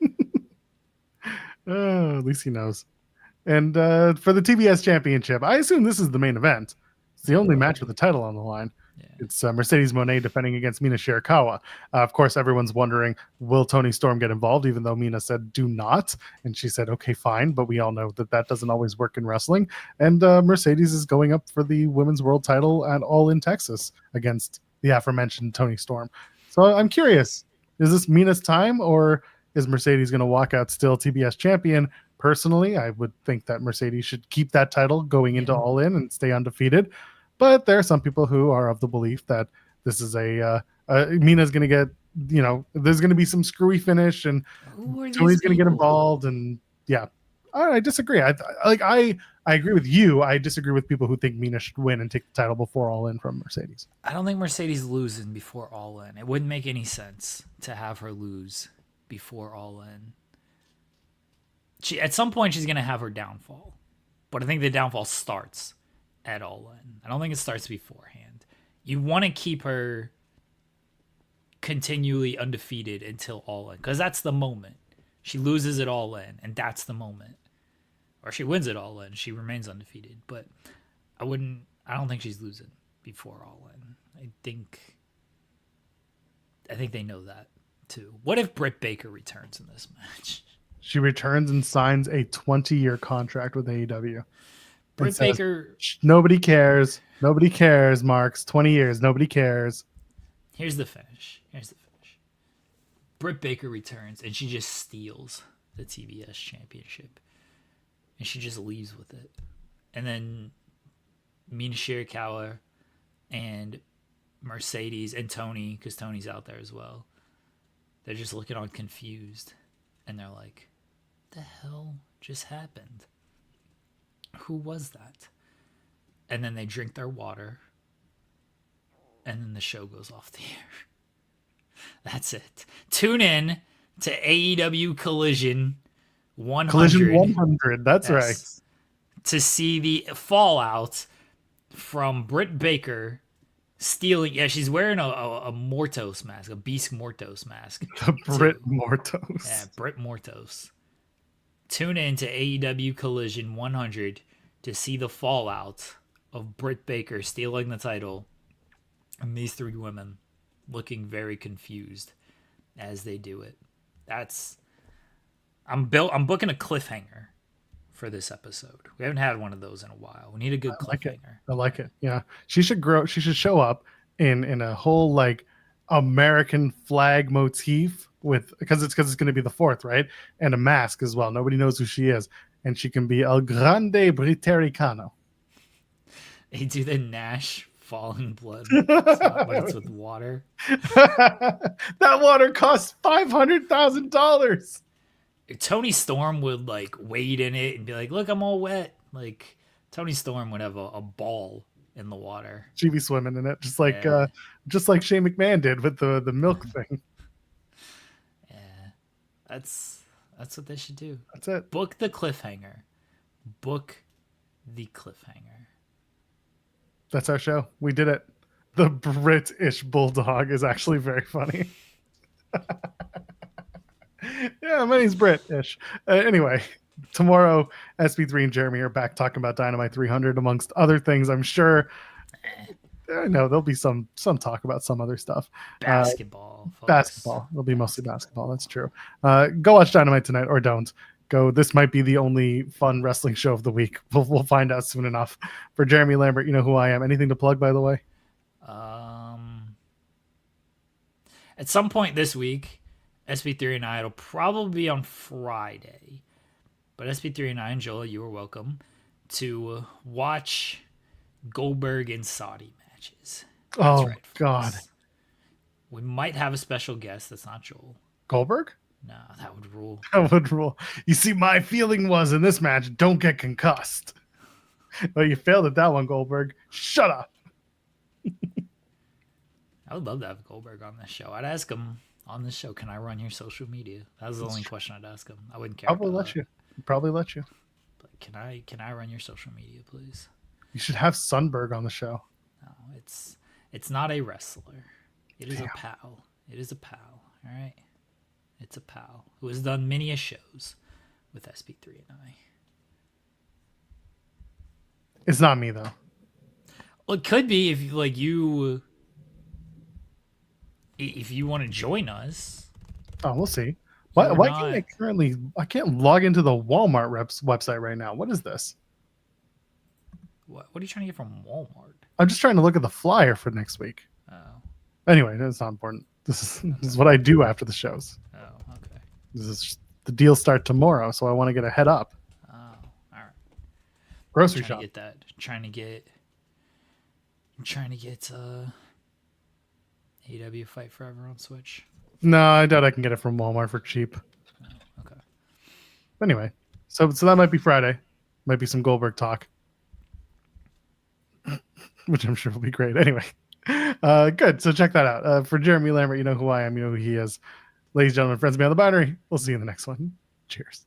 Oh, at least he knows. And for the TBS Championship, I assume this is the main event. It's the only match with the title on the line. Yeah. It's Mercedes Moné defending against Mina Shirakawa. Of course, everyone's wondering, will Toni Storm get involved, even though Mina said do not. And she said, okay, fine. But we all know that doesn't always work in wrestling. And Mercedes is going up for the women's world title at All In Texas against the aforementioned Toni Storm. So I'm curious, is this Mina's time, or is Mercedes going to walk out still TBS champion? Personally, I would think that Mercedes should keep that title going into All In and stay undefeated. But there are some people who are of the belief that this is Mina's going to get, there's going to be some screwy finish and Tony's going to get involved. And yeah, I disagree. I agree with you. I disagree with people who think Mina should win and take the title before All In from Mercedes. I don't think Mercedes losing before All In. It wouldn't make any sense to have her lose before All In. At some point, she's going to have her downfall. But I think the downfall starts at All In. I don't think it starts beforehand. You want to keep her continually undefeated until All In, because that's the moment. She loses it All In, and that's the moment. Or she wins it All In, she remains undefeated. But I don't think she's losing before All In. I think they know that too. What if Britt Baker returns in this match? She returns and signs a 20-year contract with AEW. Britt Baker. Nobody cares. Nobody cares, Marks. 20 years. Nobody cares. Here's the finish. Britt Baker returns and she just steals the TBS championship. And she just leaves with it. And then Mina Shirakawa and Mercedes and Tony, because Tony's out there as well, they're just looking all confused. And they're like, what the hell just happened? Who was that? And then they drink their water. And then the show goes off the air. That's it. Tune in to AEW Collision 100. Collision 100. That's right. to see the fallout from Britt Baker stealing. Yeah, she's wearing a Mortos mask, a Beast Mortos mask. The Britt Mortos. Yeah, Britt Mortos. Tune in to AEW Collision 100 to see the fallout of Britt Baker stealing the title and these three women looking very confused as they do it. I'm booking a cliffhanger for this episode. We haven't had one of those in a while. We need a good cliffhanger. I like it. Yeah. She should show up in a whole like American flag motif because it's going to be the 4th, right? And a mask as well. Nobody knows who she is. And she can be El Grande Britaricano. They do the Nash falling blood, but it's with water. That water costs $500,000. Tony Storm would like wade in it and be like, "Look, I'm all wet." Like Tony Storm would have a ball in the water. She'd be swimming in it, just like Shane McMahon did with the milk thing. Yeah, that's what they should do. That's it. Book the cliffhanger. Book the cliffhanger. That's our show. We did it. The British Bulldog is actually very funny. Yeah, my name's British. Anyway, tomorrow, SP3 and Jeremy are back talking about Dynamite 300, amongst other things. I'm sure. I know there'll be some talk about some other stuff. Basketball. Basketball. It'll be mostly basketball. That's true. Go watch Dynamite tonight, or don't. Go. This might be the only fun wrestling show of the week. We'll find out soon enough. For Jeremy Lambert, you know who I am. Anything to plug, by the way? At some point this week, SP3 and I, it'll probably be on Friday. But SP3 and I, and Joel, you are welcome to watch Goldberg and Saudi matches. That's right, God. We might have a special guest that's not Joel. Goldberg? No, that would rule. That would rule. You see, my feeling was in this match, don't get concussed. Well, you failed at that one, Goldberg. Shut up. I would love to have Goldberg on this show. I'd ask him on this show, can I run your social media? That was the only question I'd ask him. I wouldn't care. Probably let you. But can I run your social media, please? You should have Sunberg on the show. No, it's not a wrestler. It is a pal. It is a pal. All right. It's a pal who has done many shows with SP3 and I. It's not me though. Well, it could be if you want to join us. Oh, we'll see. Why I can't log into the Walmart website right now? What is this? What are you trying to get from Walmart? I'm just trying to look at the flyer for next week. Oh. Anyway, that's not important. This is what I do after the shows. Oh, okay. The deals start tomorrow, so I want to get a head up. Oh, all right. Grocery shop. Trying to get AEW Fight Forever on Switch. No, I doubt I can get it from Walmart for cheap. Oh, okay. Anyway, so that might be Friday. Might be some Goldberg talk, which I'm sure will be great. Anyway, good. So check that out. For Jeremy Lambert, you know who I am. You know who he is. Ladies and gentlemen, friends beyond the binary. We'll see you in the next one. Cheers.